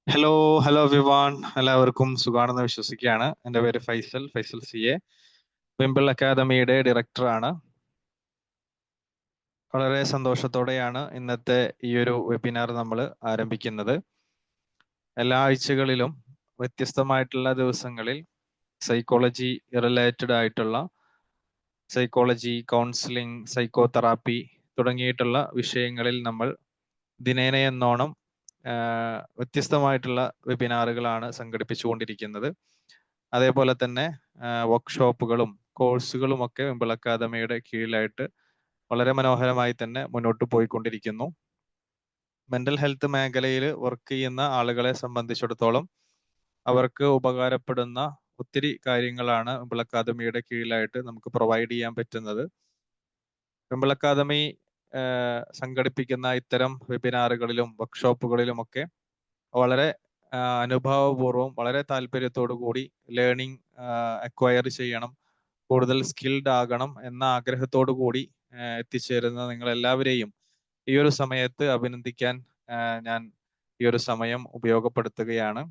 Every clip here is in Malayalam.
ഹലോ ഹലോ എവ്രിവൺ, എല്ലാവർക്കും സുഖാണെന്ന് വിശ്വസിക്കുകയാണ്. എൻ്റെ പേര് ഫൈസൽ CA, വിംബിൾ അക്കാദമിയുടെ ഡയറക്ടറാണ്. വളരെ സന്തോഷത്തോടെയാണ് ഇന്നത്തെ ഈ ഒരു വെബിനാർ നമ്മൾ ആരംഭിക്കുന്നത്. എല്ലാ ആഴ്ചകളിലും വ്യത്യസ്തമായിട്ടുള്ള ദിവസങ്ങളിൽ സൈക്കോളജി റിലേറ്റഡ് ആയിട്ടുള്ള സൈക്കോളജി, കൗൺസിലിംഗ്, സൈക്കോതെറാപ്പി തുടങ്ങിയിട്ടുള്ള വിഷയങ്ങളിൽ നമ്മൾ ദിനേന എന്നോണം വ്യത്യസ്തമായിട്ടുള്ള വെബിനാറുകളാണ് സംഘടിപ്പിച്ചുകൊണ്ടിരിക്കുന്നത്. അതേപോലെ തന്നെ വർക്ക്ഷോപ്പുകളും കോഴ്സുകളും ഒക്കെ വിംബിൾ അക്കാദമിയുടെ കീഴിലായിട്ട് വളരെ മനോഹരമായി തന്നെ മുന്നോട്ട് പോയിക്കൊണ്ടിരിക്കുന്നു. മെന്റൽ ഹെൽത്ത് മേഖലയിൽ വർക്ക് ചെയ്യുന്ന ആളുകളെ സംബന്ധിച്ചിടത്തോളം അവർക്ക് ഉപകാരപ്പെടുന്ന ഒത്തിരി കാര്യങ്ങളാണ് വിംബിൾ അക്കാദമിയുടെ കീഴിലായിട്ട് നമുക്ക് പ്രൊവൈഡ് ചെയ്യാൻ പറ്റുന്നത്. വിംബിൾ അക്കാദമി സംഘടിപ്പിക്കുന്ന ഇത്തരം വെബിനാറുകളിലും വർക്ക്ഷോപ്പുകളിലും ഒക്കെ വളരെ അനുഭവപൂർവ്വം, വളരെ താല്പര്യത്തോടു കൂടി ലേണിംഗ് അക്വയർ ചെയ്യണം, കൂടുതൽ സ്കിൽഡ് ആകണം എന്ന ആഗ്രഹത്തോടു കൂടി എത്തിച്ചേരുന്ന നിങ്ങൾ എല്ലാവരെയും ഈ ഒരു സമയത്ത് അഭിനന്ദിക്കാൻ ഞാൻ ഈ ഒരു സമയം ഉപയോഗപ്പെടുത്തുകയാണ്.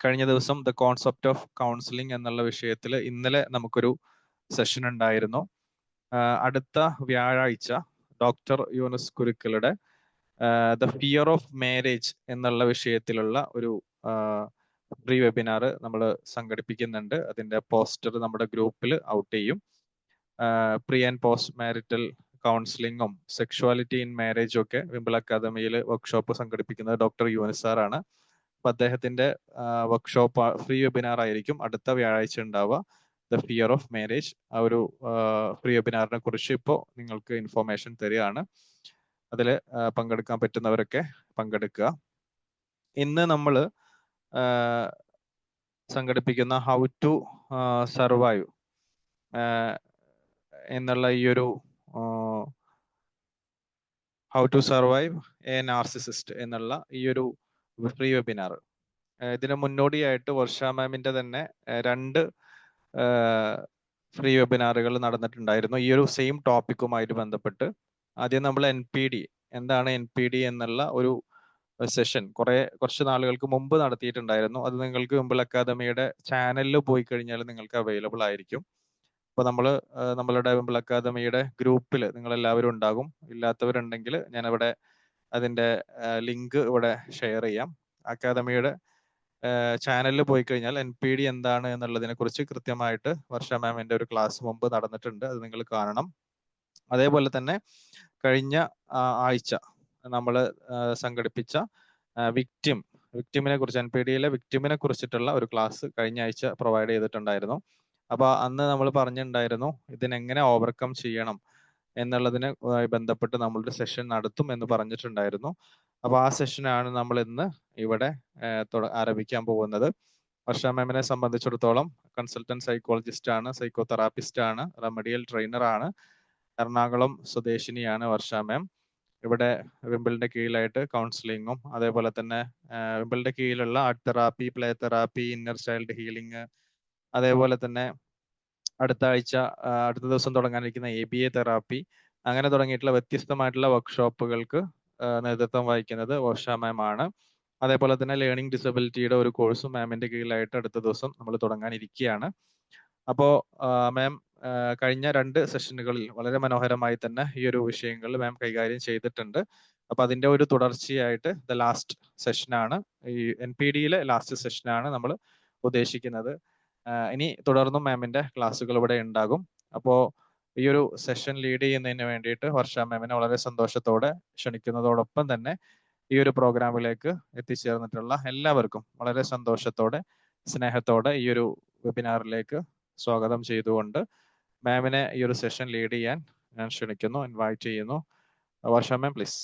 കഴിഞ്ഞ ദിവസം ദ കോൺസെപ്റ്റ് ഓഫ് കൗൺസിലിംഗ് എന്നുള്ള വിഷയത്തിൽ ഇന്നലെ നമുക്കൊരു സെഷൻ ഉണ്ടായിരുന്നു. അടുത്ത വ്യാഴാഴ്ച ഡോക്ടർ യൂനുസ് കുരുക്കളുടെ ദ ഫിയർ ഓഫ് മാരേജ് എന്നുള്ള വിഷയത്തിലുള്ള ഒരു പ്രീ വെബിനാർ നമ്മൾ സംഘടിപ്പിക്കുന്നുണ്ട്. അതിന്റെ പോസ്റ്റർ നമ്മുടെ ഗ്രൂപ്പിൽ ഔട്ട് ചെയ്യും. പ്രീ ആൻഡ് പോസ്റ്റ് മാരിറ്റൽ കൗൺസിലിങ്ങും സെക്ഷുവാലിറ്റി ഇൻ മാരേജും ഒക്കെ വിംബിൾ അക്കാദമിയിൽ വർക്ക്ഷോപ്പ് സംഘടിപ്പിക്കുന്നത് ഡോക്ടർ യൂനിസ് സാറാണ്. അപ്പൊ അദ്ദേഹത്തിന്റെ വർക്ക്ഷോപ്പ് ഫ്രീ വെബിനാർ ആയിരിക്കും അടുത്ത വ്യാഴാഴ്ച ഉണ്ടാവുക. ദ ഫിയർ ഓഫ് മാരേജ്, ആ ഒരു ഫ്രീ വെബിനാറിനെ കുറിച്ച് ഇപ്പോൾ നിങ്ങൾക്ക് ഇൻഫോർമേഷൻ തരികയാണ്. അതിൽ പങ്കെടുക്കാൻ പറ്റുന്നവരൊക്കെ പങ്കെടുക്കുക. ഇന്ന് നമ്മൾ സംഘടിപ്പിക്കുന്ന ഹൗ ടു സർവൈവ് എന്നുള്ള ഈ ഒരു how to survive a narcissist എന്നുള്ള ഈ ഒരു ഫ്രീ വെബിനാർ, ഇതിന് മുന്നോടിയായിട്ട് വർഷ മാമിന്റെ തന്നെ രണ്ട് ഫ്രീ വെബിനാറുകൾ നടന്നിട്ടുണ്ടായിരുന്നു ഈ ഒരു സെയിം ടോപ്പിക്കുമായിട്ട് ബന്ധപ്പെട്ട്. ആദ്യം നമ്മൾ NPD, എന്താണ് NPD എന്നുള്ള ഒരു സെഷൻ കുറച്ച് നാളുകൾക്ക് മുമ്പ് നടത്തിയിട്ടുണ്ടായിരുന്നു. അത് നിങ്ങൾക്ക് വിംബിൾ അക്കാദമിയുടെ ചാനലിൽ പോയി കഴിഞ്ഞാൽ നിങ്ങൾക്ക് അവൈലബിൾ ആയിരിക്കും. അപ്പോൾ നമ്മളുടെ വിംബിൾ അക്കാദമിയുടെ ഗ്രൂപ്പിൽ നിങ്ങൾ എല്ലാവരും ഉണ്ടാകും. ഇല്ലാത്തവരുണ്ടെങ്കിൽ ഞാനിവിടെ അതിന്റെ ലിങ്ക് ഇവിടെ ഷെയർ ചെയ്യാം. അക്കാദമിയുടെ ചാനലിൽ പോയി കഴിഞ്ഞാൽ NPD എന്താണ് എന്നുള്ളതിനെ കുറിച്ച് കൃത്യമായിട്ട് വർഷ മാമിന്റെ ഒരു ക്ലാസ് മുമ്പ് നടന്നിട്ടുണ്ട്, അത് നിങ്ങൾ കാണണം. അതേപോലെ തന്നെ കഴിഞ്ഞ ആഴ്ച നമ്മൾ സംഘടിപ്പിച്ച വിക്ടിമിനെ കുറിച്ച്, NPDയിലെ വിക്ടിമിനെ കുറിച്ചിട്ടുള്ള ഒരു ക്ലാസ് കഴിഞ്ഞ ആഴ്ച പ്രൊവൈഡ് ചെയ്തിട്ടുണ്ടായിരുന്നു. അപ്പൊ അന്ന് നമ്മൾ പറഞ്ഞിട്ടുണ്ടായിരുന്നു ഇതിനെങ്ങനെ ഓവർകം ചെയ്യണം എന്നുള്ളതിനെ ബന്ധപ്പെട്ട് നമ്മളൊരു സെഷൻ നടത്തും എന്ന് പറഞ്ഞിട്ടുണ്ടായിരുന്നു. അപ്പൊ ആ സെഷനാണ് നമ്മൾ ഇന്ന് ഇവിടെ ആരംഭിക്കാൻ പോകുന്നത്. വർഷ മാമിനെ സംബന്ധിച്ചിടത്തോളം കൺസൾട്ടന്റ് സൈക്കോളജിസ്റ്റ് ആണ്, സൈക്കോതെറാപ്പിസ്റ്റ് ആണ്, റെമഡിയൽ ട്രെയിനർ ആണ്, എറണാകുളം സ്വദേശിനിയാണ് വർഷ മാം. ഇവിടെ വിംബിളിന്റെ കീഴിലായിട്ട് കൗൺസിലിങ്ങും അതേപോലെ തന്നെ വിംബിളിന്റെ കീഴിലുള്ള art therapy, play therapy, inner child healing, അതേപോലെ തന്നെ അടുത്ത ദിവസം തുടങ്ങാനിരിക്കുന്ന ABA തെറാപ്പി, അങ്ങനെ തുടങ്ങിയിട്ടുള്ള വ്യത്യസ്തമായിട്ടുള്ള വർക്ക്ഷോപ്പുകൾക്ക് നേതൃത്വം വഹിക്കുന്നത് വർഷ മാം ആണ്. അതേപോലെ തന്നെ ലേണിംഗ് ഡിസബിലിറ്റിയുടെ ഒരു കോഴ്സും മാമിന്റെ കീഴിലായിട്ട് അടുത്ത ദിവസം നമ്മൾ തുടങ്ങാനിരിക്കുകയാണ്. അപ്പോൾ മാം കഴിഞ്ഞ 2 സെഷനുകളിൽ വളരെ മനോഹരമായി തന്നെ ഈ ഒരു വിഷയങ്ങളിൽ മാം കൈകാര്യം ചെയ്തിട്ടുണ്ട്. അപ്പൊ അതിന്റെ ഒരു തുടർച്ചയായിട്ട് ദ ലാസ്റ്റ് സെഷനാണ്, ഈ NPDയിലെ ലാസ്റ്റ് സെഷനാണ് നമ്മൾ ഉദ്ദേശിക്കുന്നത്. ഇനി തുടർന്നും മാമിന്റെ ക്ലാസ്സുകൾ ഇവിടെ ഉണ്ടാകും. അപ്പോൾ ഈ ഒരു സെഷൻ ലീഡ് ചെയ്യുന്നതിന് വേണ്ടിയിട്ട് വർഷ മാമിനെ വളരെ സന്തോഷത്തോടെ ക്ഷണിക്കുന്നതോടൊപ്പം തന്നെ ഈ ഒരു പ്രോഗ്രാമിലേക്ക് എത്തിച്ചേർന്നിട്ടുള്ള എല്ലാവർക്കും വളരെ സന്തോഷത്തോടെ സ്നേഹത്തോടെ ഈ ഒരു വെബിനാറിലേക്ക് സ്വാഗതം ചെയ്തുകൊണ്ട് മാമിനെ ഈ ഒരു സെഷൻ ലീഡ് ചെയ്യാൻ ഞാൻ ക്ഷണിക്കുന്നു, ഇൻവൈറ്റ് ചെയ്യുന്നു. വർഷ മാം, please.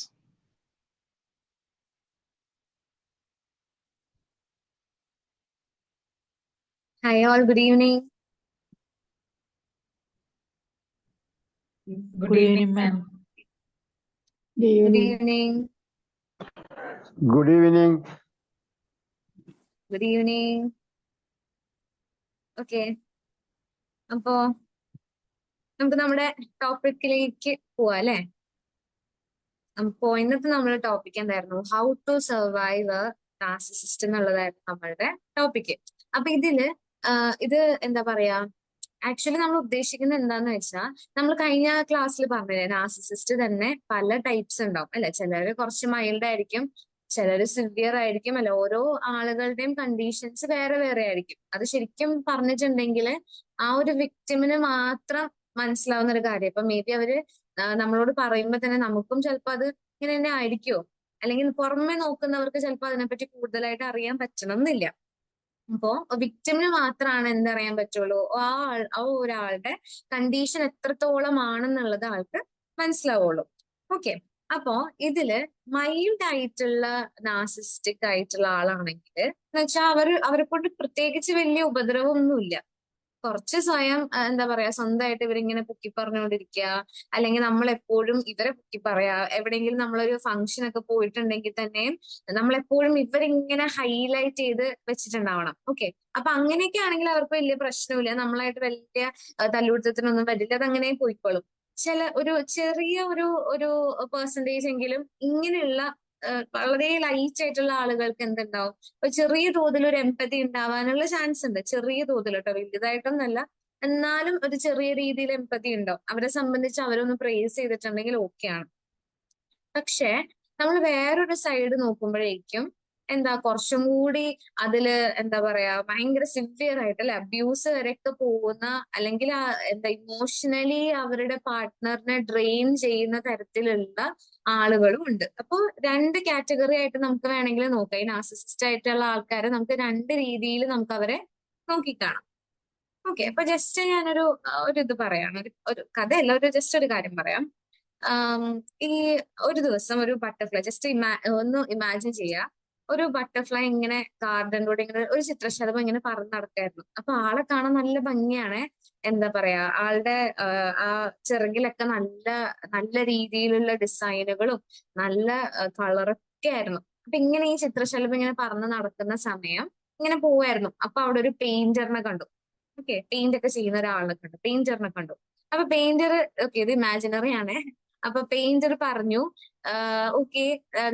Hi all, good evening. Good evening, ma'am. Good evening. Good evening. Good evening. Okay. അപ്പോ നമുക്ക് നമ്മുടെ ടോപ്പിക്കിലേക്ക് പോവാം അല്ലേ? അപ്പോ ഇന്നത്തെ നമ്മുടെ ടോപ്പിക് എന്തായിരുന്നു? ഹൗ ടു സർവൈവ് നാർസിസിസ്റ്റ് എന്നുള്ളതായിരുന്നു നമ്മളുടെ ടോപ്പിക്ക്. അപ്പൊ ഇത് എന്താ പറയാ, ആക്ച്വലി നമ്മൾ ഉദ്ദേശിക്കുന്നത് എന്താന്ന് വെച്ചാൽ, നമ്മൾ കഴിഞ്ഞ ക്ലാസ്സിൽ പറഞ്ഞില്ലേ നാർസിസിസ്റ്റ് തന്നെ പല ടൈപ്സ് ഉണ്ടാവും അല്ലെ. ചിലര് കുറച്ച് മൈൽഡ് ആയിരിക്കും, ചിലര് സിവിയർ ആയിരിക്കും അല്ലെ. ഓരോ ആളുകളുടെയും കണ്ടീഷൻസ് വേറെ വേറെ ആയിരിക്കും. അത് ശരിക്കും പറഞ്ഞിട്ടുണ്ടെങ്കിൽ ആ ഒരു വിക്ടിമിന് മാത്രം മനസ്സിലാവുന്ന ഒരു കാര്യം. ഇപ്പൊ മേ ബി അവര് നമ്മളോട് പറയുമ്പോൾ തന്നെ നമുക്കും ചിലപ്പോൾ അത് ഇങ്ങനെ തന്നെ ആയിരിക്കുമോ, അല്ലെങ്കിൽ പുറമെ നോക്കുന്നവർക്ക് ചിലപ്പോൾ അതിനെപ്പറ്റി കൂടുതലായിട്ട് അറിയാൻ പറ്റണം എന്നില്ല. അപ്പോ വിക്ടിമിന് മാത്രമാണ് എന്തറിയാൻ പറ്റുള്ളൂ, ആ ഒരാളുടെ കണ്ടീഷൻ എത്രത്തോളം ആണെന്നുള്ളത് ആൾക്ക് മനസ്സിലാവുള്ളൂ. ഓക്കെ. അപ്പോ ഇതില് മൈൽഡ് ആയിട്ടുള്ള നാർസിസ്റ്റിക് ആയിട്ടുള്ള ആളാണെങ്കിൽ എന്ന് വെച്ചാൽ അവരെ കൊണ്ട് പ്രത്യേകിച്ച് വലിയ ഉപദ്രവമൊന്നുമില്ല. കുറച്ച് സ്വയം എന്താ പറയാ, സ്വന്തമായിട്ട് ഇവരിങ്ങനെ പൊക്കി പറഞ്ഞുകൊണ്ടിരിക്കുക, അല്ലെങ്കിൽ നമ്മൾ എപ്പോഴും ഇവരെ പൊക്കി പറയാ. എവിടെയെങ്കിലും നമ്മളൊരു ഫംഗ്ഷൻ ഒക്കെ പോയിട്ടുണ്ടെങ്കിൽ തന്നെയും നമ്മളെപ്പോഴും ഇവരിങ്ങനെ ഹൈലൈറ്റ് ചെയ്ത് വെച്ചിട്ടുണ്ടാവണം. ഓക്കെ. അപ്പൊ അങ്ങനെയൊക്കെ ആണെങ്കിൽ അവർക്ക് വലിയ പ്രശ്നമില്ല, നമ്മളായിട്ട് വലിയ തല്ലുപിടുത്തത്തിനൊന്നും വരില്ല, അത് അങ്ങനെ പോയിക്കോളും. ഒരു ചെറിയ ഒരു പെർസെന്റേജ് എങ്കിലും ഇങ്ങനെയുള്ള വളരെ ലൈറ്റ് ആയിട്ടുള്ള ആളുകൾക്ക് എന്തുണ്ടാവും, ഒരു ചെറിയ തോതിൽ ഒരു എംപതി ഉണ്ടാവാനുള്ള ചാൻസ് ഉണ്ട്. ചെറിയ തോതിൽ കേട്ടോ, വലുതായിട്ടൊന്നല്ല, എന്നാലും ഒരു ചെറിയ രീതിയിൽ എംപതി ഉണ്ടാവും. അവരെ സംബന്ധിച്ച് അവരൊന്ന് പ്രേസ് ചെയ്തിട്ടുണ്ടെങ്കിൽ ഓക്കെയാണ്. പക്ഷെ നമ്മൾ വേറൊരു സൈഡ് നോക്കുമ്പോഴേക്കും കുറച്ചും കൂടി അതില് എന്താ പറയാ, ഭയങ്കര സിവിയർ ആയിട്ട് അല്ലെ, അബ്യൂസ് വരെയൊക്കെ പോകുന്ന, അല്ലെങ്കിൽ ഇമോഷണലി അവരുടെ പാർട്ട്ണറിനെ ഡ്രെയിൻ ചെയ്യുന്ന തരത്തിലുള്ള ആളുകളും ഉണ്ട്. അപ്പൊ രണ്ട് കാറ്റഗറി ആയിട്ട് നമുക്ക് വേണമെങ്കിൽ നോക്കാം. ഈ നാർസിസിസ്റ്റ് ആയിട്ടുള്ള ആൾക്കാരെ നമുക്ക് രണ്ട് രീതിയിൽ നമുക്ക് അവരെ നോക്കിക്കാണാം. ഓക്കെ. അപ്പൊ ജസ്റ്റ് ഞാനൊരു ഇത് പറയാം, ഒരു കഥയല്ല, ജസ്റ്റ് ഒരു കാര്യം പറയാം. ഈ ഒരു ദിവസം ഒരു ബട്ടർഫ്ലൈ, ജസ്റ്റ് ഒന്ന് ഇമാജിൻ ചെയ്യുക, ഒരു ബട്ടർഫ്ലൈ ഇങ്ങനെ ഗാർഡനിലൂടെ ഇങ്ങനെ ഒരു ചിത്രശലഭം ഇങ്ങനെ പറന്ന് നടക്കായിരുന്നു. അപ്പൊ ആളെ കാണാൻ നല്ല ഭംഗിയാണ്. എന്താ പറയാ, ആളുടെ ആ ചിറകിലൊക്കെ നല്ല നല്ല രീതിയിലുള്ള ഡിസൈനുകളും നല്ല കളറൊക്കെ ആയിരുന്നു. അപ്പൊ ഇങ്ങനെ ഈ ചിത്രശലഭം ഇങ്ങനെ പറന്ന് നടക്കുന്ന സമയം ഇങ്ങനെ പോവായിരുന്നു. അപ്പൊ അവിടെ ഒരു പെയിന്ററിനെ കണ്ടു. ഓക്കെ. പെയിന്റ് ഒക്കെ ചെയ്യുന്ന ഒരാളിനെ കണ്ടു, പെയിന്ററിനെ കണ്ടു. അപ്പൊ പെയിന്റർ, ഓക്കെ ഇത് ഇമാജിനറി ആണ്. അപ്പൊ പെയിന്റർ പറഞ്ഞു, ഓക്കെ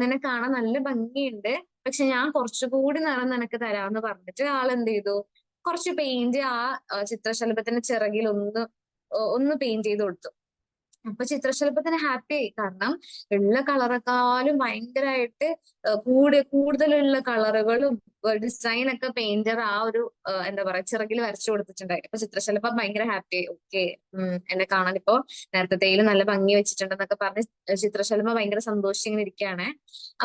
നിന്നെ കാണാൻ നല്ല ഭംഗിയുണ്ട്, പക്ഷെ ഞാൻ കുറച്ചുകൂടി നിറം നിനക്ക് തരാമെന്ന് പറഞ്ഞിട്ട് ആൾ എന്ത് ചെയ്തു, കുറച്ച് പെയിന്റ് ആ ചിത്രശലഭത്തിന്റെ ചിറകിൽ ഒന്ന് പെയിന്റ് ചെയ്ത് കൊടുത്തു. അപ്പൊ ചിത്രശലഭത്തിന് ഹാപ്പി ആയി. കാരണം ഉള്ള കളറെക്കാളും ഭയങ്കരമായിട്ട് കൂടുതലുള്ള കളറുകളും ഡിസൈൻ ഒക്കെ പെയിന്റർ ആ ഒരു എന്താ പറയാ ചിറകിൽ വരച്ചു കൊടുത്തിട്ടുണ്ടായി. അപ്പൊ ചിത്രശലഭം ഭയങ്കര ഹാപ്പി ആയി. ഓക്കെ, എന്നെ കാണാൻ ഇപ്പോ നേരത്തേലും നല്ല ഭംഗി വെച്ചിട്ടുണ്ടെന്നൊക്കെ പറഞ്ഞ് ചിത്രശലഭം ഭയങ്കര സന്തോഷിച്ചിങ്ങനെ ഇരിക്കുകയാണ്.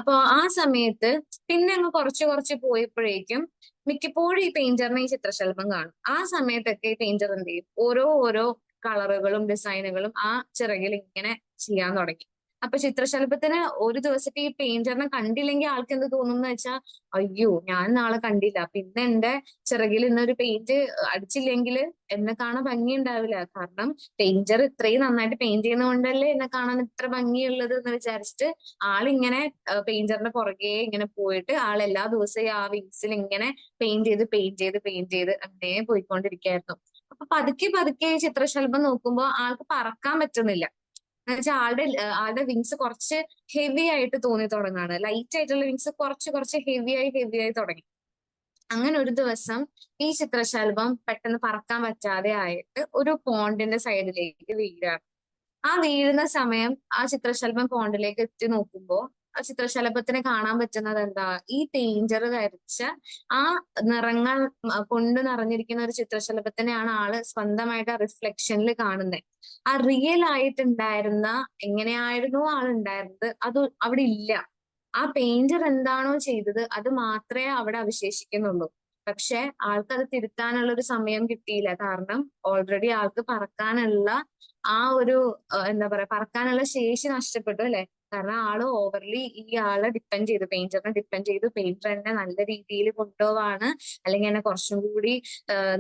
അപ്പൊ ആ സമയത്ത് പിന്നെ അങ്ങ് കുറച്ച് പോയപ്പോഴേക്കും മിക്കപ്പോഴും ഈ പെയിന്ററിനെ ഈ ചിത്രശലഭം കാണും. ആ സമയത്തൊക്കെ ഈ പെയിന്റർ എന്ത് ചെയ്യും, ഓരോ കളറുകളും ഡിസൈനുകളും ആ ചിറകിൽ ഇങ്ങനെ ചെയ്യാൻ തുടങ്ങി. അപ്പൊ ചിത്രശലഭത്തിന് ഒരു ദിവസത്തെ ഈ പെയിന്ററിനെ കണ്ടില്ലെങ്കിൽ ആൾക്ക് എന്ത് തോന്നും എന്ന് വെച്ചാൽ, അയ്യോ ഞാൻ നാളെ കണ്ടില്ല, പിന്നെ എന്റെ ചിറകിൽ ഇന്നൊരു പെയിന്റ് അടിച്ചില്ലെങ്കിൽ എന്നെ കാണാൻ ഭംഗി ഉണ്ടാവില്ല. കാരണം പെയിന്റർ ഇത്രയും നന്നായിട്ട് പെയിന്റ് ചെയ്യുന്നത് കൊണ്ടല്ലേ എന്നെ കാണാൻ ഇത്ര ഭംഗിയുള്ളത് എന്ന് വിചാരിച്ചിട്ട് ആളിങ്ങനെ പെയിന്ററിന്റെ പുറകെ ഇങ്ങനെ പോയിട്ട് ആൾ എല്ലാ ദിവസവും ആ വിങ്സിൽ ഇങ്ങനെ പെയിന്റ് ചെയ്ത് അങ്ങനെ പോയിക്കൊണ്ടിരിക്കുകയായിരുന്നു. അപ്പൊ പതുക്കെ ഈ ചിത്രശലഭം നോക്കുമ്പോൾ ആൾക്ക് പറക്കാൻ പറ്റുന്നില്ല. എന്നുവെച്ചാൽ ആളുടെ വിങ്സ് കുറച്ച് ഹെവി ആയിട്ട് തോന്നി തുടങ്ങാണ്. ലൈറ്റ് ആയിട്ടുള്ള വിങ്സ് കുറച്ച് ഹെവി ആയി തുടങ്ങി. അങ്ങനെ ഒരു ദിവസം ഈ ചിത്രശലഭം പെട്ടെന്ന് പറക്കാൻ പറ്റാതെ ആയിട്ട് ഒരു പോണ്ടിന്റെ സൈഡിലേക്ക് വീഴാണ്. ആ വീഴുന്ന സമയം ആ ചിത്രശലഭം പോണ്ടിലേക്ക് എത്തി നോക്കുമ്പോൾ ആ ചിത്രശലഭത്തിന് കാണാൻ പറ്റുന്നത് എന്താ, ഈ പെയിന്റർ വരച്ച ആ നിറങ്ങൾ കൊണ്ട് നിറഞ്ഞിരിക്കുന്ന ഒരു ചിത്രശലഭത്തിനെയാണ് ആള് സ്വന്തമായിട്ട് ആ റിഫ്ലക്ഷനിൽ കാണുന്നത്. ആ റിയൽ ആയിട്ടുണ്ടായിരുന്ന എങ്ങനെയായിരുന്നു ആളുണ്ടായിരുന്നത് അത് അവിടെ ഇല്ല. ആ പെയിന്റർ എന്താണോ ചെയ്തത് അത് മാത്രമേ അവിടെ അവശേഷിക്കുന്നുള്ളൂ. പക്ഷെ ആൾക്കത് തിരുത്താനുള്ള ഒരു സമയം കിട്ടിയില്ല. കാരണം ഓൾറെഡി ആൾക്ക് പറക്കാനുള്ള ആ ഒരു എന്താ പറയാ, പറക്കാനുള്ള ശേഷി നഷ്ടപ്പെട്ടു അല്ലെ. കാരണം ആള് ഓവർലി ഈ ആളെ പെയിന്ററിനെ ഡിപ്പെൻഡ് ചെയ്തു. പെയിന്റർ എന്നെ നല്ല രീതിയിൽ കൊണ്ടുപോവാണ്, അല്ലെങ്കിൽ എന്നെ കുറച്ചും കൂടി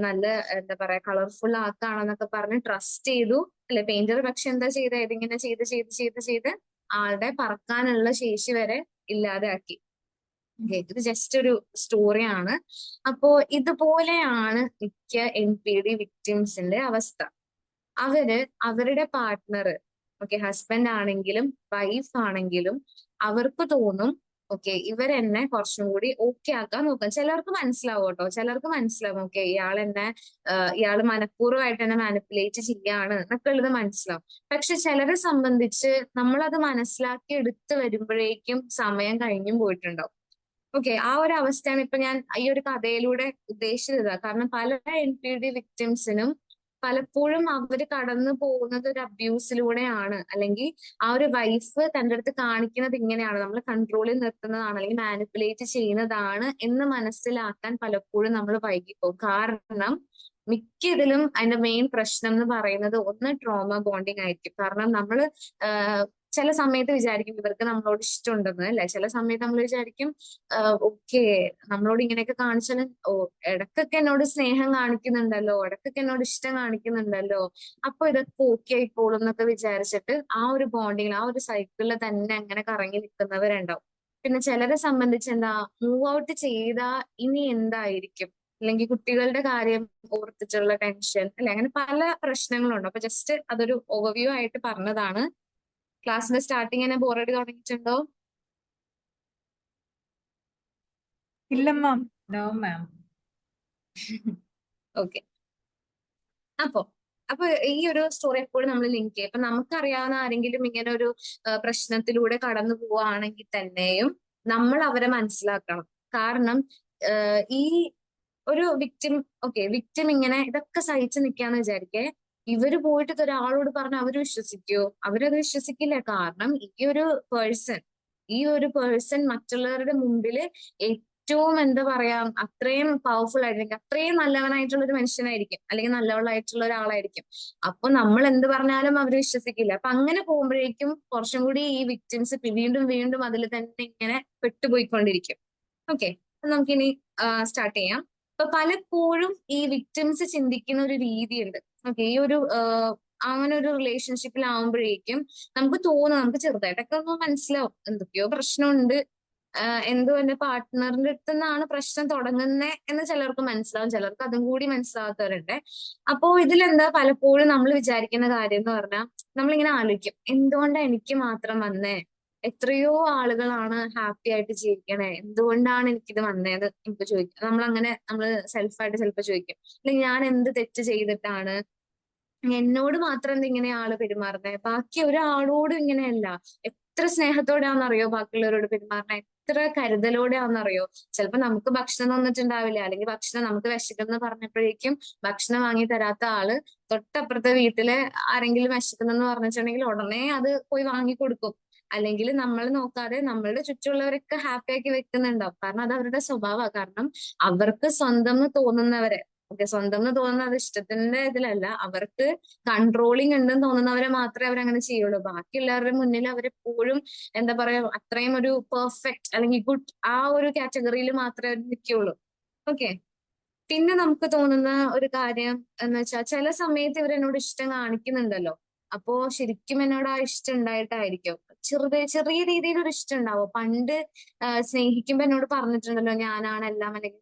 നല്ല എന്താ പറയാ കളർഫുൾ ആക്കാണെന്നൊക്കെ പറഞ്ഞ് ട്രസ്റ്റ് ചെയ്തു അല്ലെ പെയിന്റർ. പക്ഷെ എന്താ ചെയ്ത, ഇതിങ്ങനെ ചെയ്ത് ആളുടെ പറക്കാനുള്ള ശേഷി വരെ ഇല്ലാതെ ആക്കി. ഇത് ജസ്റ്റ് ഒരു സ്റ്റോറിയാണ്. അപ്പോ ഇതുപോലെയാണ് മിക്ക NPD വിക്ടിംസിന്റെ അവസ്ഥ. അവരുടെ പാർട്ട്ണർ, ഓക്കെ ഹസ്ബൻഡ് ആണെങ്കിലും വൈഫ് ആണെങ്കിലും അവർക്ക് തോന്നും, ഓക്കെ ഇവരെന്നെ കുറച്ചും കൂടി ഓക്കെ ആക്കാൻ നോക്കാം. ചിലർക്ക് മനസ്സിലാവും കേട്ടോ, ചിലർക്ക് മനസ്സിലാവും ഓക്കെ ഇയാള് മനഃപൂർവ്വമായിട്ട് എന്നെ മാനിപ്പുലേറ്റ് ചെയ്യാണ് എന്നൊക്കെ ഉള്ളത് മനസ്സിലാവും. പക്ഷെ ചിലരെ സംബന്ധിച്ച് നമ്മളത് മനസ്സിലാക്കി എടുത്ത് വരുമ്പോഴേക്കും സമയം കഴിഞ്ഞും പോയിട്ടുണ്ടാവും. ഓക്കെ ആ ഒരു അവസ്ഥയാണ് ഇപ്പൊ ഞാൻ ഈ ഒരു കഥയിലൂടെ ഉദ്ദേശിച്ചത്. കാരണം പല NPD വിക്ടിംസിനും പലപ്പോഴും അവര് കടന്നു പോകുന്നത് ഒരു അബ്യൂസിലൂടെയാണ്, അല്ലെങ്കിൽ ആ ഒരു വൈഫ് തന്റെ അടുത്ത് കാണിക്കുന്നത് ഇങ്ങനെയാണ്, നമ്മൾ കൺട്രോളിൽ നിർത്തുന്നതാണ് അല്ലെങ്കിൽ മാനിപ്പുലേറ്റ് ചെയ്യുന്നതാണ് എന്ന് മനസ്സിലാക്കാൻ പലപ്പോഴും നമ്മൾ വൈകിപ്പോകും. കാരണം മിക്ക ഇതിലും അതിന്റെ മെയിൻ പ്രശ്നം എന്ന് പറയുന്നത് ഒന്ന് ട്രോമ ബോണ്ടിങ് ആയിരിക്കും. കാരണം നമ്മള് ചില സമയത്ത് വിചാരിക്കും ഇവർക്ക് നമ്മളോട് ഇഷ്ടമുണ്ടെന്ന് അല്ലെ, ചില സമയത്ത് നമ്മൾ വിചാരിക്കും ഓക്കെ നമ്മളോട് ഇങ്ങനെയൊക്കെ കാണിച്ചാലും ഇടക്കൊക്കെ എന്നോട് സ്നേഹം കാണിക്കുന്നുണ്ടല്ലോ, ഇടക്കൊക്കെ എന്നോട് ഇഷ്ടം കാണിക്കുന്നുണ്ടല്ലോ, അപ്പൊ ഇതൊക്കെ ഓക്കെ ആയിക്കോളും എന്നൊക്കെ വിചാരിച്ചിട്ട് ആ ഒരു ബോണ്ടിങ്ങിൽ ആ ഒരു സൈക്കിളിൽ തന്നെ അങ്ങനെ കറങ്ങി നിൽക്കുന്നവരുണ്ടാവും. പിന്നെ ചിലരെ സംബന്ധിച്ച് എന്താ, മൂവ് ഔട്ട് ചെയ്താ ഇനി എന്തായിരിക്കും, അല്ലെങ്കിൽ കുട്ടികളുടെ കാര്യം ഓർത്തിട്ടുള്ള ടെൻഷൻ അല്ലെ, അങ്ങനെ പല പ്രശ്നങ്ങളുണ്ട്. അപ്പൊ ജസ്റ്റ് അതൊരു ഓവർവ്യൂ ആയിട്ട് പറഞ്ഞതാണ്. ക്ലാസ്സിന്റെ സ്റ്റാർട്ടിങ് തന്നെ ബോറടി തുടങ്ങിയിട്ടുണ്ടോ? ഇല്ല മാം. No ma'am. ഓക്കെ അപ്പൊ ഈ ഒരു സ്റ്റോറി എപ്പോഴും നമ്മൾ ലിങ്ക് ചെയ്യും. ഇപ്പൊ നമുക്കറിയാവുന്ന ആരെങ്കിലും ഇങ്ങനെ ഒരു പ്രശ്നത്തിലൂടെ കടന്നു പോവുകയാണെങ്കിൽ തന്നെയും നമ്മൾ അവരെ മനസ്സിലാക്കണം. കാരണം ഈ ഒരു വിക്ടിം ഇങ്ങനെ ഇതൊക്കെ സഹിച്ചു നിൽക്കാന്ന് വിചാരിക്കേ, ഇവര് പോയിട്ട് ഇത് ഒരാളോട് പറഞ്ഞ അവര് വിശ്വസിക്കുവോ? അവരത് വിശ്വസിക്കില്ല. കാരണം ഈ ഒരു പേഴ്സൺ മറ്റുള്ളവരുടെ മുമ്പില് ഏറ്റവും എന്താ പറയാ അത്രയും പവർഫുൾ ആയിരിക്കും, അത്രയും നല്ലവനായിട്ടുള്ള ഒരു മനുഷ്യനായിരിക്കും, അല്ലെങ്കിൽ നല്ലവളായിട്ടുള്ള ഒരാളായിരിക്കും. അപ്പൊ നമ്മൾ എന്ത് പറഞ്ഞാലും അവര് വിശ്വസിക്കില്ല. അപ്പൊ അങ്ങനെ പോകുമ്പോഴേക്കും കുറച്ചും കൂടി ഈ വിക്ടിംസ് വീണ്ടും വീണ്ടും അതിൽ തന്നെ ഇങ്ങനെ പെട്ടുപോയിക്കൊണ്ടിരിക്കും. ഓക്കെ നമുക്കിനി സ്റ്റാർട്ട് ചെയ്യാം. അപ്പൊ പലപ്പോഴും ഈ വിക്ടിംസ് ചിന്തിക്കുന്ന ഒരു രീതിയുണ്ട്. ഓക്കെ ഈ ഒരു അങ്ങനെ ഒരു റിലേഷൻഷിപ്പിലാവുമ്പോഴേക്കും നമുക്ക് തോന്നും, നമുക്ക് ചെറുതായിട്ടൊക്കെ ഒന്ന് മനസ്സിലാവും എന്തൊക്കെയോ പ്രശ്നമുണ്ട്, എന്തോ എന്റെ പാർട്ട്ണറിന്റെ അടുത്ത് നിന്നാണ് പ്രശ്നം തുടങ്ങുന്നത് എന്ന് ചിലർക്ക് മനസ്സിലാവും, ചിലർക്ക് അതും കൂടി മനസ്സിലാകാത്തവരുണ്ട്. അപ്പോ ഇതിലെന്താ പലപ്പോഴും നമ്മൾ വിചാരിക്കുന്ന കാര്യം എന്ന് പറഞ്ഞാൽ നമ്മളിങ്ങനെ ആലോചിക്കും, എന്തുകൊണ്ടാണ് എനിക്ക് മാത്രം വന്നേ, എത്രയോ ആളുകളാണ് ഹാപ്പി ആയിട്ട് ജീവിക്കണേ, എന്തുകൊണ്ടാണ് എനിക്കിത് വന്നേന്ന് നമുക്ക് ചോദിക്കാം. നമ്മൾ സെൽഫായിട്ട് ചിലപ്പോൾ ചോദിക്കും, അല്ലെങ്കിൽ ഞാൻ എന്ത് തെറ്റ് ചെയ്തിട്ടാണ് എന്നോട് മാത്രം എന്ത് ഇങ്ങനെ ആള് പെരുമാറുന്നത്, ബാക്കി ഒരാളോടും ഇങ്ങനെയല്ല. എത്ര സ്നേഹത്തോടെയാണെന്നറിയോ ബാക്കിയുള്ളവരോട് പെരുമാറുന്നത്, എത്ര കരുതലോടെയാണെന്നറിയോ. ചിലപ്പോ നമുക്ക് ഭക്ഷണം തന്നിട്ടുണ്ടാവില്ല, അല്ലെങ്കിൽ ഭക്ഷണം നമുക്ക് വിശക്കുന്നു പറഞ്ഞപ്പോഴേക്കും ഭക്ഷണം വാങ്ങി തരാത്ത ആള് തൊട്ടപ്പുറത്തെ വീട്ടിലെ ആരെങ്കിലും വിശക്കുന്നെന്ന് പറഞ്ഞിട്ടുണ്ടെങ്കിൽ ഉടനെ അത് പോയി വാങ്ങിക്കൊടുക്കും. അല്ലെങ്കിൽ നമ്മൾ നോക്കാതെ നമ്മളുടെ ചുറ്റുമുള്ളവരൊക്കെ ഹാപ്പി ആക്കി വെക്കുന്നുണ്ടാവും. കാരണം അത് അവരുടെ സ്വഭാവമാണ്. കാരണം അവർക്ക് സ്വന്തം എന്ന് തോന്നുന്നവരെ, സ്വന്തം എന്ന് തോന്നുന്നത് അത് ഇഷ്ടത്തിന്റെ ഇതിലല്ല, അവർക്ക് കൺട്രോളിങ് ഉണ്ടെന്ന് തോന്നുന്നവരെ മാത്രമേ അവരങ്ങനെ ചെയ്യുള്ളൂ. ബാക്കിയുള്ളവരുടെ മുന്നിൽ അവരെപ്പോഴും എന്താ പറയാ അത്രയും ഒരു പെർഫെക്റ്റ് അല്ലെങ്കിൽ ഗുഡ് ആ ഒരു കാറ്റഗറിയിൽ മാത്രമേ അവർ നിൽക്കുള്ളൂ. ഓക്കെ പിന്നെ നമുക്ക് തോന്നുന്ന ഒരു കാര്യം എന്ന് വെച്ചാൽ ചില സമയത്ത് ഇവരെന്നോട് ഇഷ്ടം കാണിക്കുന്നുണ്ടല്ലോ, അപ്പോ ശരിക്കും എന്നോട് ആ ഇഷ്ടം ഉണ്ടായിട്ടായിരിക്കും. ചെറിയ രീതിയിൽ ഒരു ഇഷ്ടം ഉണ്ടാവും. പണ്ട് സ്നേഹിക്കുമ്പോ എന്നോട് പറഞ്ഞിട്ടുണ്ടല്ലോ ഞാനാണ് എല്ലാം, അല്ലെങ്കിൽ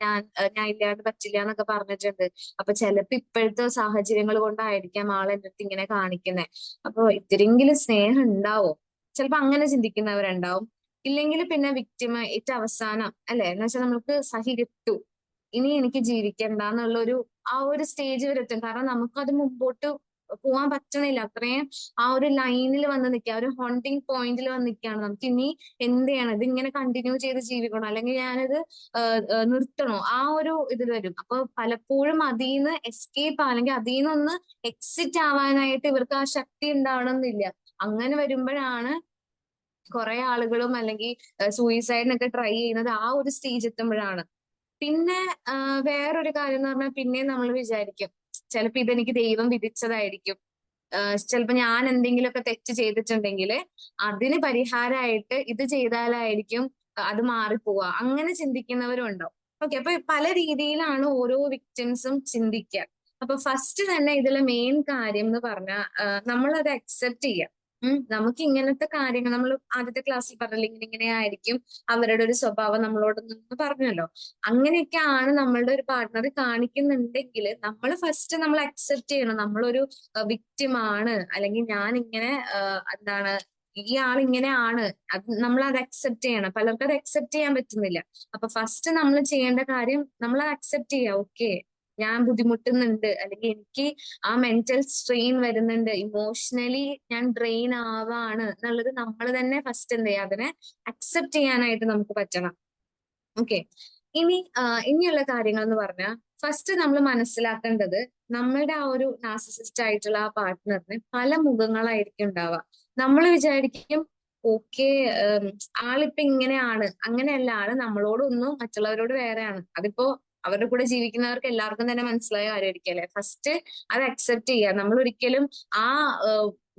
ഞാൻ ഇല്ലാണ്ട് പറ്റില്ല എന്നൊക്കെ പറഞ്ഞിട്ടുണ്ട്. അപ്പൊ ചിലപ്പോ ഇപ്പോഴത്തെ സാഹചര്യങ്ങൾ കൊണ്ടായിരിക്കാം ആൾ എൻ്റെ അടുത്ത് ഇങ്ങനെ കാണിക്കുന്നത്. അപ്പൊ ഇത്തിരിയെങ്കിലും സ്നേഹം ഉണ്ടാവും. ചിലപ്പോ അങ്ങനെ ചിന്തിക്കുന്നവരുണ്ടാവും. ഇല്ലെങ്കിൽ പിന്നെ വിക്ടിമ ഏറ്റവും അവസാനം അല്ലെ, എന്ന് വെച്ചാൽ നമുക്ക് സഹികെട്ടു, ഇനി എനിക്ക് ജീവിക്കണ്ട എന്നുള്ളൊരു ആ ഒരു സ്റ്റേജ് വരെ എത്തും. കാരണം നമുക്കത് മുമ്പോട്ട് പോകാൻ പറ്റണില്ല, അത്രയും ആ ഒരു ലൈനിൽ വന്ന് നിൽക്കുക, ഒരു ഹോണ്ടിങ് പോയിന്റിൽ വന്ന് നിൽക്കുകയാണ്. നമുക്ക് ഇനി എന്ത് ചെയ്യണം, ഇത് ഇങ്ങനെ കണ്ടിന്യൂ ചെയ്ത് ജീവിക്കണോ, അല്ലെങ്കിൽ ഞാനിത് നിർത്തണോ, ആ ഒരു ഇതിൽ വരും. അപ്പൊ പലപ്പോഴും അതിൽ നിന്ന് എസ്കേപ്പ് അല്ലെങ്കിൽ അതിൽ നിന്നൊന്ന് എക്സിറ്റ് ആവാനായിട്ട് ഇവർക്ക് ആ ശക്തി ഉണ്ടാവണമെന്നില്ല. അങ്ങനെ വരുമ്പോഴാണ് കുറെ ആളുകളും അല്ലെങ്കിൽ സൂയിസൈഡിനൊക്കെ ട്രൈ ചെയ്യുന്നത് ആ ഒരു സ്റ്റേജ് എത്തുമ്പോഴാണ്. പിന്നെ വേറൊരു കാര്യം എന്ന് പറഞ്ഞാൽ പിന്നെ നമ്മൾ വിചാരിക്കും ചിലപ്പോ ഇതെനിക്ക് ദൈവം വിധിച്ചതായിരിക്കും, ചിലപ്പോ ഞാൻ എന്തെങ്കിലുമൊക്കെ തെറ്റ് ചെയ്തിട്ടുണ്ടെങ്കിൽ അതിന് പരിഹാരമായിട്ട് ഇത് ചെയ്താലായിരിക്കും അത് മാറിപ്പോവുക, അങ്ങനെ ചിന്തിക്കുന്നവരും ഉണ്ടാവും. ഓക്കെ അപ്പൊ പല രീതിയിലാണ് ഓരോ വിക്ടിംസും ചിന്തിക്കുക. അപ്പൊ ഫസ്റ്റ് തന്നെ ഇതിലെ മെയിൻ കാര്യം എന്ന് പറഞ്ഞാൽ നമ്മളത് അക്സെപ്റ്റ് ചെയ്യുക. നമുക്ക് ഇങ്ങനത്തെ കാര്യങ്ങൾ നമ്മൾ ആദ്യത്തെ ക്ലാസ്സിൽ പറഞ്ഞില്ല, ഇങ്ങനെ ആയിരിക്കും അവരുടെ ഒരു സ്വഭാവം നമ്മളോടൊന്ന് പറഞ്ഞല്ലോ. അങ്ങനെയൊക്കെയാണ് നമ്മളുടെ ഒരു പാർട്ട്ണർ കാണിക്കുന്നുണ്ടെങ്കിൽ നമ്മൾ അക്സെപ്റ്റ് ചെയ്യണം, നമ്മളൊരു വിക്ടിമാണ്, അല്ലെങ്കിൽ ഞാൻ ഇങ്ങനെ എന്താണ് ഈ ആൾ ഇങ്ങനെയാണ്, അത് നമ്മൾ അത് അക്സെപ്റ്റ് ചെയ്യണം. പലർക്കും അത് അക്സെപ്റ്റ് ചെയ്യാൻ പറ്റുന്നില്ല. അപ്പൊ ഫസ്റ്റ് നമ്മൾ ചെയ്യേണ്ട കാര്യം നമ്മൾ അത് അക്സെപ്റ്റ് ചെയ്യുക. ഓക്കെ, ഞാൻ ബുദ്ധിമുട്ടുന്നുണ്ട്, അല്ലെങ്കിൽ എനിക്ക് ആ മെന്റൽ സ്ട്രെയിൻ വരുന്നുണ്ട്, ഇമോഷണലി ഞാൻ ഡ്രെയിൻ ആവാണ് എന്നുള്ളത് നമ്മൾ തന്നെ ഫസ്റ്റ് എന്ത് ചെയ്യുക, അതിനെ അക്സെപ്റ്റ് ചെയ്യാനായിട്ട് നമുക്ക് പറ്റണം. ഓക്കെ, ഇനിയുള്ള കാര്യങ്ങൾ എന്ന് പറഞ്ഞാൽ ഫസ്റ്റ് നമ്മൾ മനസ്സിലാക്കേണ്ടത് നമ്മളുടെ ആ ഒരു നാർസിസിസ്റ്റ് ആയിട്ടുള്ള ആ പാർട്ട്ണറിന് പല മുഖങ്ങളായിരിക്കും ഉണ്ടാവുക. നമ്മൾ വിചാരിക്കും ഓക്കെ, ആളിപ്പോ ഇങ്ങനെയാണ്, അങ്ങനെയല്ല, ആള് നമ്മളോടൊന്നും മറ്റുള്ളവരോട് വേറെയാണ്. അതിപ്പോ അവരുടെ കൂടെ ജീവിക്കുന്നവർക്ക് എല്ലാവർക്കും തന്നെ മനസ്സിലായ കാര്യമായിരിക്കും അല്ലെ. ഫസ്റ്റ് അത് അക്സെപ്റ്റ് ചെയ്യുക. നമ്മൾ ഒരിക്കലും ആ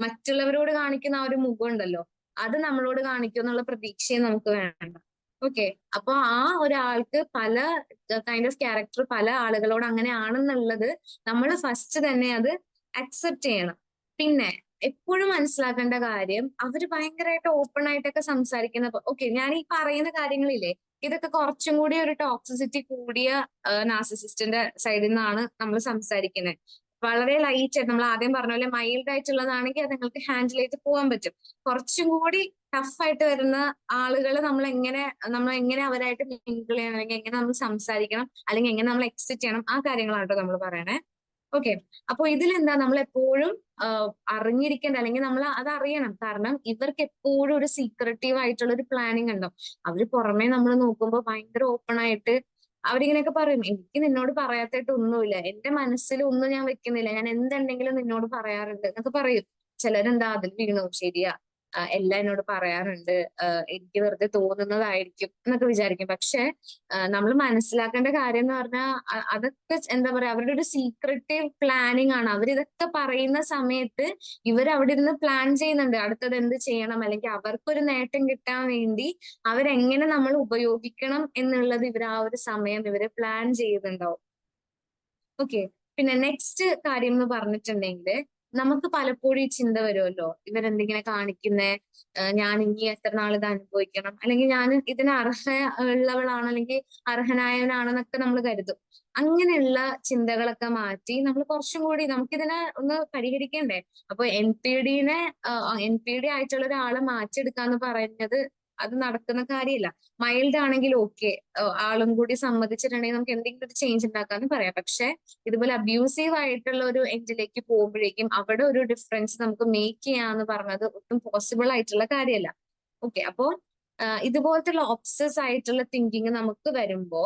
മറ്റുള്ളവരോട് കാണിക്കുന്ന ആ ഒരു മുഖം ഉണ്ടല്ലോ, അത് നമ്മളോട് കാണിക്കും എന്നുള്ള പ്രതീക്ഷയും നമുക്ക് വേണ്ട. ഓക്കെ, അപ്പൊ ആ ഒരാൾക്ക് പല കൈൻഡ് ഓഫ് ക്യാരക്ടർ പല ആളുകളോട് അങ്ങനെയാണെന്നുള്ളത് നമ്മൾ ഫസ്റ്റ് തന്നെ അത് അക്സെപ്റ്റ് ചെയ്യണം. പിന്നെ എപ്പോഴും മനസ്സിലാക്കേണ്ട കാര്യം, അവര് ഭയങ്കരമായിട്ട് ഓപ്പൺ ആയിട്ടൊക്കെ സംസാരിക്കുന്ന, ഓക്കെ ഞാൻ ഈ പറയുന്ന കാര്യങ്ങളില്ലേ, ഇതൊക്കെ കുറച്ചും കൂടി ഒരു ടോക്സിസിറ്റി കൂടിയ നാർസിസിസ്റ്റിന്റെ സൈഡിൽ നിന്നാണ് നമ്മൾ സംസാരിക്കുന്നത്. വളരെ ലൈറ്റ് ആയിട്ട് നമ്മൾ ആദ്യം പറഞ്ഞ പോലെ മൈൽഡ് ആയിട്ടുള്ളതാണെങ്കിൽ അത് നിങ്ങൾക്ക് ഹാൻഡിൽ ചെയ്ത് പോകാൻ പറ്റും. കുറച്ചും കൂടി ടഫ് ആയിട്ട് വരുന്ന ആളുകൾ നമ്മൾ എങ്ങനെ അവരായിട്ട് മിങ്കിൾ ചെയ്യണം, അല്ലെങ്കിൽ എങ്ങനെ നമ്മൾ സംസാരിക്കണം, അല്ലെങ്കിൽ എങ്ങനെ നമ്മൾ എക്സിറ്റ് ചെയ്യണം, ആ കാര്യങ്ങളാണ് കേട്ടോ നമ്മൾ പറയണേ. ഓക്കെ, അപ്പൊ ഇതിലെന്താ നമ്മൾ എപ്പോഴും അറിഞ്ഞിരിക്കേണ്ട, അല്ലെങ്കിൽ നമ്മൾ അത് അറിയണം. കാരണം ഇവർക്ക് എപ്പോഴും ഒരു സീക്രട്ടീവ് ആയിട്ടുള്ള ഒരു പ്ലാനിങ് ഉണ്ടാവും. അവര് പുറമേ നമ്മൾ നോക്കുമ്പോൾ ഭയങ്കര ഓപ്പൺ ആയിട്ട് അവരിങ്ങനെയൊക്കെ പറയും, എനിക്ക് നിന്നോട് പറയാത്തായിട്ട് ഒന്നുമില്ല, എന്റെ മനസ്സിൽ ഒന്നും ഞാൻ വെക്കുന്നില്ല, ഞാൻ എന്തുണ്ടെങ്കിലും നിന്നോട് പറയാറുണ്ട് എന്നൊക്കെ പറയും. ചിലരെന്താ അതിൽ വീണു, ശരിയാ, എല്ലാം എന്നോട് പറയാറുണ്ട്, എനിക്ക് വെറുതെ തോന്നുന്നതായിരിക്കും എന്നൊക്കെ വിചാരിക്കും. പക്ഷെ നമ്മൾ മനസ്സിലാക്കേണ്ട കാര്യം എന്ന് പറഞ്ഞാൽ അതൊക്കെ എന്താ പറയാ, അവരുടെ ഒരു സീക്രട്ടീവ് പ്ലാനിങ് ആണ്. അവരിതൊക്കെ പറയുന്ന സമയത്ത് ഇവർ അവിടെ ഇരുന്ന് പ്ലാൻ ചെയ്യുന്നുണ്ട് അടുത്തത് എന്ത് ചെയ്യണം, അല്ലെങ്കിൽ അവർക്കൊരു നേട്ടം കിട്ടാൻ വേണ്ടി അവരെങ്ങനെ നമ്മൾ ഉപയോഗിക്കണം എന്നുള്ളത് ഇവർ ആ ഒരു സമയം ഇവര് പ്ലാൻ ചെയ്യുന്നുണ്ടാവും. ഓക്കെ, പിന്നെ നെക്സ്റ്റ് കാര്യം എന്ന് പറഞ്ഞിട്ടുണ്ടെങ്കിൽ നമുക്ക് പലപ്പോഴും ഈ ചിന്ത വരുമല്ലോ, ഇവരെന്തിങ്ങനെ കാണിക്കുന്നേ, ഞാൻ ഇനി എത്ര നാൾ ഇത് അനുഭവിക്കണം, അല്ലെങ്കിൽ ഞാൻ ഇതിന് ഉള്ളവളാണ്, അല്ലെങ്കിൽ അർഹനായവനാണെന്നൊക്കെ നമ്മൾ കരുതും. അങ്ങനെയുള്ള ചിന്തകളൊക്കെ മാറ്റി നമ്മൾ കുറച്ചും കൂടി നമുക്കിതിനെ ഒന്ന് പരിഹരിക്കണ്ടേ. അപ്പൊ NPD ആയിട്ടുള്ള ഒരാളെ മാറ്റിയെടുക്കാന്ന് പറയുന്നത് അത് നടക്കുന്ന കാര്യമല്ല. മൈൽഡ് ആണെങ്കിൽ ഓക്കെ, ആളും കൂടി സമ്മതിച്ചിട്ടുണ്ടെങ്കിൽ നമുക്ക് എന്തെങ്കിലും ഒരു ചേഞ്ച് ഉണ്ടാക്കാന്ന് പറയാം. പക്ഷെ ഇതുപോലെ അബ്യൂസീവ് ആയിട്ടുള്ള ഒരു എൻഡിലേക്ക് പോകുമ്പോഴേക്കും അവിടെ ഒരു ഡിഫറൻസ് നമുക്ക് മേക്ക് ചെയ്യാന്ന് പറഞ്ഞത് ഒട്ടും പോസിബിൾ ആയിട്ടുള്ള കാര്യമല്ല. ഓക്കെ, അപ്പോ ഇതുപോലത്തുള്ള ഒബ്സസ് ആയിട്ടുള്ള തിങ്കിങ് നമുക്ക് വരുമ്പോ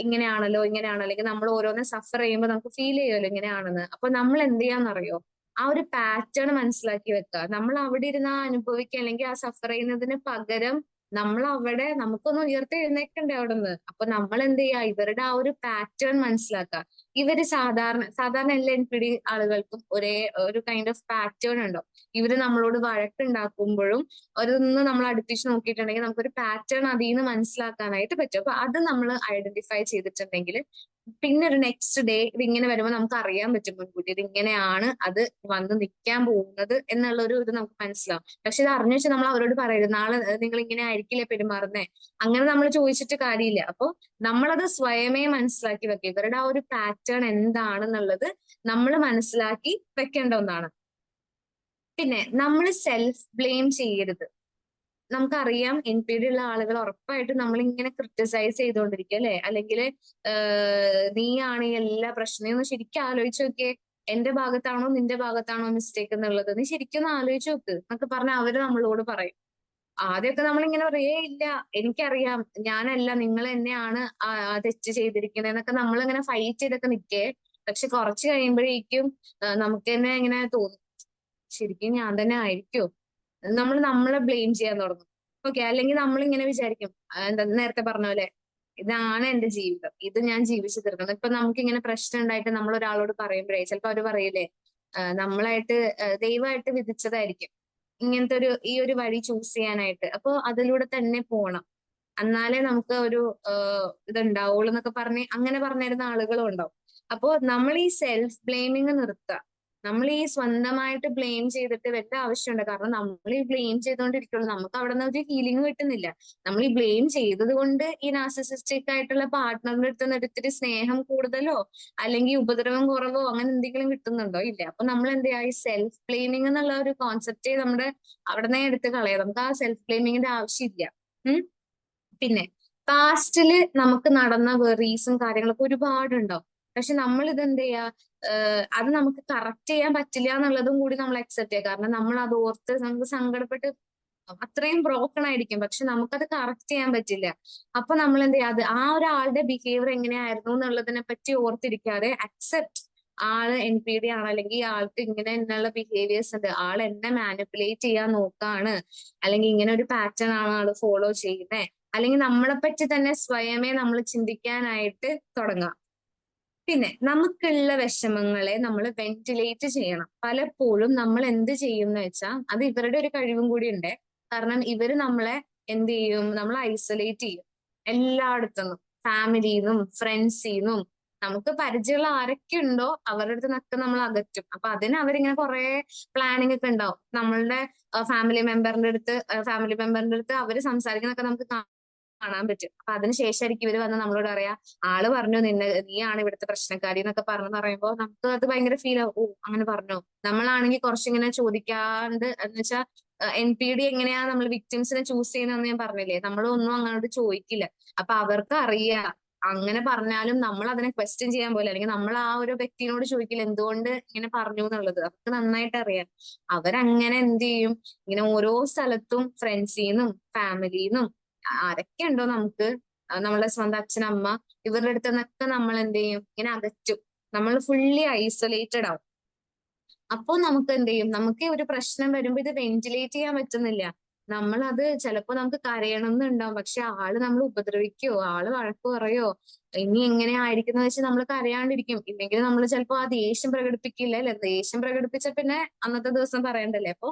ഇങ്ങനെയാണല്ലോ, അല്ലെങ്കിൽ നമ്മൾ ഓരോന്ന് സഫർ ചെയ്യുമ്പോൾ നമുക്ക് ഫീൽ ചെയ്യുമല്ലോ ഇങ്ങനെയാണെന്ന്. അപ്പൊ നമ്മൾ എന്ത് ചെയ്യാന്നറിയോ, ആ ഒരു പാറ്റേൺ മനസ്സിലാക്കി വെക്കുക. നമ്മൾ അവിടെ ഇരുന്ന് അനുഭവിക്കുക, അല്ലെങ്കിൽ ആ സഫർ ചെയ്യുന്നതിന് പകരം നമ്മൾ അവിടെ നമുക്കൊന്ന് ഉയർത്തെഴുന്നേക്കണ്ടേ അവിടെ നിന്ന്. അപ്പൊ നമ്മൾ എന്ത് ചെയ്യുക, ഇവരുടെ ആ ഒരു പാറ്റേൺ മനസ്സിലാക്കുക. ഇവര് സാധാരണ എല്ലാ NPD ആളുകൾക്കും ഒരേ ഒരു കൈൻഡ് ഓഫ് പാറ്റേൺ ഉണ്ടോ. ഇവര് നമ്മളോട് വഴക്കുണ്ടാക്കുമ്പോഴും അതൊന്ന് നമ്മൾ അടുപ്പിച്ച് നോക്കിയിട്ടുണ്ടെങ്കിൽ നമുക്കൊരു പാറ്റേൺ അതിൽ നിന്ന് മനസ്സിലാക്കാനായിട്ട് പറ്റും. അപ്പൊ അത് നമ്മൾ ഐഡന്റിഫൈ ചെയ്തിട്ടുണ്ടെങ്കിൽ പിന്നെ ഒരു നെക്സ്റ്റ് ഡേ ഇതിങ്ങനെ വരുമ്പോൾ നമുക്ക് അറിയാൻ പറ്റും മുൻകൂട്ടി ഇത് ഇങ്ങനെയാണ് അത് വന്ന് നിൽക്കാൻ പോകുന്നത് എന്നുള്ള ഒരു ഇത് നമുക്ക് മനസ്സിലാവും. പക്ഷെ ഇത് അറിഞ്ഞു വെച്ചാൽ നമ്മൾ അവരോട് പറയരുത്, നാളെ നിങ്ങൾ ഇങ്ങനെ ആയിരിക്കില്ലേ പെരുമാറുന്നേ, അങ്ങനെ നമ്മൾ ചോദിച്ചിട്ട് കാര്യമില്ല. അപ്പൊ നമ്മളത് സ്വയമേ മനസ്സിലാക്കി വെക്കുക. ഇവരുടെ ആ ഒരു പാറ്റേൺ എന്താണെന്നുള്ളത് നമ്മൾ മനസ്സിലാക്കി വെക്കേണ്ട ഒന്നാണ്. പിന്നെ നമ്മൾ സെൽഫ് ബ്ലെയിം ചെയ്യരുത്. നമുക്കറിയാം NPD ഉള്ള ആളുകൾ ഉറപ്പായിട്ടും നമ്മളിങ്ങനെ ക്രിട്ടിസൈസ് ചെയ്തുകൊണ്ടിരിക്കുക അല്ലെ, അല്ലെങ്കിൽ നീയാണ് ഈ എല്ലാ പ്രശ്നവും. ഒന്ന് ശരിക്കും ആലോചിച്ച് നോക്കിയേ, എന്റെ ഭാഗത്താണോ നിന്റെ ഭാഗത്താണോ മിസ്റ്റേക്ക് എന്നുള്ളത് നീ ശരിക്കും ഒന്ന് ആലോചിച്ച് നോക്ക് എന്നൊക്കെ പറഞ്ഞാൽ അവര് നമ്മളോട് പറയും. ആദ്യമൊക്കെ നമ്മളിങ്ങനെ പറയേ ഇല്ല, എനിക്കറിയാം, ഞാനല്ല, നിങ്ങൾ തന്നെയാണ് തെറ്റ് ചെയ്തിരിക്കുന്നത് എന്നൊക്കെ നമ്മളിങ്ങനെ ഫൈറ്റ് ചെയ്തൊക്കെ നിൽക്കേ. പക്ഷെ കുറച്ച് കഴിയുമ്പോഴേക്കും നമുക്ക് തന്നെ ഇങ്ങനെ തോന്നും, ശരിക്കും ഞാൻ തന്നെ ആയിരിക്കോ, നമ്മൾ നമ്മളെ ബ്ലെയിം ചെയ്യാൻ തുടങ്ങും. ഓക്കെ, അല്ലെങ്കിൽ നമ്മളിങ്ങനെ വിചാരിക്കും, എന്താ നേരത്തെ പറഞ്ഞ പോലെ ഇതാണ് എന്റെ ജീവിതം, ഇത് ഞാൻ ജീവിച്ചു തീർക്കണം. ഇപ്പൊ നമുക്ക് ഇങ്ങനെ പ്രശ്നം ഉണ്ടായിട്ട് നമ്മൾ ഒരാളോട് പറയുമ്പോഴേ ചിലപ്പോ അവര് പറയില്ലേ, നമ്മളായിട്ട് ദൈവമായിട്ട് വിധിച്ചതായിരിക്കും ഇങ്ങനത്തെ ഈ ഒരു വഴി ചൂസ് ചെയ്യാനായിട്ട്, അപ്പൊ അതിലൂടെ തന്നെ പോണം, എന്നാലേ നമുക്ക് ഒരു ഇതുണ്ടാവുള്ളൂ എന്നൊക്കെ പറഞ്ഞ് അങ്ങനെ പറഞ്ഞിരുന്ന ആളുകളും ഉണ്ടാവും. അപ്പോ നമ്മൾ ഈ സെൽഫ് ബ്ലെയിമിങ് നിർത്തുക. നമ്മൾ ഈ സ്വന്തമായിട്ട് ബ്ലെയിം ചെയ്തിട്ട് വല്ല ആവശ്യമുണ്ട്? കാരണം നമ്മൾ ഈ ബ്ലെയിം ചെയ്തുകൊണ്ടിരിക്കുള്ളൂ, നമുക്ക് അവിടെ നിന്ന് ഒരു ഹീലിംഗ് കിട്ടുന്നില്ല. നമ്മൾ ഈ ബ്ലെയിം ചെയ്തത് കൊണ്ട് ഈ നാർസിസിസ്റ്റിക് ആയിട്ടുള്ള പാർട്ട്ണറിന്റെ അടുത്ത് നിന്ന് എടുത്തിട്ട് സ്നേഹം കൂടുതലോ അല്ലെങ്കിൽ ഉപദ്രവം കുറവോ അങ്ങനെ എന്തെങ്കിലും കിട്ടുന്നുണ്ടോ? ഇല്ല. അപ്പൊ നമ്മൾ എന്ത് ചെയ്യാ, ഈ സെൽഫ് ബ്ലെയിമിംഗ് എന്നുള്ള ഒരു കോൺസെപ്റ്റ് നമ്മുടെ അവിടെ നിന്ന് എടുത്ത് കളയാം. നമുക്ക് ആ സെൽഫ് ബ്ലെയിമിങ്ങിന്റെ ആവശ്യമില്ല. പിന്നെ പാസ്റ്റില് നമുക്ക് നടന്ന വെറീസും കാര്യങ്ങളൊക്കെ ഒരുപാടുണ്ടാവും. പക്ഷെ നമ്മൾ ഇത് എന്ത് ചെയ്യാ, അത് നമുക്ക് കറക്റ്റ് ചെയ്യാൻ പറ്റില്ല എന്നുള്ളതും കൂടി നമ്മൾ അക്സെപ്റ്റ് ചെയ്യുക. കാരണം നമ്മൾ അത് ഓർത്ത് നമുക്ക് സങ്കടപ്പെട്ട് അത്രയും ബ്രോക്കൺ ആയിരിക്കും, പക്ഷെ നമുക്കത് കറക്റ്റ് ചെയ്യാൻ പറ്റില്ല. അപ്പൊ നമ്മൾ എന്ത് ചെയ്യാ, അത് ആ ഒരാളുടെ ബിഹേവിയർ എങ്ങനെയായിരുന്നു എന്നുള്ളതിനെ പറ്റി ഓർത്തിരിക്കാതെ അക്സെപ്റ്റ്, ആള് NPD ആണ്, അല്ലെങ്കിൽ ഈ ആൾക്ക് ഇങ്ങനെ എന്നുള്ള ബിഹേവിയേഴ്സ് ഉണ്ട്, ആൾ എന്നെ മാനിപ്പുലേറ്റ് ചെയ്യാൻ നോക്കാണ്, അല്ലെങ്കിൽ ഇങ്ങനെ ഒരു പാറ്റേൺ ആണ് ആള് ഫോളോ ചെയ്യുന്നത്, അല്ലെങ്കിൽ നമ്മളെ പറ്റി തന്നെ സ്വയമേ നമ്മൾ ചിന്തിക്കാനായിട്ട് തുടങ്ങാം. പിന്നെ നമുക്കുള്ള വിഷമങ്ങളെ നമ്മൾ വെന്റിലേറ്റ് ചെയ്യണം. പലപ്പോഴും നമ്മൾ എന്ത് ചെയ്യും എന്ന് വെച്ചാൽ, അത് ഇവരുടെ ഒരു കഴിവും കൂടി ഉണ്ട്. കാരണം ഇവര് നമ്മളെ എന്ത് ചെയ്യും, നമ്മൾ ഐസൊലേറ്റ് ചെയ്യും എല്ലായിടത്തുനിന്നും, ഫാമിലിന്നും ഫ്രണ്ട്സിന്നും. നമുക്ക് പരിചയമുള്ള ആരൊക്കെ ഉണ്ടോ അവരുടെ അടുത്ത് നിന്നൊക്കെ നമ്മൾ അകറ്റും. അപ്പൊ അതിന് അവരിങ്ങനെ കുറെ പ്ലാനിങ് ഒക്കെ ഉണ്ടാവും. നമ്മളുടെ ഫാമിലി മെമ്പറിന്റെ അടുത്ത് അവര് സംസാരിക്കുന്നതൊക്കെ നമുക്ക് കാണാൻ പറ്റും. അപ്പൊ അതിനുശേഷമായിരിക്കും ഇവര് വന്ന് നമ്മളോട് പറയാ, ആള് പറഞ്ഞു നീയാണ് ഇവിടുത്തെ പ്രശ്നക്കാരി എന്നൊക്കെ പറഞ്ഞു പറയുമ്പോ നമുക്ക് അത് ഭയങ്കര ഫീൽ ആവും. ഓ അങ്ങനെ പറഞ്ഞോ. നമ്മളാണെങ്കിൽ കുറച്ചിങ്ങനെ ചോദിക്കാണ്ട്, എന്ന് വെച്ചാൽ NPD എങ്ങനെയാ നമ്മൾ വിക്ടിംസിനെ ചൂസ് ചെയ്യുന്നതെന്ന് ഞാൻ പറഞ്ഞില്ലേ, നമ്മളൊന്നും അങ്ങോട്ട് ചോദിക്കില്ല. അപ്പൊ അവർക്ക് അറിയാം അങ്ങനെ പറഞ്ഞാലും നമ്മൾ അതിനെ ക്വസ്റ്റ്യൻ ചെയ്യാൻ പോലെ, അല്ലെങ്കിൽ നമ്മൾ ആ ഒരു വ്യക്തിയോട് ചോദിക്കില്ല എന്തുകൊണ്ട് ഇങ്ങനെ പറഞ്ഞു എന്നുള്ളത്. അവർക്ക് നന്നായിട്ട് അറിയാം. അവരങ്ങനെ എന്ത് ചെയ്യും, ഇങ്ങനെ ഓരോ സ്ഥലത്തും ഫ്രണ്ട്സിന്നും ഫാമിലിന്നും ആരൊക്കെ ഉണ്ടോ നമുക്ക്, നമ്മളുടെ സ്വന്തം അച്ഛനമ്മ, ഇവരുടെ അടുത്ത് നിന്നൊക്കെ നമ്മൾ എന്ത് ചെയ്യും, ഇങ്ങനെ അകറ്റും. നമ്മൾ ഫുള്ളി ഐസൊലേറ്റഡ് ആവും. അപ്പൊ നമുക്ക് എന്ത് ചെയ്യും, നമുക്ക് ഒരു പ്രശ്നം വരുമ്പോ ഇത് വെന്റിലേറ്റ് ചെയ്യാൻ പറ്റുന്നില്ല. നമ്മളത് ചിലപ്പോ നമുക്ക് കരയണം എന്നുണ്ടാവും, പക്ഷെ ആള് നമ്മൾ ഉപദ്രവിക്കോ, ആള് വഴക്ക് പറയോ, ഇനി എങ്ങനെ ആയിരിക്കുന്ന വെച്ച് നമ്മൾ കരയാണ്ടിരിക്കും. ഇല്ലെങ്കിൽ നമ്മൾ ചിലപ്പോ ആ ദേഷ്യം പ്രകടിപ്പിക്കില്ല അല്ലെ, ദേഷ്യം പ്രകടിപ്പിച്ച പിന്നെ അന്നത്തെ ദിവസം പറയണ്ടല്ലേ. അപ്പൊ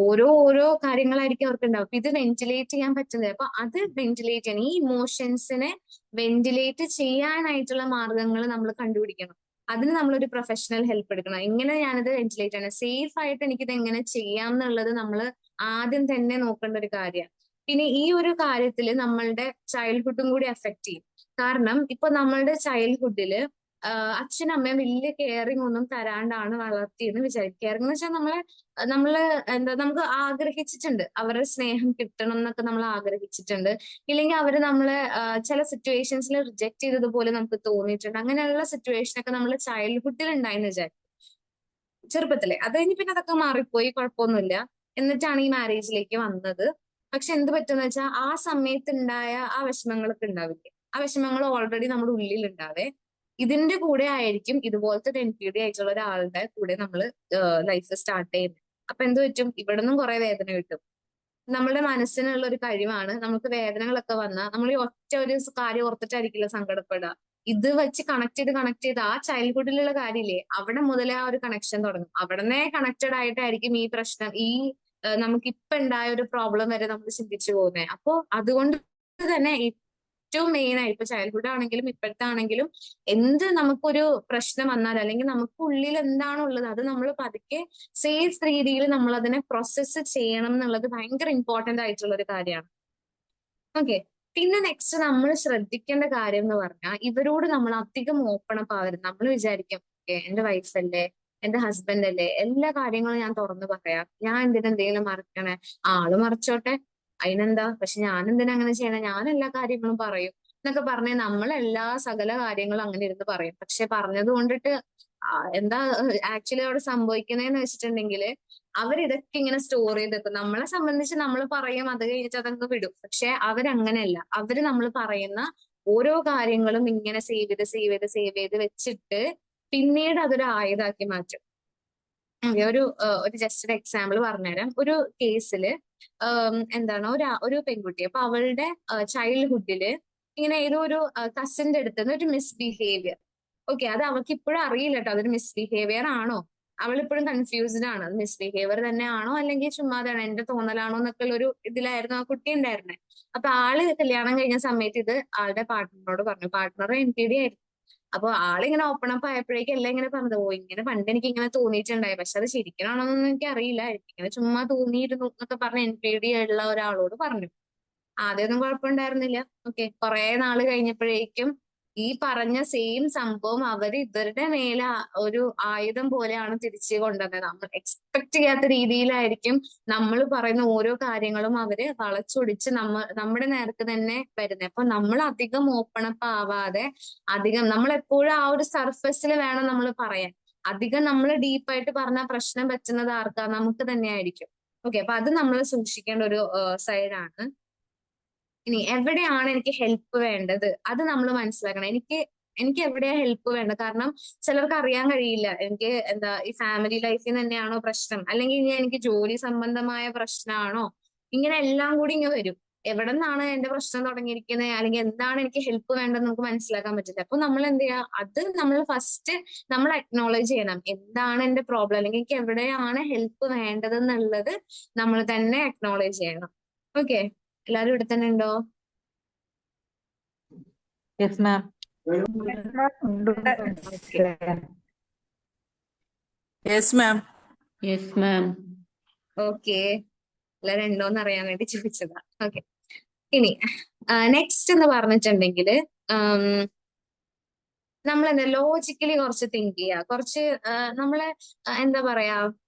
ഓരോ കാര്യങ്ങളായിരിക്കും അവർക്ക് ഉണ്ടാവും. അപ്പൊ ഇത് വെന്റിലേറ്റ് ചെയ്യാൻ പറ്റുന്നില്ല. അപ്പൊ അത് വെന്റിലേറ്റ് ചെയ്യാൻ, ഈ ഇമോഷൻസിനെ വെന്റിലേറ്റ് ചെയ്യാനായിട്ടുള്ള മാർഗങ്ങൾ നമ്മൾ കണ്ടുപിടിക്കണം. അതിന് നമ്മളൊരു പ്രൊഫഷണൽ ഹെൽപ്പ് എടുക്കണം. എങ്ങനെ ഞാനിത് വെന്റിലേറ്റ് ചെയ്യണം, സേഫ് ആയിട്ട് എനിക്കിത് എങ്ങനെ ചെയ്യാം എന്നുള്ളത് നമ്മൾ ആദ്യം തന്നെ നോക്കേണ്ട ഒരു കാര്യമാണ്. പിന്നെ ഈ ഒരു കാര്യത്തിൽ നമ്മളുടെ ചൈൽഡ്ഹുഡും കൂടി അഫക്ട് ചെയ്യും. കാരണം ഇപ്പൊ നമ്മളുടെ ചൈൽഡ്ഹുഡില് അച്ഛനും അമ്മയും വലിയ കെയറിങ് ഒന്നും തരാണ്ടാണ് വളർത്തിയെന്ന് വിചാരിക്കുക. കെയറിങ് എന്ന് വെച്ചാൽ നമ്മള് നമുക്ക് ആഗ്രഹിച്ചിട്ടുണ്ട്, അവരുടെ സ്നേഹം കിട്ടണം എന്നൊക്കെ നമ്മൾ ആഗ്രഹിച്ചിട്ടുണ്ട്. ഇല്ലെങ്കിൽ അവര് നമ്മളെ ചില സിറ്റുവേഷൻസിൽ റിജക്ട് ചെയ്തതുപോലെ നമുക്ക് തോന്നിയിട്ടുണ്ട്. അങ്ങനെയുള്ള സിറ്റുവേഷൻ ഒക്കെ നമ്മൾ ചൈൽഡ്ഹുഡിൽ ഉണ്ടായെന്ന് വിചാരിക്കും, ചെറുപ്പത്തിലെ. അത് കഴിഞ്ഞ് പിന്നെ അതൊക്കെ മാറിപ്പോയി, കുഴപ്പമൊന്നുമില്ല. എന്നിട്ടാണ് ഈ മാരേജിലേക്ക് വന്നത്. പക്ഷെ എന്ത് പറ്റുന്ന വെച്ചാൽ ആ സമയത്ത് ഉണ്ടായ ആ വിഷമങ്ങളൊക്കെ ഉണ്ടാവില്ലേ, ആ വിഷമങ്ങൾ ഓൾറെഡി നമ്മുടെ ഉള്ളിൽ ഉണ്ടാവേ. ഇതിന്റെ കൂടെ ആയിരിക്കും ഇതുപോലത്തെ NPD ആയിട്ടുള്ള ഒരാളുടെ കൂടെ നമ്മൾ ലൈഫ് സ്റ്റാർട്ട് ചെയ്യുന്നത്. അപ്പൊ എന്ത് പറ്റും, ഇവിടെ നിന്നും കുറെ വേദന കിട്ടും. നമ്മുടെ മനസ്സിനുള്ള ഒരു കഴിവാണ്, നമുക്ക് വേദനകളൊക്കെ വന്നാൽ നമ്മൾ ഈ ഒറ്റ ഒരു കാര്യം ഓർത്തിട്ടായിരിക്കില്ല സങ്കടപ്പെടുക. ഇത് വെച്ച് കണക്ട് ചെയ്ത് ആ ചൈൽഡ്ഹുഡിലുള്ള കാര്യമില്ലേ, അവിടെ മുതലേ ആ ഒരു കണക്ഷൻ തുടങ്ങും. അവിടനെ കണക്റ്റഡ് ആയിട്ടായിരിക്കും ഈ പ്രശ്നം, ഈ നമുക്ക് ഇപ്പൊ ഉണ്ടായ ഒരു പ്രോബ്ലം വരെ നമ്മൾ ചിന്തിച്ചു പോകുന്നത്. അപ്പോ അതുകൊണ്ട് തന്നെ ഏറ്റവും മെയിൻ ആയി, ഇപ്പൊ ചൈൽഡ്ഹുഡ് ആണെങ്കിലും ഇപ്പോഴത്തെ ആണെങ്കിലും, എന്ത് നമുക്കൊരു പ്രശ്നം വന്നാൽ അല്ലെങ്കിൽ നമുക്ക് ഉള്ളിൽ എന്താണുള്ളത് അത് നമ്മൾ പതുക്കെ സേഫ് രീതിയിൽ നമ്മൾ അതിനെ പ്രോസസ്സ് ചെയ്യണം എന്നുള്ളത് ഭയങ്കര ഇമ്പോർട്ടന്റ് ആയിട്ടുള്ള ഒരു കാര്യമാണ്. ഓക്കെ. പിന്നെ നെക്സ്റ്റ് നമ്മൾ ശ്രദ്ധിക്കേണ്ട കാര്യം എന്ന് പറഞ്ഞാൽ, ഇവരോട് നമ്മൾ അധികം ഓപ്പൺ അപ്പ് ആവരുത്. നമ്മൾ വിചാരിക്കും എന്റെ വൈഫല്ലേ, എന്റെ ഹസ്ബൻഡ് അല്ലേ, എല്ലാ കാര്യങ്ങളും ഞാൻ തുറന്നു പറയാം, ഞാൻ എന്തിനെന്തെങ്കിലും മറക്കണേ, ആള് മറച്ചോട്ടെ അതിനെന്താ, പക്ഷെ ഞാൻ എന്തിനാ അങ്ങനെ ചെയ്യണേ, ഞാൻ എല്ലാ കാര്യങ്ങളും പറയും എന്നൊക്കെ പറഞ്ഞ് നമ്മൾ എല്ലാ സകല കാര്യങ്ങളും അങ്ങനെ ഇരുന്ന് പറയും. പക്ഷെ പറഞ്ഞത് കൊണ്ടിട്ട് എന്താ ആക്ച്വലി അവിടെ സംഭവിക്കുന്നതെന്ന് വെച്ചിട്ടുണ്ടെങ്കിൽ, അവരിതൊക്കെ ഇങ്ങനെ സ്റ്റോർ ചെയ്ത് വെക്കും. നമ്മളെ സംബന്ധിച്ച് നമ്മൾ പറയും, അത് കഴിഞ്ഞിട്ട് അതങ്ങ് വിടും. പക്ഷെ അവരങ്ങനെയല്ല. അവര് നമ്മൾ പറയുന്ന ഓരോ കാര്യങ്ങളും ഇങ്ങനെ സേവ് ചെയ്ത് വെച്ചിട്ട് പിന്നീട് അതൊരു ആയുധാക്കി മാറ്റും. ഒരു ജസ്റ്റ് ഒരു എക്സാമ്പിൾ പറഞ്ഞുതരാം. ഒരു കേസില് എന്താണ് ഒരു പെൺകുട്ടി, അപ്പൊ അവളുടെ ചൈൽഡ്ഹുഡില് ഇങ്ങനെ ഏതോ ഒരു കസിന്റെ അടുത്ത് ഒരു മിസ്ബിഹേവിയർ. ഓക്കെ, അത് അവൾക്ക് ഇപ്പോഴും അറിയില്ല കേട്ടോ അതൊരു മിസ്ബിഹേവിയർ ആണോ. അവളിപ്പോഴും കൺഫ്യൂസ്ഡ് ആണ്, അത് മിസ്ബിഹേവിയർ തന്നെയാണോ അല്ലെങ്കിൽ ചുമ്മാതാണ് എന്റെ തോന്നലാണോ എന്നൊക്കെ ഒരു ഇതിലായിരുന്നു ആ കുട്ടി ഉണ്ടായിരുന്നത്. അപ്പൊ ആള് കല്യാണം കഴിഞ്ഞ സമയത്ത് ഇത് ആളുടെ പാർട്ട്ണറോട് പറഞ്ഞു. പാർട്ട്ണർ NPD ആയിരുന്നു. അപ്പൊ ആളിങ്ങനെ ഓപ്പൺ അപ്പ് ആയപ്പോഴേക്കും എല്ലാം ഇങ്ങനെ പറഞ്ഞത്, ഓ ഇങ്ങനെ പണ്ട് എനിക്ക് ഇങ്ങനെ തോന്നിയിട്ടുണ്ടായി, പക്ഷെ അത് ശരിക്കണമെന്നൊന്നും എനിക്ക് അറിയില്ല, ഇങ്ങനെ ചുമ്മാ തോന്നിയിരുന്നു എന്നൊക്കെ പറഞ്ഞ് NPD ഉള്ള ഒരാളോട് പറഞ്ഞു. ആദ്യമൊന്നും കുഴപ്പമുണ്ടായിരുന്നില്ല. ഓക്കെ, കുറെ നാള് കഴിഞ്ഞപ്പോഴേക്കും ഈ പറഞ്ഞ സെയിം സംഭവം അവര് ഇവരുടെ മേലെ ഒരു ആയുധം പോലെയാണ് തിരിച്ചു കൊണ്ടുവന്നത്. നമ്മൾ എക്സ്പെക്ട് ചെയ്യാത്ത രീതിയിലായിരിക്കും നമ്മൾ പറയുന്ന ഓരോ കാര്യങ്ങളും അവര് വളച്ചൊടിച്ച് നമ്മുടെ നേർക്ക് തന്നെ വരുന്നത്. അപ്പൊ നമ്മൾ അധികം ഓപ്പൺ അപ്പ് ആവാതെ, അധികം നമ്മൾ എപ്പോഴും ആ ഒരു സർഫസിൽ വേണം നമ്മൾ പറയാൻ. അധികം നമ്മൾ ഡീപ്പായിട്ട് പറഞ്ഞാൽ പ്രശ്നം പറ്റുന്നത് ആർക്കാ? നമുക്ക് തന്നെയായിരിക്കും. ഓക്കെ, അപ്പൊ അത് നമ്മൾ സൂക്ഷിക്കേണ്ട ഒരു സൈഡാണ്. ഇനി എവിടെയാണ് എനിക്ക് ഹെൽപ്പ് വേണ്ടത് അത് നമ്മൾ മനസ്സിലാക്കണം. എനിക്ക് എവിടെയാ ഹെൽപ്പ് വേണ്ടത്? കാരണം ചിലർക്ക് അറിയാൻ കഴിയില്ല, എനിക്ക് എന്താ ഈ ഫാമിലി ലൈഫിൽ തന്നെയാണോ പ്രശ്നം, അല്ലെങ്കിൽ ഇനി എനിക്ക് ജോലി സംബന്ധമായ പ്രശ്നമാണോ, ഇങ്ങനെ എല്ലാം കൂടി ഇങ്ങനെ വരും. എവിടെ നിന്നാണ് എന്റെ പ്രശ്നം തുടങ്ങിയിരിക്കുന്നത്, അല്ലെങ്കിൽ എന്താണ് എനിക്ക് ഹെൽപ്പ് വേണ്ടതെന്ന് നമുക്ക് മനസ്സിലാക്കാൻ പറ്റില്ല. അപ്പൊ നമ്മൾ എന്ത് ചെയ്യാ, അത് നമ്മൾ ഫസ്റ്റ് നമ്മൾ അക്നോളജ് ചെയ്യണം. എന്താണ് എന്റെ പ്രോബ്ലം, അല്ലെങ്കിൽ എനിക്ക് എവിടെയാണ് ഹെൽപ്പ് വേണ്ടതെന്നുള്ളത് നമ്മൾ തന്നെ അക്നോളജ് ചെയ്യണം. ഓക്കെ, എല്ലാരും ഇവിടെ തന്നെ ഉണ്ടോ? Yes ma'am. Yes ma'am. Yes ma'am. Okay, എല്ലാരും ഉണ്ടോന്ന് അറിയാൻ വേണ്ടി ചോദിച്ചതാ. ഓക്കെ, ഇനി നെക്സ്റ്റ് എന്ന് പറഞ്ഞിട്ടുണ്ടെങ്കിൽ നമ്മൾ എന്താ ലോജിക്കലി കുറച്ച് തിങ്ക് ചെയ്യുക, കുറച്ച് നമ്മളെ എന്താ പറയാ,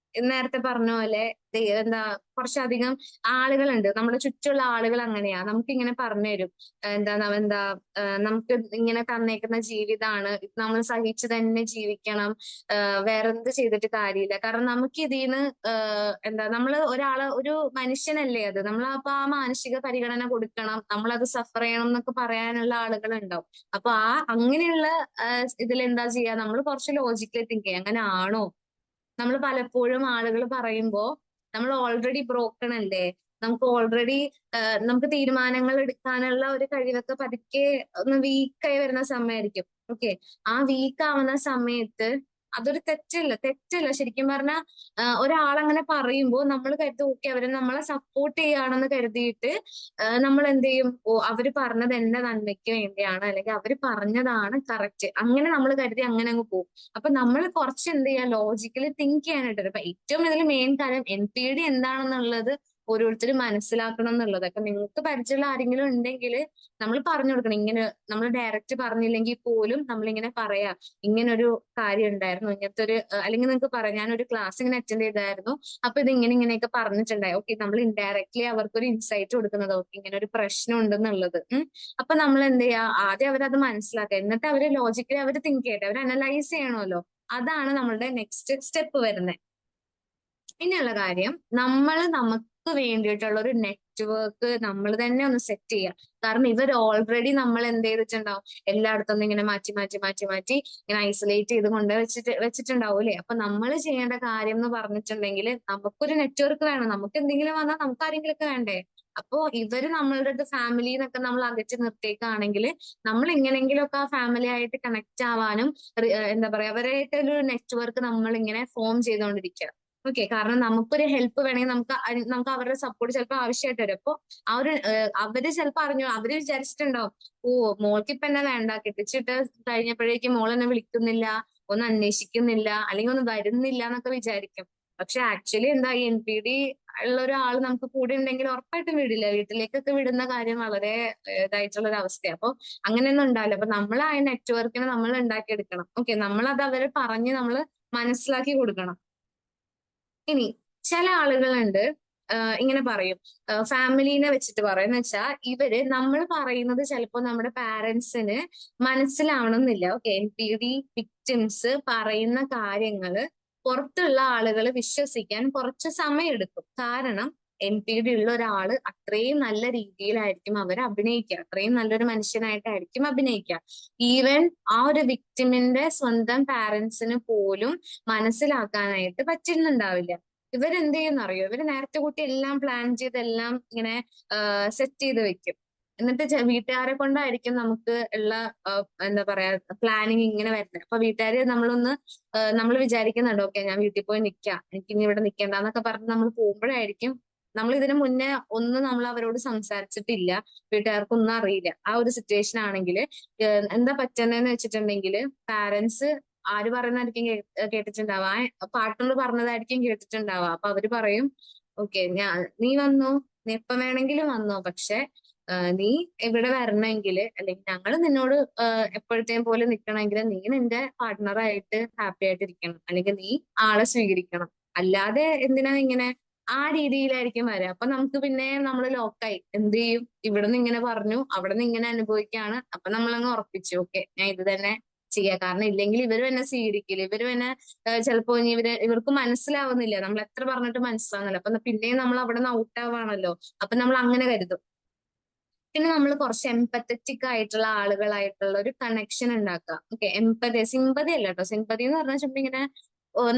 നേരത്തെ പറഞ്ഞ പോലെ എന്താ കുറച്ചധികം ആളുകളുണ്ട് നമ്മുടെ ചുറ്റുമുള്ള ആളുകൾ. അങ്ങനെയാ, നമുക്ക് ഇങ്ങനെ പറഞ്ഞു തരും എന്താ നമുക്ക് ഇങ്ങനെ തന്നേക്കുന്ന ജീവിതമാണ്, നമ്മൾ സഹിച്ചു തന്നെ ജീവിക്കണം, വേറെന്ത് ചെയ്തിട്ട് കാര്യമില്ല. കാരണം നമുക്ക് ഇതിന്ന് ഒരു മനുഷ്യനല്ലേ അത്, നമ്മൾ അപ്പൊ ആ മാനസിക പരിഗണന കൊടുക്കണം, നമ്മളത് സഫർ ചെയ്യണം എന്നൊക്കെ പറയാനുള്ള ആളുകളുണ്ടാവും. അപ്പൊ അങ്ങനെയുള്ള ഇതിലെന്താ ചെയ്യാ, നമ്മൾ കുറച്ച് ലോജിക്കലി തിങ്ക് ചെയ്യാം. അങ്ങനെ ആണോ? നമ്മൾ പലപ്പോഴും ആളുകൾ പറയുമ്പോ നമ്മൾ ഓൾറെഡി ബ്രോക്കൺ അല്ലേ, നമുക്ക് തീരുമാനങ്ങൾ എടുക്കാനുള്ള ഒരു കഴിവൊക്കെ പതുക്കെ ഒന്ന് വീക്കായി വരുന്ന സമയമായിരിക്കും. ഓക്കെ, ആ വീക്ക് ആവുന്ന സമയത്ത് അതൊരു തെറ്റല്ല ശരിക്കും പറഞ്ഞാൽ. ഒരാളങ്ങനെ പറയുമ്പോൾ നമ്മൾ കരുതും ഓക്കെ അവര് നമ്മളെ സപ്പോർട്ട് ചെയ്യുകയാണെന്ന് കരുതിയിട്ട് നമ്മൾ എന്ത് ചെയ്യും, ഓ അവര് പറഞ്ഞത് എന്റെ നന്മയ്ക്ക് വേണ്ടിയാണ്, അല്ലെങ്കിൽ അവര് പറഞ്ഞതാണ് കറക്റ്റ്, അങ്ങനെ നമ്മൾ കരുതി അങ്ങനെ അങ്ങ് പോകും. അപ്പൊ നമ്മൾ കുറച്ച് എന്ത് ചെയ്യാം, ലോജിക്കലി തിങ്ക് ചെയ്യാനായിട്ട്. അപ്പൊ ഏറ്റവും ഇതിൽ മെയിൻ കാര്യം NPD എന്താണെന്നുള്ളത് ഓരോരുത്തരും മനസ്സിലാക്കണം എന്നുള്ളത്. അപ്പൊ നിങ്ങൾക്ക് പരിചയമുള്ള ആരെങ്കിലും ഉണ്ടെങ്കിൽ നമ്മൾ പറഞ്ഞു കൊടുക്കണം. ഇങ്ങനെ നമ്മൾ ഡയറക്റ്റ് പറഞ്ഞില്ലെങ്കിൽ പോലും നമ്മളിങ്ങനെ പറയാ, ഇങ്ങനൊരു കാര്യം ഉണ്ടായിരുന്നു, ഇങ്ങനത്തെ ഒരു അല്ലെങ്കിൽ നിങ്ങൾക്ക് പറയാം, ഞാനൊരു ക്ലാസ് ഇങ്ങനെ അറ്റൻഡ് ചെയ്തായിരുന്നു, അപ്പൊ ഇത് ഇങ്ങനെയൊക്കെ പറഞ്ഞിട്ടുണ്ടായി. ഓക്കെ, നമ്മൾ ഇൻഡയറക്ട്ലി അവർക്കൊരു ഇൻസൈറ്റ് കൊടുക്കുന്നത്, ഓക്കെ ഇങ്ങനെ ഒരു പ്രശ്നം ഉണ്ടെന്നുള്ളത്. അപ്പൊ നമ്മൾ എന്ത് ചെയ്യാ, ആദ്യം അവരത് മനസ്സിലാക്കുക, എന്നിട്ട് അവര് ലോജിക്കലി അവർ തിങ്ക് ചെയ്യട്ടെ, അവർ അനലൈസ് ചെയ്യണമല്ലോ. അതാണ് നമ്മളുടെ നെക്സ്റ്റ് സ്റ്റെപ്പ് വരുന്നത്. പിന്നെയുള്ള കാര്യം, നമുക്ക് വേണ്ടിയിട്ടുള്ള ഒരു നെറ്റ്വർക്ക് നമ്മൾ തന്നെ ഒന്ന് സെറ്റ് ചെയ്യുക. കാരണം ഇവർ ഓൾറെഡി നമ്മൾ എന്ത് ചെയ്തിട്ടുണ്ടാവും, എല്ലായിടത്തും ഇങ്ങനെ മാറ്റി ഇങ്ങനെ ഐസൊലേറ്റ് ചെയ്ത് കൊണ്ട് വെച്ചിട്ടുണ്ടാവൂലേ. അപ്പൊ നമ്മൾ ചെയ്യേണ്ട കാര്യം എന്ന് പറഞ്ഞിട്ടുണ്ടെങ്കിൽ, നമുക്കൊരു നെറ്റ്വർക്ക് വേണം. നമുക്ക് എന്തെങ്കിലും വന്നാൽ നമുക്ക് ആരെങ്കിലും ഒക്കെ വേണ്ടേ. അപ്പോ ഇവര് നമ്മളുടെ അടുത്ത് ഫാമിലി എന്നൊക്കെ നമ്മൾ അകറ്റി നിർത്തിയേക്കാണെങ്കിൽ, നമ്മൾ എങ്ങനെയെങ്കിലുമൊക്കെ ആ ഫാമിലി ആയിട്ട് കണക്ട് ആവാനും എന്താ പറയാ, അവരായിട്ടൊരു നെറ്റ്വർക്ക് നമ്മൾ ഇങ്ങനെ ഫോം ചെയ്തുകൊണ്ടിരിക്കുക. ഓക്കെ, കാരണം നമുക്കൊരു ഹെൽപ്പ് വേണമെങ്കിൽ നമുക്ക് അവരുടെ സപ്പോർട്ട് ചിലപ്പോൾ ആവശ്യമായിട്ട് വരും. അപ്പൊ അവര് ചിലപ്പോൾ അവര് വിചാരിച്ചിട്ടുണ്ടാവും, ഓ മോൾക്ക് ഇപ്പൊ എന്നെ വേണ്ട, കെട്ടിച്ചിട്ട് കഴിഞ്ഞപ്പോഴേക്കും മോൾ എന്നെ വിളിക്കുന്നില്ല, ഒന്ന് അന്വേഷിക്കുന്നില്ല, അല്ലെങ്കിൽ ഒന്ന് വരുന്നില്ല എന്നൊക്കെ വിചാരിക്കും. പക്ഷെ ആക്ച്വലി എന്താ, ഈ NPD ഉള്ള ഒരാൾ നമുക്ക് കൂടെ ഉണ്ടെങ്കിൽ ഉറപ്പായിട്ടും വിടില്ല. വീട്ടിലേക്കൊക്കെ വിടുന്ന കാര്യം വളരെ ഇതായിട്ടുള്ള ഒരു അവസ്ഥയാണ്. അപ്പൊ അങ്ങനെയൊന്നും ഉണ്ടാവില്ല. അപ്പൊ നമ്മൾ ആ നെറ്റ്വർക്കിനെ നമ്മൾ ഉണ്ടാക്കിയെടുക്കണം. ഓക്കെ, നമ്മളത് അവരെ പറഞ്ഞ് നമ്മൾ മനസ്സിലാക്കി കൊടുക്കണം. ഇനി ചില ആളുകളുണ്ട് ഇങ്ങനെ പറയും, ഫാമിലീനെ വെച്ചിട്ട് പറയും. എന്ന് വെച്ചാൽ ഇവര് നമ്മൾ പറയുന്നത് ചിലപ്പോൾ നമ്മുടെ പാരന്റ്സിന് മനസ്സിലാവണമെന്നില്ല. ഓക്കെ, NPD വിക്ടിംസ് പറയുന്ന കാര്യങ്ങള് പുറത്തുള്ള ആളുകൾ വിശ്വസിക്കാൻ കുറച്ച് സമയമെടുക്കും. കാരണം NPD ഉള്ള ഒരാള് അത്രയും നല്ല രീതിയിലായിരിക്കും അവർ അഭിനയിക്കുക, അത്രയും നല്ലൊരു മനുഷ്യനായിട്ടായിരിക്കും അഭിനയിക്കുക. ഈവൻ ആ ഒരു വിക്ടിമിന്റെ സ്വന്തം പാരന്റ്സിന് പോലും മനസ്സിലാക്കാനായിട്ട് പറ്റുന്നുണ്ടാവില്ല. ഇവരെന്ത് ചെയ്യുന്നറിയോ, ഇവര് നേരത്തെ കൂട്ടി എല്ലാം പ്ലാൻ ചെയ്ത് എല്ലാം ഇങ്ങനെ സെറ്റ് ചെയ്ത് വെക്കും. എന്നിട്ട് വീട്ടുകാരെ കൊണ്ടായിരിക്കും നമുക്ക് ഉള്ള എന്താ പറയാ പ്ലാനിങ് ഇങ്ങനെ വരുന്നത്. അപ്പൊ വീട്ടുകാര് നമ്മൾ വിചാരിക്കുന്നുണ്ട്, ഓക്കെ ഞാൻ വീട്ടിൽ പോയി നിൽക്കാം, എനിക്ക് ഇനി ഇവിടെ നിൽക്കേണ്ടെന്നൊക്കെ പറഞ്ഞ് നമ്മൾ പോകുമ്പോഴായിരിക്കും നമ്മൾ ഇതിനു മുന്നേ ഒന്നും നമ്മൾ അവരോട് സംസാരിച്ചിട്ടില്ല, വീട്ടുകാർക്കൊന്നും അറിയില്ല. ആ ഒരു സിറ്റുവേഷൻ ആണെങ്കിൽ എന്താ പറ്റുന്നതെന്ന് വെച്ചിട്ടുണ്ടെങ്കിൽ പാരന്റ്സ് ആര് പറയുന്നതായിരിക്കും കേട്ടിട്ടുണ്ടാവുക, പാർട്ട്ണർ പറഞ്ഞതായിരിക്കും കേട്ടിട്ടുണ്ടാവുക. അപ്പൊ അവര് പറയും, ഓക്കെ നീ വന്നോ, നീ എപ്പം വേണമെങ്കിലും വന്നോ, പക്ഷെ നീ ഇവിടെ വരണമെങ്കിൽ, അല്ലെങ്കിൽ ഞങ്ങൾ നിന്നോട് എപ്പോഴത്തെയും പോലെ നിൽക്കണമെങ്കിൽ നീ നിന്റെ പാർട്ട്ണറായിട്ട് ഹാപ്പി ആയിട്ട് ഇരിക്കണം, അല്ലെങ്കിൽ നീ ആളെ സ്വീകരിക്കണം. അല്ലാതെ എന്തിനാ ഇങ്ങനെ ആ രീതിയിലായിരിക്കും വരിക. അപ്പൊ നമുക്ക് പിന്നെ നമ്മൾ ലോക്കായി എന്ത് ചെയ്യും, ഇവിടെ നിന്ന് ഇങ്ങനെ പറഞ്ഞു, അവിടെ നിന്ന് ഇങ്ങനെ അനുഭവിക്കാണ്, അപ്പൊ നമ്മളങ്ങ് ഉറപ്പിച്ചു, ഓക്കെ ഞാൻ ഇത് തന്നെ ചെയ്യാം. കാരണം ഇല്ലെങ്കിൽ ഇവരും എന്നെ സ്വീകരിക്കില്ല, ഇവരും എന്നെ ചിലപ്പോ ഇനി ഇവർക്ക് മനസ്സിലാവുന്നില്ല, നമ്മൾ എത്ര പറഞ്ഞിട്ട് മനസ്സിലാവുന്നില്ല, അപ്പൊ പിന്നെയും നമ്മൾ അവിടെ നിന്ന് ഔട്ട് ആവാണല്ലോ. അപ്പൊ നമ്മൾ അങ്ങനെ കരുതും. പിന്നെ നമ്മൾ കുറച്ച് എംപത്തറ്റിക് ആയിട്ടുള്ള ആളുകളായിട്ടുള്ള ഒരു കണക്ഷൻ ഉണ്ടാക്കുക. ഓക്കെ, എംപതി, സിമ്പതി അല്ല കേട്ടോ. സിമ്പതി എന്ന് പറഞ്ഞാൽ ചുമ്മാ ഇങ്ങനെ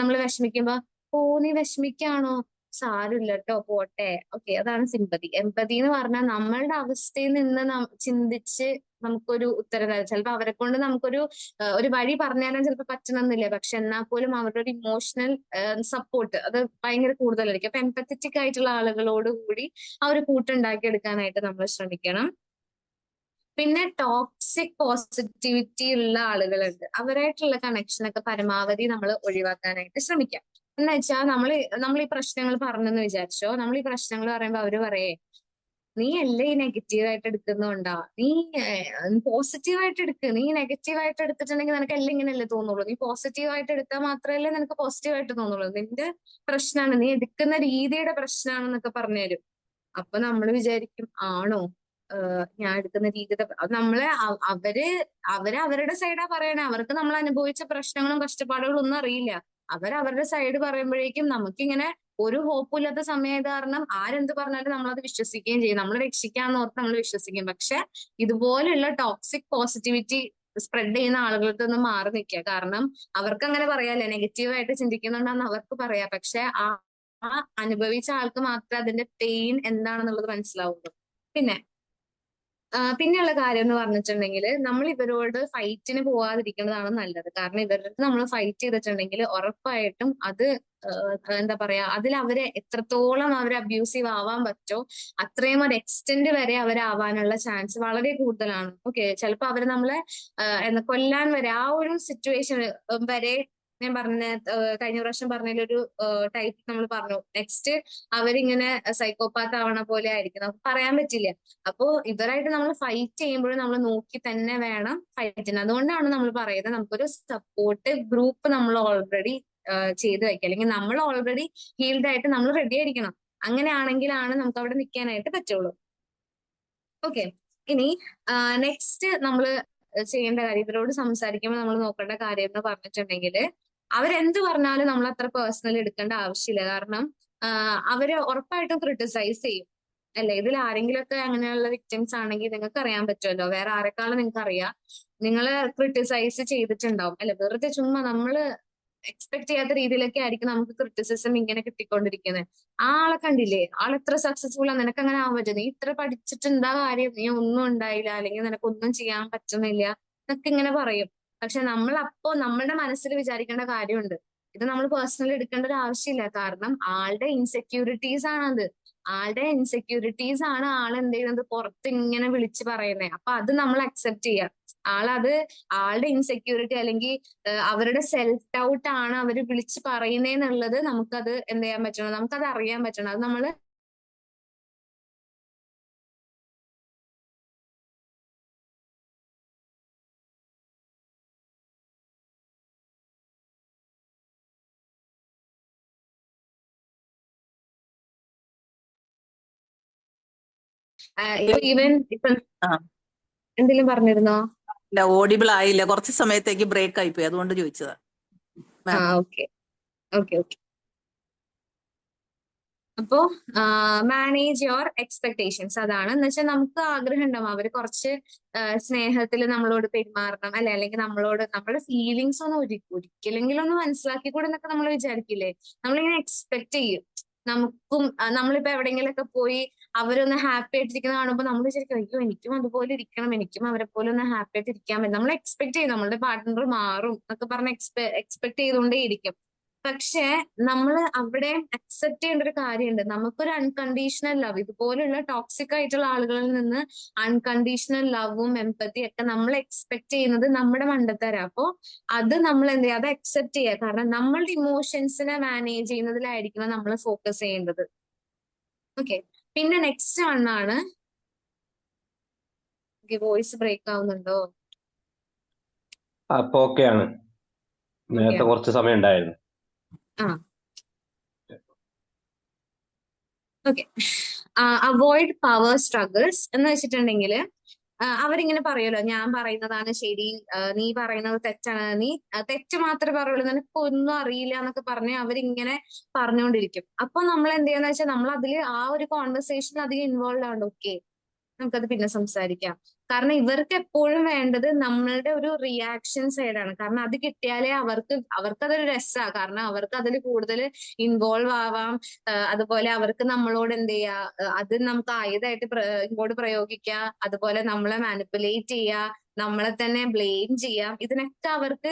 നമ്മൾ വിഷമിക്കുമ്പോ, ഓ നീ വിഷമിക്കാണോ, സാരമില്ല കേട്ടോ പോട്ടെ, ഓക്കെ, അതാണ് സിമ്പതി. എംപതി എന്ന് പറഞ്ഞാൽ നമ്മളുടെ അവസ്ഥയിൽ നിന്ന് ചിന്തിച്ച് നമുക്കൊരു ഉത്തരം തരാം. ചിലപ്പോൾ അവരെ കൊണ്ട് നമുക്കൊരു ഒരു വഴി പറഞ്ഞു തരാൻ ചിലപ്പോൾ പറ്റണമെന്നില്ല, പക്ഷെ എന്നാൽ പോലും അവരുടെ ഒരു ഇമോഷണൽ സപ്പോർട്ട് അത് ഭയങ്കര കൂടുതലായിരിക്കും. അപ്പൊ എംപത്തറ്റിക് ആയിട്ടുള്ള ആളുകളോട് കൂടി ആ ഒരു കൂട്ടുണ്ടാക്കി എടുക്കാനായിട്ട് നമ്മൾ ശ്രമിക്കണം. പിന്നെ ടോക്സിക് പോസിറ്റിവിറ്റി ഉള്ള ആളുകളുണ്ട്, അവരായിട്ടുള്ള കണക്ഷൻ ഒക്കെ പരമാവധി നമ്മൾ ഒഴിവാക്കാനായിട്ട് ശ്രമിക്കാം. എന്ന് വെച്ചാൽ നമ്മൾ ഈ പ്രശ്നങ്ങൾ പറഞ്ഞെന്ന് വിചാരിച്ചോ, നമ്മൾ ഈ പ്രശ്നങ്ങൾ പറയുമ്പോൾ അവര് പറയേ, നീ അല്ലേ ഈ നെഗറ്റീവായിട്ട് എടുക്കുന്നുണ്ടാ, നീ പോസിറ്റീവായിട്ട് എടുക്ക്, നീ നെഗറ്റീവായിട്ട് എടുത്തിട്ടുണ്ടെങ്കിൽ നിനക്ക് എല്ലാം ഇങ്ങനെയല്ലേ തോന്നുള്ളൂ, നീ പോസിറ്റീവായിട്ട് എടുത്താൽ മാത്രമല്ലേ നിനക്ക് പോസിറ്റീവായിട്ട് തോന്നുള്ളൂ, നിന്റെ പ്രശ്നമാണ്, നീ എടുക്കുന്ന രീതിയുടെ പ്രശ്നമാണെന്നൊക്കെ പറഞ്ഞു തരും. അപ്പൊ നമ്മൾ വിചാരിക്കും, ആണോ, ഞാൻ എടുക്കുന്ന രീതിയുടെ നമ്മളെ അവരുടെ സൈഡാ പറയണേ, അവർക്ക് നമ്മൾ അനുഭവിച്ച പ്രശ്നങ്ങളും കഷ്ടപ്പാടുകളും ഒന്നും അറിയില്ല. അവരുടെ സൈഡ് പറയുമ്പോഴേക്കും നമുക്കിങ്ങനെ ഒരു ഹോപ്പും ഇല്ലാത്ത സമയം കാരണം ആരെന്ത് പറഞ്ഞാലും നമ്മളത് വിശ്വസിക്കുകയും ചെയ്യും. നമ്മൾ രക്ഷിക്കാന്ന് ഓർത്ത് നമ്മൾ വിശ്വസിക്കും. പക്ഷെ ഇതുപോലെയുള്ള ടോക്സിക് പോസിറ്റിവിറ്റി സ്പ്രെഡ് ചെയ്യുന്ന ആളുകൾക്ക് ഒന്ന് മാറി നിൽക്കുക. കാരണം അവർക്ക് അങ്ങനെ പറയാല്ലേ, നെഗറ്റീവായിട്ട് ചിന്തിക്കുന്നുണ്ടെന്ന് അവർക്ക് പറയാം, പക്ഷെ ആ അനുഭവിച്ച ആൾക്ക് മാത്രമേ അതിന്റെ പെയിൻ എന്താണെന്നുള്ളത് മനസ്സിലാവുള്ളൂ. പിന്നെയുള്ള കാര്യം എന്ന് പറഞ്ഞിട്ടുണ്ടെങ്കിൽ, നമ്മൾ ഇവരോട് ഫൈറ്റിന് പോവാതിരിക്കുന്നതാണ് നല്ലത്. കാരണം ഇവരുടെ നമ്മൾ ഫൈറ്റ് ചെയ്തിട്ടുണ്ടെങ്കിൽ ഉറപ്പായിട്ടും അത് എന്താ പറയാ, അതിൽ അവരെ എത്രത്തോളം അവർ അബ്യൂസീവ് ആവാൻ പറ്റോ അത്രയും ഒരു എക്സ്റ്റെന്റ് വരെ അവരാവാനുള്ള ചാൻസ് വളരെ കൂടുതലാണ്. ഓക്കെ, ചിലപ്പോൾ അവർ നമ്മളെ കൊല്ലാൻ വരെ, ആ ഒരു സിറ്റുവേഷൻ വരെ. ഞാൻ കഴിഞ്ഞ പ്രാവശ്യം പറഞ്ഞതിലൊരു ടൈപ്പ് നമ്മൾ പറഞ്ഞു, നെക്സ്റ്റ് അവരിങ്ങനെ സൈക്കോപാത്ത് ആവണ പോലെ ആയിരിക്കും, നമുക്ക് പറയാൻ പറ്റില്ല. അപ്പോ ഇവരായിട്ട് നമ്മൾ ഫൈറ്റ് ചെയ്യുമ്പോഴും നമ്മൾ നോക്കി തന്നെ വേണം ഫൈറ്റിന്. അതുകൊണ്ടാണ് നമ്മൾ പറയുന്നത്, നമുക്കൊരു സപ്പോർട്ട് ഗ്രൂപ്പ് നമ്മൾ ഓൾറെഡി ചെയ്ത് വെക്കുക, അല്ലെങ്കിൽ നമ്മൾ ഓൾറെഡി ഹീൽഡ് ആയിട്ട് നമ്മൾ റെഡി ആയിരിക്കണം. അങ്ങനെയാണെങ്കിലാണ് നമുക്ക് അവിടെ നിൽക്കാനായിട്ട് പറ്റുള്ളൂ. ഓക്കെ, ഇനി നെക്സ്റ്റ് നമ്മൾ ചെയ്യേണ്ട കാര്യം, ഇവരോട് സംസാരിക്കുമ്പോൾ നമ്മൾ നോക്കേണ്ട കാര്യം എന്ന് പറഞ്ഞിട്ടുണ്ടെങ്കിൽ, അവരെന്ത് പറഞ്ഞാലും നമ്മൾ അത്ര പേഴ്സണൽ എടുക്കേണ്ട ആവശ്യമില്ല. കാരണം അവര് ഉറപ്പായിട്ടും ക്രിട്ടിസൈസ് ചെയ്യും, അല്ലെ? ഇതിൽ ആരെങ്കിലുമൊക്കെ അങ്ങനെയുള്ള വിക്ടിംസ് ആണെങ്കിൽ നിങ്ങൾക്ക് അറിയാൻ പറ്റുമല്ലോ, വേറെ ആരെക്കാളും നിങ്ങൾക്ക് അറിയാം, നിങ്ങളെ ക്രിട്ടിസൈസ് ചെയ്തിട്ടുണ്ടാവും, അല്ലെ? വെറുതെ ചുമ്മാ നമ്മള് എക്സ്പെക്ട് ചെയ്യാത്ത രീതിയിലൊക്കെ ആയിരിക്കും നമുക്ക് ക്രിറ്റിസിസം ഇങ്ങനെ കിട്ടിക്കൊണ്ടിരിക്കുന്നത്. ആ ആളെ കണ്ടില്ലേ, ആളെത്ര സക്സസ്ഫുൾ ആണ്, നിനക്ക് അങ്ങനെ ആവാൻ പറ്റും, നീ ഇത്ര പഠിച്ചിട്ട് എന്താ കാര്യം, നീ ഒന്നും ഉണ്ടായില്ല, അല്ലെങ്കിൽ നിനക്ക് ഒന്നും ചെയ്യാൻ പറ്റുന്നില്ല എന്നൊക്കെ ഇങ്ങനെ പറയും. പക്ഷെ നമ്മൾ അപ്പോ നമ്മളുടെ മനസ്സിൽ വിചാരിക്കേണ്ട കാര്യമുണ്ട്, ഇത് നമ്മൾ പേഴ്സണലി എടുക്കേണ്ട ഒരു ആവശ്യമില്ല. കാരണം ആളുടെ ഇൻസെക്യൂരിറ്റീസ് ആണത്, ആളുടെ ഇൻസെക്യൂരിറ്റീസ് ആണ് ആൾ എന്ത് ചെയ്യുന്നത് പുറത്ത് ഇങ്ങനെ വിളിച്ച് പറയുന്നത്. അപ്പൊ അത് നമ്മൾ അക്സെപ്റ്റ് ചെയ്യാം. ആളുടെ ഇൻസെക്യൂരിറ്റി അല്ലെങ്കിൽ അവരുടെ സെൽഫ് ഡൗട്ട് ആണ് അവർ വിളിച്ച് പറയുന്നതെന്നുള്ളത് നമുക്കത് എന്ത് ചെയ്യാൻ പറ്റണം, നമുക്കത് അറിയാൻ പറ്റണം. അത് നമ്മൾ ഇപ്പൊ ആ. എന്തെങ്കിലും പറഞ്ഞിരുന്നോ? ഇല്ല, ഓഡിബിൾ ആയില്ല, കുറച്ച് സമയത്തേക്ക് ബ്രേക്ക് ആയിപ്പോയി, അതുകൊണ്ട് ചോദിച്ചതാ. Okay okay okay. അപ്പോ മാനേജ് യുവർ എക്സ്പെക്ടേഷൻസ്, അതാണ്. എന്ന് വെച്ചാൽ നമുക്ക് ആഗ്രഹം ഉണ്ടാവും അവര് കുറച്ച് സ്നേഹത്തിൽ നമ്മളോട് പെരുമാറണം, അല്ലെ? അല്ലെങ്കിൽ നമ്മളോട് നമ്മുടെ ഫീലിങ്സ് ഒന്ന് ഒരിക്കലെങ്കിലും ഒന്ന് മനസ്സിലാക്കിക്കൂടെ എന്നൊക്കെ നമ്മൾ വിചാരിക്കില്ലേ? നമ്മളിങ്ങനെ എക്സ്പെക്ട് ചെയ്യും. നമ്മളിപ്പോ എവിടെയെങ്കിലൊക്കെ പോയി അവരൊന്ന് ഹാപ്പി ആയിട്ടിരിക്കുന്ന കാണുമ്പോൾ നമ്മൾ വിചാരിക്കും, അയ്യോ എനിക്കും അതുപോലെ ഇരിക്കണം, എനിക്കും അവരെ പോലെ ഒന്ന് ഹാപ്പി ആയിട്ട് ഇരിക്കാൻ പറ്റും. നമ്മൾ എക്സ്പെക്ട് ചെയ്യും നമ്മളുടെ പാർട്ട്ണർ മാറും എന്നൊക്കെ പറഞ്ഞ് എക്സ്പെക്ട് ചെയ്തുകൊണ്ടേ ഇരിക്കും. പക്ഷെ നമ്മൾ അവിടെ അക്സെപ്റ്റ് ചെയ്യേണ്ട ഒരു കാര്യമുണ്ട്. നമുക്കൊരു അൺകണ്ടീഷണൽ ലവ്, ഇതുപോലുള്ള ടോക്സിക് ആയിട്ടുള്ള ആളുകളിൽ നിന്ന് അൺകണ്ടീഷണൽ ലവും എംപതി ഒക്കെ നമ്മൾ എക്സ്പെക്ട് ചെയ്യുന്നത് നമ്മുടെ മണ്ടത്തരാ. അപ്പോ അത് നമ്മൾ എന്ത് ചെയ്യുക, അത് അക്സെപ്റ്റ് ചെയ്യുക. കാരണം നമ്മളുടെ ഇമോഷൻസിനെ മാനേജ് ചെയ്യുന്നതിലായിരിക്കണം നമ്മൾ ഫോക്കസ് ചെയ്യേണ്ടത്. ഓക്കെ, പിന്നെ നെക്സ്റ്റ് വണ്ണാണ്, വോയിസ് ബ്രേക്ക് ആവുന്നുണ്ടോ? അപ്പൊ ഓക്കെയാണ്. നേരത്തെ കുറച്ച് സമയം ഉണ്ടായിരുന്നു. ഓക്കെ, അവോയ്ഡ് പവർ സ്ട്രഗിൾസ് എന്ന് വെച്ചിട്ടുണ്ടെങ്കിൽ അവരിങ്ങനെ പറയുമല്ലോ, ഞാൻ പറയുന്നതാണ് ശരി, നീ പറയുന്നത് തെറ്റാണ്, നീ തെറ്റ് മാത്രമേ പറയുള്ളൂ, നിനക്ക് ഒന്നും അറിയില്ല എന്നൊക്കെ പറഞ്ഞ് അവരിങ്ങനെ പറഞ്ഞുകൊണ്ടിരിക്കും. അപ്പൊ നമ്മൾ എന്ത് ചെയ്യാന്ന് വെച്ചാൽ നമ്മൾ അതിൽ ആ ഒരു കോൺവെർസേഷൻ അധികം ഇൻവോൾവ് ആവണ്ട. ഓക്കെ, നമുക്കത് പിന്നെ സംസാരിക്കാം. കാരണം ഇവർക്ക് എപ്പോഴും വേണ്ടത് നമ്മളുടെ ഒരു റിയാക്ഷൻ സൈഡാണ്. കാരണം അത് കിട്ടിയാലേ അവർക്കതൊരു രസമാണ്. കാരണം അവർക്ക് അതിൽ കൂടുതൽ ഇൻവോൾവ് ആവാം. അതുപോലെ അവർക്ക് നമ്മളോട് എന്ത് ചെയ്യാ, അത് നമുക്ക് ആയുധമായിട്ട് ഇങ്ങോട്ട് പ്രയോഗിക്കുക, അതുപോലെ നമ്മളെ മാനിപ്പുലേറ്റ് ചെയ്യുക, നമ്മളെ തന്നെ ബ്ലെയിം ചെയ്യാം. ഇതിനൊക്കെ അവർക്ക്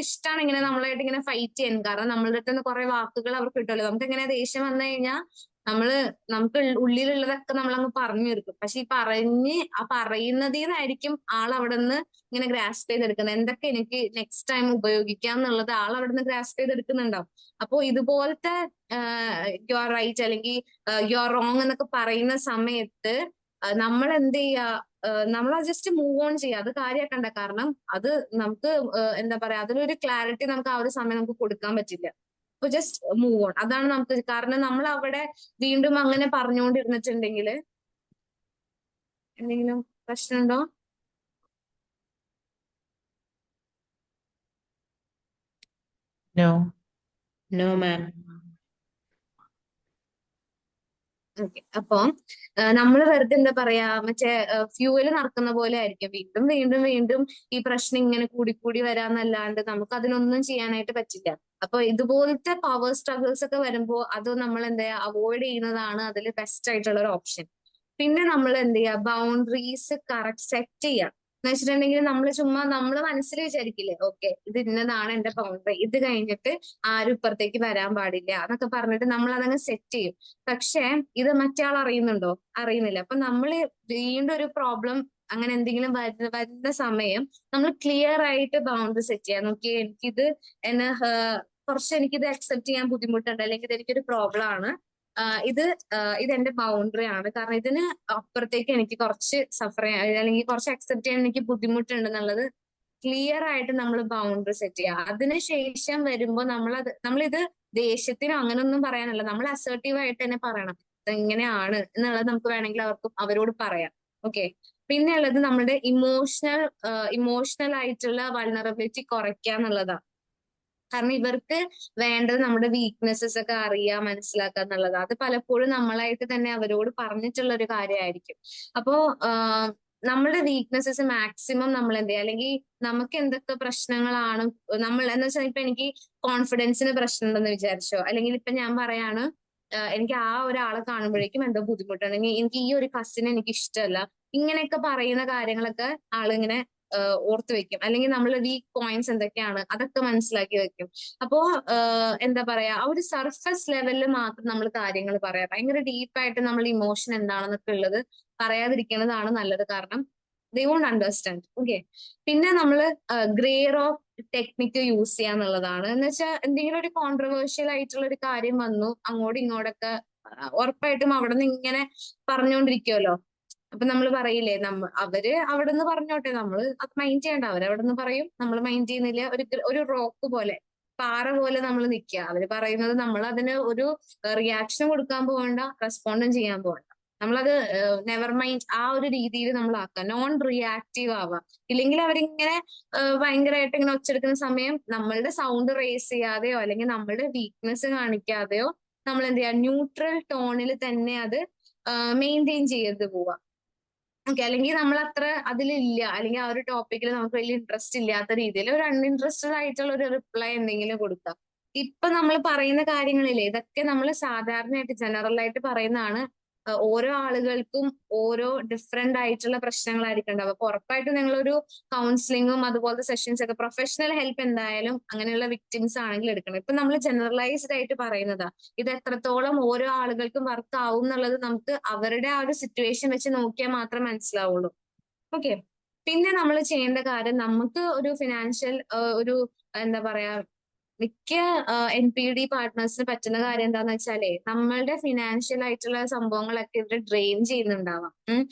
ഇഷ്ടമാണ് ഇങ്ങനെ നമ്മളായിട്ട് ഇങ്ങനെ ഫൈറ്റ് ചെയ്യാൻ. കാരണം നമ്മളുടെ അടുത്ത് നിന്ന് കുറെ വാക്കുകൾ അവർക്ക് കിട്ടുമല്ലോ. നമുക്ക് ഇങ്ങനെ ദേഷ്യം വന്നു കഴിഞ്ഞാൽ നമുക്ക് ഉള്ളിലുള്ളതൊക്കെ നമ്മളങ്ങ് പറഞ്ഞു തീർക്കും. പക്ഷെ ഈ പറയുന്നതിന്നായിരിക്കും ആൾ അവിടെ നിന്ന് ഇങ്ങനെ ഗ്രാസ്പ് ചെയ്തെടുക്കുന്നത്. എന്തൊക്കെ എനിക്ക് നെക്സ്റ്റ് ടൈം ഉപയോഗിക്കാം എന്നുള്ളത് ആൾ അവിടെ നിന്ന് ഗ്രാസ്പ് ചെയ്തെടുക്കുന്നുണ്ടാവും. അപ്പോ ഇതുപോലത്തെ യു ആർ റൈറ്റ് അല്ലെങ്കിൽ യു ആർ റോങ് എന്നൊക്കെ പറയുന്ന സമയത്ത് നമ്മൾ എന്ത് ചെയ്യുക, നമ്മൾ ജസ്റ്റ് മൂവ് ഓൺ ചെയ്യുക. അത് കാര്യമാക്കണ്ട. കാരണം അത് നമുക്ക് എന്താ പറയാ, അതിലൊരു ക്ലാരിറ്റി നമുക്ക് ആ ഒരു സമയം നമുക്ക് കൊടുക്കാൻ പറ്റില്ല. അപ്പൊ ജസ്റ്റ് മൂവ് ഓൺ, അതാണ് നമുക്ക്. കാരണം നമ്മൾ അവിടെ വീണ്ടും അങ്ങനെ പറഞ്ഞുകൊണ്ടിരുന്നിട്ടുണ്ടെങ്കിൽ എന്തെങ്കിലും പ്രശ്നമുണ്ടോ? No. No, ma'am. ഓക്കെ, അപ്പൊ നമ്മൾ വെറുതെ എന്താ പറയാ, മറ്റേ ഫ്യൂവല് നടക്കുന്ന പോലെ ആയിരിക്കും. വീണ്ടും വീണ്ടും വീണ്ടും ഈ പ്രശ്നം ഇങ്ങനെ കൂടിക്കൂടി വരാന്നല്ലാണ്ട് നമുക്ക് അതിനൊന്നും ചെയ്യാനായിട്ട് പറ്റില്ല. അപ്പൊ ഇതുപോലത്തെ പവർ സ്ട്രഗിൾസ് ഒക്കെ വരുമ്പോ അത് നമ്മൾ എന്താ അവോയ്ഡ് ചെയ്യുന്നതാണ് അതിൽ ബെസ്റ്റ് ആയിട്ടുള്ള ഒരു ഓപ്ഷൻ. പിന്നെ നമ്മൾ എന്ത് ചെയ്യുക, ബൗണ്ടറീസ് കറക്റ്റ് സെറ്റ് ചെയ്യുക. എന്ന് വെച്ചിട്ടുണ്ടെങ്കിൽ നമ്മൾ മനസ്സിൽ വിചാരിക്കില്ലേ, ഓക്കെ ഇത് ഇന്നതാണ് എന്റെ ബൗണ്ടറി, ഇത് കഴിഞ്ഞിട്ട് ആരും ഇപ്പുറത്തേക്ക് വരാൻ പാടില്ല എന്നൊക്കെ പറഞ്ഞിട്ട് നമ്മൾ അതങ്ങ് സെറ്റ് ചെയ്യും. പക്ഷെ ഇത് മറ്റേ ആൾ അറിയുന്നുണ്ടോ? അറിയുന്നില്ല. അപ്പൊ നമ്മൾ വീണ്ടും ഒരു പ്രോബ്ലം അങ്ങനെ എന്തെങ്കിലും വരുന്ന സമയം നമ്മൾ ക്ലിയർ ആയിട്ട് ബൗണ്ടറി സെറ്റ് ചെയ്യാം. നോക്കിയേ, എനിക്കിത് അക്സെപ്റ്റ് ചെയ്യാൻ ബുദ്ധിമുട്ടുണ്ട്, അല്ലെങ്കിൽ ഇത് എനിക്കൊരു പ്രോബ്ലം ആണ്, ഇത് എന്റെ ബൗണ്ടറി ആണ്. കാരണം ഇതിന് അപ്പുറത്തേക്ക് എനിക്ക് കുറച്ച് സഫർ ചെയ്യാൻ അല്ലെങ്കിൽ കുറച്ച് അക്സെപ്റ്റ് ചെയ്യാൻ എനിക്ക് ബുദ്ധിമുട്ടുണ്ട് ക്ലിയർ ആയിട്ട് നമ്മൾ ബൗണ്ടറി സെറ്റ് ചെയ്യുക. അതിനുശേഷം വരുമ്പോൾ നമ്മളിത് ദേഷ്യത്തിനോ അങ്ങനൊന്നും പറയാനല്ല, നമ്മൾ അസേർട്ടീവ് ആയിട്ട് തന്നെ പറയണം ഇതെങ്ങനെയാണ് എന്നുള്ളത്. നമുക്ക് വേണമെങ്കിൽ അവരോട് പറയാം. ഓക്കെ, പിന്നെ ഉള്ളത് നമ്മുടെ ഇമോഷണൽ ആയിട്ടുള്ള വൾണറബിലിറ്റി കുറയ്ക്കുക എന്നുള്ളതാണ്. കാരണം ഇവർക്ക് വേണ്ടത് നമ്മുടെ വീക്ക്നെസ്സസ് ഒക്കെ അറിയാൻ മനസ്സിലാക്കുക എന്നുള്ളതാണ്. അത് പലപ്പോഴും നമ്മളായിട്ട് തന്നെ അവരോട് പറഞ്ഞിട്ടുള്ള ഒരു കാര്യമായിരിക്കും. അപ്പോ നമ്മുടെ വീക്ക്നെസ്സസ് മാക്സിമം നമ്മൾ എന്ത് ചെയ്യുക, അല്ലെങ്കിൽ നമുക്ക് എന്തൊക്കെ പ്രശ്നങ്ങളാണ് എന്ന് വെച്ചാൽ, ഇപ്പൊ എനിക്ക് കോൺഫിഡൻസിന് പ്രശ്നം ഉണ്ടെന്ന് വിചാരിച്ചോ, അല്ലെങ്കിൽ ഇപ്പൊ ഞാൻ പറയാണ് എനിക്ക് ആ ഒരാളെ കാണുമ്പോഴേക്കും എന്തോ ബുദ്ധിമുട്ടുണ്ടെങ്കിൽ എനിക്ക് ഈ ഒരു കസിനെ എനിക്ക് ഇഷ്ടമല്ല, ഇങ്ങനെയൊക്കെ പറയുന്ന കാര്യങ്ങളൊക്കെ ആളിങ്ങനെ ഓർത്ത് വെക്കും. അല്ലെങ്കിൽ നമ്മളെ വീക്ക് പോയിന്റ്സ് എന്തൊക്കെയാണ് അതൊക്കെ മനസ്സിലാക്കി വെക്കും. അപ്പോ എന്താ പറയാ, ആ ഒരു സർഫസ് ലെവലിൽ മാത്രം നമ്മൾ കാര്യങ്ങൾ പറയാം. ഭയങ്കര ഡീപ്പായിട്ട് നമ്മൾ ഇമോഷൻ എന്താണെന്നൊക്കെ ഉള്ളത് പറയാതിരിക്കുന്നതാണ് നല്ലത്. കാരണം ദേ വോണ്ട് അണ്ടർസ്റ്റാൻഡ്. ഓക്കെ, പിന്നെ നമ്മൾ ഗ്രേ റോക്ക് ടെക്നിക്ക് യൂസ് ചെയ്യാന്നുള്ളതാണ്. എന്ന് വെച്ചാൽ എന്തെങ്കിലും ഒരു കോൺട്രവേഴ്ഷ്യൽ ആയിട്ടുള്ള ഒരു കാര്യം വന്നു, അങ്ങോട്ടും ഇങ്ങോട്ടൊക്കെ ഉറപ്പായിട്ടും അവിടെ നിന്ന് ഇങ്ങനെ പറഞ്ഞുകൊണ്ടിരിക്കുമല്ലോ. അപ്പൊ നമ്മൾ പറയില്ലേ, അവര് അവിടെ നിന്ന് പറഞ്ഞോട്ടെ, നമ്മൾ അത് മൈൻഡ് ചെയ്യണ്ട. അവരവിടെ നിന്ന് പറയും, നമ്മൾ മൈൻഡ് ചെയ്യുന്നില്ല. ഒരു റോക്ക് പോലെ, പാറ പോലെ നമ്മൾ നിൽക്കുക. അവര് പറയുന്നത് നമ്മൾ അതിന് ഒരു റിയാക്ഷൻ കൊടുക്കാൻ പോകണ്ട, റെസ്പോണ്ടും ചെയ്യാൻ പോകണ്ട. നമ്മളത് നെവർ മൈൻഡ് ആ ഒരു രീതിയിൽ നമ്മൾ ആക്കുക, നോൺ റിയാക്റ്റീവ് ആവുക. ഇല്ലെങ്കിൽ അവരിങ്ങനെ ഭയങ്കരമായിട്ട് ഇങ്ങനെ ഒച്ചെടുക്കുന്ന സമയം നമ്മളുടെ സൗണ്ട് റേസ് ചെയ്യാതെയോ അല്ലെങ്കിൽ നമ്മളുടെ വീക്ക്നെസ് കാണിക്കാതെയോ നമ്മൾ എന്ത് ചെയ്യുക, ന്യൂട്രൽ ടോണിൽ തന്നെ അത് മെയിൻറ്റെയിൻ ചെയ്ത് പോവുക. ഓക്കെ, അല്ലെങ്കിൽ നമ്മൾ അത്ര അതിലില്ല, അല്ലെങ്കിൽ ആ ഒരു ടോപ്പിക്കിൽ നമുക്ക് വലിയ ഇൻട്രസ്റ്റ് ഇല്ലാത്ത രീതിയിൽ ഒരു അൺഇൻട്രസ്റ്റഡ് ആയിട്ടുള്ള ഒരു റിപ്ലൈ എന്തെങ്കിലും കൊടുക്കാം. ഇപ്പൊ നമ്മൾ പറയുന്ന കാര്യങ്ങളില്ലേ, ഇതൊക്കെ നമ്മൾ സാധാരണയായിട്ട് ജനറൽ ആയിട്ട് പറയുന്നതാണ്. ഓരോ ആളുകൾക്കും ഓരോ ഡിഫറെന്റ് ആയിട്ടുള്ള പ്രശ്നങ്ങളായിരിക്കും ഉണ്ടാവുക. അപ്പൊ ഉറപ്പായിട്ടും നിങ്ങളൊരു കൗൺസിലിങ്ങും അതുപോലത്തെ സെഷൻസ് ഒക്കെ പ്രൊഫഷണൽ ഹെൽപ്പ് എന്തായാലും അങ്ങനെയുള്ള വിക്ടിംസ് ആണെങ്കിൽ എടുക്കണം. ഇപ്പൊ നമ്മൾ ജനറലൈസ്ഡ് ആയിട്ട് പറയുന്നതാ, ഇത് എത്രത്തോളം ഓരോ ആളുകൾക്കും വർക്ക് ആവും എന്നുള്ളത് നമുക്ക് അവരുടെ ആ ഒരു സിറ്റുവേഷൻ വെച്ച് നോക്കിയാൽ മാത്രമേ മനസ്സിലാവുള്ളൂ. ഓക്കെ. പിന്നെ നമ്മൾ ചെയ്യേണ്ട കാര്യം, നമുക്ക് ഒരു ഫിനാൻഷ്യൽ ഒരു എന്താ പറയാ, മിക്ക NPD പാർട്ട്നേഴ്സിന് പറ്റുന്ന കാര്യം എന്താന്ന് വെച്ചാലേ, നമ്മളുടെ ഫിനാൻഷ്യൽ ആയിട്ടുള്ള സംഭവങ്ങളൊക്കെ ഇവര് ഡ്രെയിൻ ചെയ്യുന്നുണ്ടാവാം.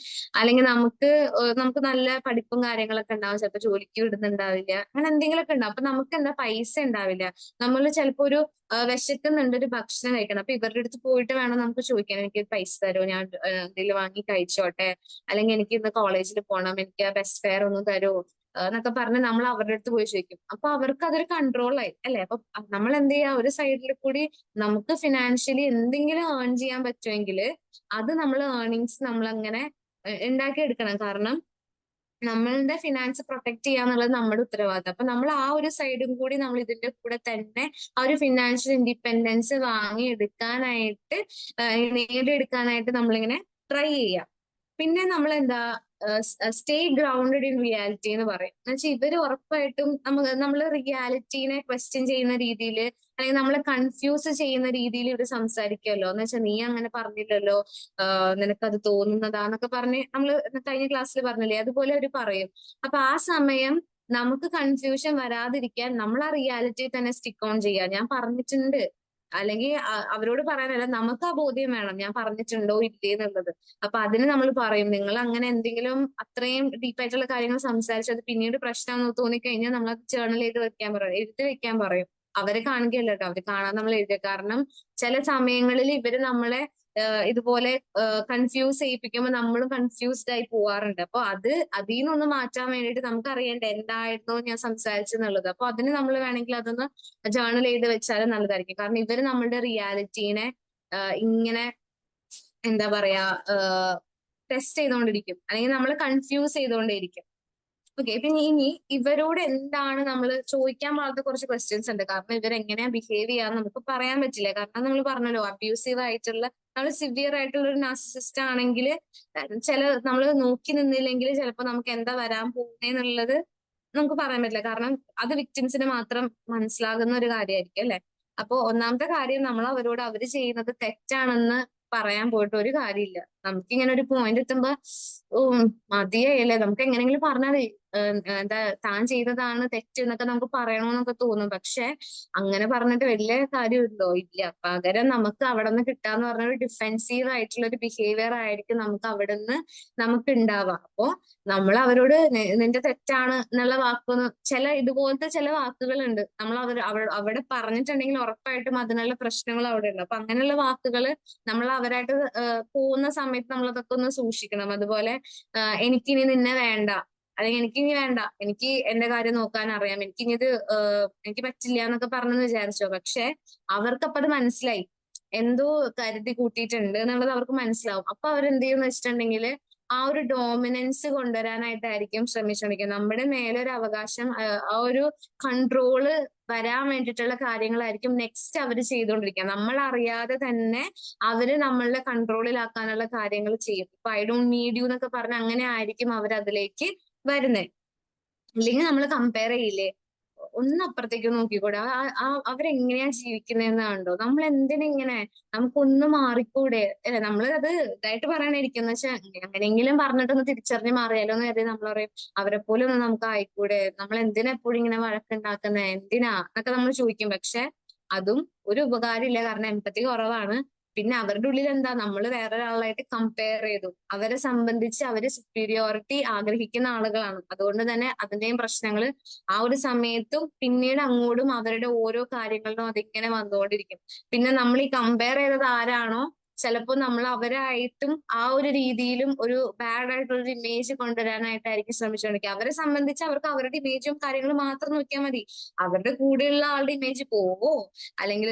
അല്ലെങ്കിൽ നമുക്ക് നല്ല പഠിപ്പും കാര്യങ്ങളൊക്കെ ഉണ്ടാവും, ചിലപ്പോൾ ജോലിക്ക് വിടുന്നുണ്ടാവില്ല, അങ്ങനെ എന്തെങ്കിലുമൊക്കെ ഉണ്ടാവും. അപ്പൊ നമുക്ക് എന്താ പൈസ ഉണ്ടാവില്ല. നമ്മൾ ചിലപ്പോ ഒരു വിശക്കുന്നുണ്ട്, ഒരു ഭക്ഷണം കഴിക്കണം, അപ്പൊ ഇവരുടെ അടുത്ത് പോയിട്ട് വേണം നമുക്ക് ചോദിക്കാൻ, എനിക്ക് പൈസ തരുമോ, ഞാൻ എന്തെങ്കിലും വാങ്ങി കഴിച്ചോട്ടെ, അല്ലെങ്കിൽ എനിക്ക് ഇന്ന് കോളേജിൽ പോകണം, എനിക്ക് ബസ് ഫെയർ ഒന്ന് തരുമോ എന്നൊക്കെ പറഞ്ഞ് നമ്മൾ അവരുടെ അടുത്ത് പോയി ചോദിക്കും. അപ്പൊ അവർക്ക് അതൊരു കൺട്രോളായി അല്ലെ. അപ്പൊ നമ്മൾ എന്ത് ചെയ്യാ, ഒരു സൈഡിൽ കൂടി നമുക്ക് ഫിനാൻഷ്യലി എന്തെങ്കിലും ഏൺ ചെയ്യാൻ പറ്റുമെങ്കിൽ അത് നമ്മൾ ഏർണിങ്സ് നമ്മൾ അങ്ങനെ ഉണ്ടാക്കിയെടുക്കണം. കാരണം നമ്മളുടെ ഫിനാൻസ് പ്രൊട്ടക്ട് ചെയ്യാന്നുള്ളത് നമ്മുടെ ഉത്തരവാദിത്തം. അപ്പൊ നമ്മൾ ആ ഒരു സൈഡും കൂടി നമ്മൾ ഇതിന്റെ കൂടെ തന്നെ ആ ഒരു ഫിനാൻഷ്യൽ ഇൻഡിപെൻഡൻസ് വാങ്ങിയെടുക്കാനായിട്ട് നേടിയെടുക്കാനായിട്ട് നമ്മളിങ്ങനെ ട്രൈ ചെയ്യാം. പിന്നെ നമ്മൾ എന്താ, സ്റ്റേ ഗ്രൗണ്ടഡ് ഇൻ റിയാലിറ്റി എന്ന് പറയും. എന്നുവെച്ചാൽ ഇവര് ഉറപ്പായിട്ടും നമ്മൾ റിയാലിറ്റീനെ ക്വസ്റ്റ്യൻ ചെയ്യുന്ന രീതിയിൽ, അല്ലെങ്കിൽ നമ്മളെ കൺഫ്യൂസ് ചെയ്യുന്ന രീതിയിൽ ഇവര് സംസാരിക്കുമല്ലോ. എന്ന് വെച്ചാൽ നീ അങ്ങനെ പറഞ്ഞില്ലല്ലോ, നിനക്കത് തോന്നുന്നതാന്നൊക്കെ പറഞ്ഞ് നമ്മൾ കഴിഞ്ഞ ക്ലാസ്സിൽ പറഞ്ഞില്ലേ, അതുപോലെ അവര് പറയും. അപ്പൊ ആ സമയം നമുക്ക് കൺഫ്യൂഷൻ വരാതിരിക്കാൻ നമ്മൾ ആ റിയാലിറ്റി തന്നെ സ്റ്റിക്ക് ഓൺ ചെയ്യുക. ഞാൻ പറഞ്ഞിട്ടുണ്ട്, അല്ലെങ്കിൽ അവരോട് പറയാനല്ല, നമുക്ക് ആ ബോധ്യം വേണം ഞാൻ പറഞ്ഞിട്ടുണ്ടോ ഇല്ലേ എന്നുള്ളത്. അപ്പൊ അതിന് നമ്മൾ പറയും, നിങ്ങൾ അങ്ങനെ എന്തെങ്കിലും അത്രയും ഡീപ്പായിട്ടുള്ള കാര്യങ്ങൾ സംസാരിച്ചത് പിന്നീട് പ്രശ്നമാണെന്ന് തോന്നിക്കഴിഞ്ഞാൽ നമ്മൾ അത് ജേർണൽ ചെയ്ത് വെക്കാൻ പറയും, എഴുതി വെക്കാൻ പറയും. അവരെ കാണുകയല്ല കേട്ടോ, അവര് കാണാൻ നമ്മൾ എഴുതുക. കാരണം ചില സമയങ്ങളിൽ ഇവര് നമ്മളെ ഇതുപോലെ കൺഫ്യൂസ് ചെയ്യിപ്പിക്കുമ്പോൾ നമ്മളും കൺഫ്യൂസ്ഡ് ആയി പോവാറുണ്ട്. അപ്പൊ അതിൽ നിന്നൊന്ന് മാറ്റാൻ വേണ്ടിയിട്ട് നമുക്ക് അറിയണ്ടേ എന്തായിരുന്നു ഞാൻ സംസാരിച്ചെന്നുള്ളത്. അപ്പൊ അതിന് നമ്മൾ വേണമെങ്കിൽ അതൊന്ന് ജേർണൽ ചെയ്ത് വെച്ചാലും നല്ലതായിരിക്കും. കാരണം ഇവര് നമ്മളുടെ റിയാലിറ്റീനെ ഇങ്ങനെ എന്താ പറയാ, ടെസ്റ്റ് ചെയ്തുകൊണ്ടിരിക്കും, അല്ലെങ്കിൽ നമ്മൾ കൺഫ്യൂസ് ചെയ്തുകൊണ്ടേയിരിക്കും. ഓക്കെ. പിന്നെ ഇനി ഇവരോട് എന്താണ് നമ്മൾ ചോദിക്കാൻ പാടാത്ത കുറച്ച് ക്വസ്റ്റ്യൻസ് ഉണ്ട്. കാരണം ഇവരെങ്ങനെയാ ബിഹേവ് ചെയ്യാന്ന് നമുക്ക് പറയാൻ പറ്റില്ല. കാരണം നമ്മൾ പറഞ്ഞല്ലോ, അബ്യൂസീവ് ആയിട്ടുള്ള, നമ്മൾ സിവിയർ ആയിട്ടുള്ള ഒരു നാർസിസിസ്റ്റ് ആണെങ്കിൽ നമ്മൾ നോക്കി നിന്നില്ലെങ്കിൽ ചിലപ്പോൾ നമുക്ക് എന്താ വരാൻ പോകുന്നതെന്നുള്ളത് നമുക്ക് പറയാൻ പറ്റില്ല. കാരണം അത് വിക്ടിംസിന് മാത്രം മനസ്സിലാകുന്ന ഒരു കാര്യമായിരിക്കും അല്ലെ. അപ്പൊ ഒന്നാമത്തെ കാര്യം, നമ്മൾ അവരോട് അവര് ചെയ്യുന്നത് തെറ്റാണെന്ന് പറയാൻ പോയിട്ട് ഒരു കാര്യമില്ല. നമുക്കിങ്ങനെ ഒരു പോയിന്റ് എത്തുമ്പോ മതിയായല്ലേ, നമുക്ക് എങ്ങനെയെങ്കിലും പറഞ്ഞാൽ എന്താ താൻ ചെയ്തതാണ് തെറ്റ് എന്നൊക്കെ നമുക്ക് പറയണമെന്നൊക്കെ തോന്നും. പക്ഷെ അങ്ങനെ പറഞ്ഞിട്ട് വലിയ കാര്യമില്ലോ, ഇല്ല. പകരം നമുക്ക് അവിടെ നിന്ന് കിട്ടാന്ന് പറഞ്ഞ ഒരു ഡിഫെൻസീവ് ആയിട്ടുള്ള ഒരു ബിഹേവിയർ ആയിരിക്കും നമുക്ക് അവിടെ നിന്ന് നമുക്ക് ഉണ്ടാവുക. അപ്പോ നമ്മൾ അവരോട് നിന്റെ തെറ്റാണ് എന്നുള്ള വാക്കൊന്നും, ഇതുപോലത്തെ ചില വാക്കുകളുണ്ട് നമ്മൾ അവിടെ പറഞ്ഞിട്ടുണ്ടെങ്കിൽ ഉറപ്പായിട്ടും അതിനുള്ള പ്രശ്നങ്ങൾ അവിടെ ഉണ്ട്. അപ്പൊ അങ്ങനെയുള്ള വാക്കുകൾ നമ്മൾ അവരായിട്ട് പോകുന്ന സമയത്ത് നമ്മൾ അതൊക്കെ ഒന്ന് സൂക്ഷിക്കണം. അതുപോലെ എനിക്കിനി നിന്നെ വേണ്ട, അല്ലെങ്കിൽ എനിക്കിനി വേണ്ട, എനിക്ക് എന്റെ കാര്യം നോക്കാൻ അറിയാം, എനിക്ക് പറ്റില്ല എന്നൊക്കെ പറഞ്ഞെന്ന് വിചാരിച്ചോ. പക്ഷെ അവർക്കപ്പൊ അത് മനസ്സിലായി, എന്തോ കരുതി കൂട്ടിയിട്ടുണ്ട് എന്നുള്ളത് അവർക്ക് മനസ്സിലാവും. അപ്പൊ അവരെന്ത് ചെയ്യുമെന്ന് വെച്ചിട്ടുണ്ടെങ്കിൽ ആ ഒരു ഡോമിനൻസ് കൊണ്ടുവരാനായിട്ടായിരിക്കും ശ്രമിച്ചുകൊണ്ടിരിക്കുന്നത്. നമ്മുടെ മേലൊരു അവകാശം, ആ ഒരു കൺട്രോള് വരാൻ വേണ്ടിയിട്ടുള്ള കാര്യങ്ങളായിരിക്കും നെക്സ്റ്റ് അവർ ചെയ്തുകൊണ്ടിരിക്കുക. നമ്മൾ അറിയാതെ തന്നെ അവര് നമ്മളുടെ കൺട്രോളിലാക്കാനുള്ള കാര്യങ്ങൾ ചെയ്യും. ഇപ്പൊ ഐ ഡോണ്ട് നീഡ് യു എന്നൊക്കെ പറഞ്ഞ് അങ്ങനെ ആയിരിക്കും അവർ അതിലേക്ക് വരുന്നേ. ഇല്ലെങ്കിൽ നമ്മൾ കമ്പയർ ചെയ്യില്ലേ, ഒന്ന് അപ്പുറത്തേക്ക് നോക്കിക്കൂടെ, അവരെങ്ങനെയാ ജീവിക്കുന്നതെന്ന് കണ്ടോ, നമ്മൾ എന്തിനിങ്ങനെ, നമുക്കൊന്ന് മാറിക്കൂടെ അല്ലെ. നമ്മൾ അത് ഇതായിട്ട് പറയാനായിരിക്കും, എന്ന് വെച്ചാൽ അങ്ങനെയെങ്കിലും പറഞ്ഞിട്ടൊന്ന് തിരിച്ചറിഞ്ഞ് മാറിയാലോ എന്ന് കരുതി നമ്മൾ പറയും, അവരെ പോലെ ഒന്ന് നമുക്ക് ആയിക്കൂടെ, നമ്മൾ എന്തിനാ എപ്പോഴും ഇങ്ങനെ വഴക്കുണ്ടാക്കുന്നത്, എന്തിനാ എന്നൊക്കെ നമ്മൾ ചോദിക്കും. പക്ഷെ അതും ഒരു ഉപകാരമില്ല, കാരണം എമ്പത്തി കുറവാണ്. പിന്നെ അവരുടെ ഉള്ളിൽ എന്താ, നമ്മൾ വേറൊരാളായിട്ട് കമ്പയർ ചെയ്തു, അവരെ സംബന്ധിച്ച് അവര് സുപ്പീരിയോറിറ്റി ആഗ്രഹിക്കുന്ന ആളുകളാണ്. അതുകൊണ്ട് തന്നെ അതിന്റെയും പ്രശ്നങ്ങൾ ആ ഒരു സമയത്തും പിന്നീട് അങ്ങോട്ടും അവരുടെ ഓരോ കാര്യങ്ങളിലും അതിങ്ങനെ വന്നുകൊണ്ടിരിക്കും. പിന്നെ നമ്മൾ ഈ കമ്പയർ ചെയ്തത് ആരാണോ, ചിലപ്പോൾ നമ്മൾ അവരായിട്ടും ആ ഒരു രീതിയിലും ഒരു ബാഡ് ആയിട്ടുള്ള ഒരു ഇമേജ് കൊണ്ടുവരാനായിട്ടായിരിക്കും ശ്രമിച്ചുകൊണ്ടിരിക്കുക. അവരെ സംബന്ധിച്ച് അവർക്ക് അവരുടെ ഇമേജും കാര്യങ്ങളും മാത്രം നോക്കിയാൽ മതി. അവരുടെ കൂടെയുള്ള ആളുടെ ഇമേജ് പോവോ, അല്ലെങ്കിൽ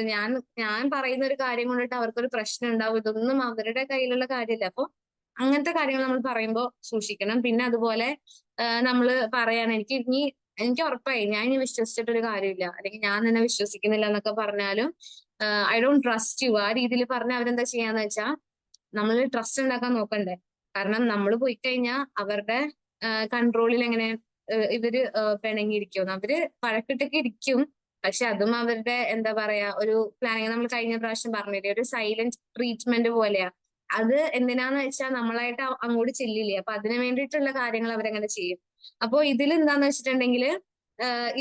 ഞാൻ പറയുന്ന ഒരു കാര്യം കൊണ്ടിട്ട് അവർക്കൊരു പ്രശ്നം ഉണ്ടാവും, ഇതൊന്നും അവരുടെ കയ്യിലുള്ള കാര്യമില്ല. അപ്പൊ അങ്ങനത്തെ കാര്യങ്ങൾ നമ്മൾ പറയുമ്പോൾ സൂക്ഷിക്കണം. പിന്നെ അതുപോലെ നമ്മൾ പറയാണ്, എനിക്ക് ഉറപ്പായി ഞാൻ ഇനി വിശ്വസിച്ചിട്ടൊരു കാര്യമില്ല, അല്ലെങ്കിൽ ഞാൻ നിന്നെ വിശ്വസിക്കുന്നില്ല എന്നൊക്കെ പറഞ്ഞാലും ഐ ഡോണ്ട് ട്രസ്റ്റ് യു, ആ രീതിയിൽ പറഞ്ഞ അവരെന്താ ചെയ്യാന്ന് വെച്ചാൽ നമ്മൾ ട്രസ്റ്റ് ഉണ്ടാക്കാൻ നോക്കണ്ടേ? കാരണം നമ്മൾ പോയി കഴിഞ്ഞാൽ അവരുടെ കൺട്രോളിൽ എങ്ങനെ ഇവര് പിണങ്ങിയിരിക്കും, അവര് വഴക്കിട്ടൊക്കെ ഇരിക്കും. പക്ഷെ അതും അവരുടെ എന്താ പറയാ ഒരു പ്ലാനിങ്. നമ്മൾ കഴിഞ്ഞ പ്രാവശ്യം പറഞ്ഞില്ലേ, ഒരു സൈലന്റ് ട്രീറ്റ്മെന്റ് പോലെയാ. അത് എന്തിനാന്ന് വെച്ചാൽ നമ്മളായിട്ട് അങ്ങോട്ട് ചെല്ലില്ലേ, അപ്പൊ അതിനു വേണ്ടിയിട്ടുള്ള കാര്യങ്ങൾ അവരങ്ങനെ ചെയ്യും. അപ്പൊ ഇതിൽ എന്താന്ന് വെച്ചിട്ടുണ്ടെങ്കിൽ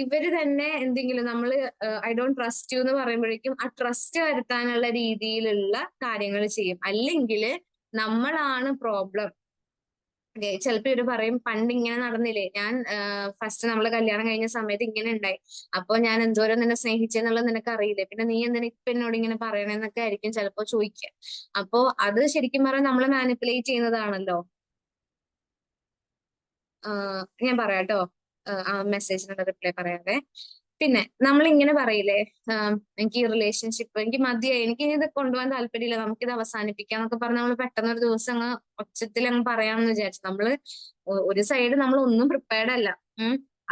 ഇവര് തന്നെ എന്തെങ്കിലും നമ്മള് ഐ ഡോണ്ട് ട്രസ്റ്റ് യു എന്ന് പറയുമ്പോഴേക്കും ആ ട്രസ്റ്റ് വരുത്താനുള്ള രീതിയിലുള്ള കാര്യങ്ങൾ ചെയ്യും. അല്ലെങ്കിൽ നമ്മളാണ് പ്രോബ്ലം. ചിലപ്പോ ഇവര് പറയും, പണ്ട് ഇങ്ങനെ നടന്നില്ലേ, ഞാൻ ഫസ്റ്റ് നമ്മള് കല്യാണം കഴിഞ്ഞ സമയത്ത് ഇങ്ങനെ ഉണ്ടായി, അപ്പൊ ഞാൻ എന്തോരം നിന്നെ സ്നേഹിച്ചെന്നുള്ളത് നിനക്ക് അറിയില്ലേ, പിന്നെ നീ എന്തിനാ ഇപ്പൊ എന്നോട് ഇങ്ങനെ പറയണെന്നൊക്കെ ആയിരിക്കും ചിലപ്പോ ചോദിക്കുക. അപ്പോ അത് ശരിക്കും പറഞ്ഞാൽ നമ്മളെ മാനിപ്പുലേറ്റ് ചെയ്യുന്നതാണല്ലോ. ഞാൻ പറയാട്ടോ, ആ മെസ്സേജിനുള്ള റിപ്ലൈ പറയാതെ. പിന്നെ നമ്മൾ ഇങ്ങനെ പറയില്ലേ, എനിക്ക് ഈ റിലേഷൻഷിപ്പ് എനിക്ക് മതിയായി, എനിക്ക് ഇനി ഇത് കൊണ്ടുപോകാൻ താല്പര്യമില്ല, നമുക്കിത് അവസാനിപ്പിക്കാം എന്നൊക്കെ പറഞ്ഞ് നമ്മൾ പെട്ടെന്ന് ഒരു ദിവസം അങ്ങ് ഒച്ചത്തിൽ അങ്ങ് പറയാമെന്ന് വിചാരിച്ചു. നമ്മള് ഒരു സൈഡ് നമ്മൾ ഒന്നും പ്രിപ്പയർഡ് അല്ല.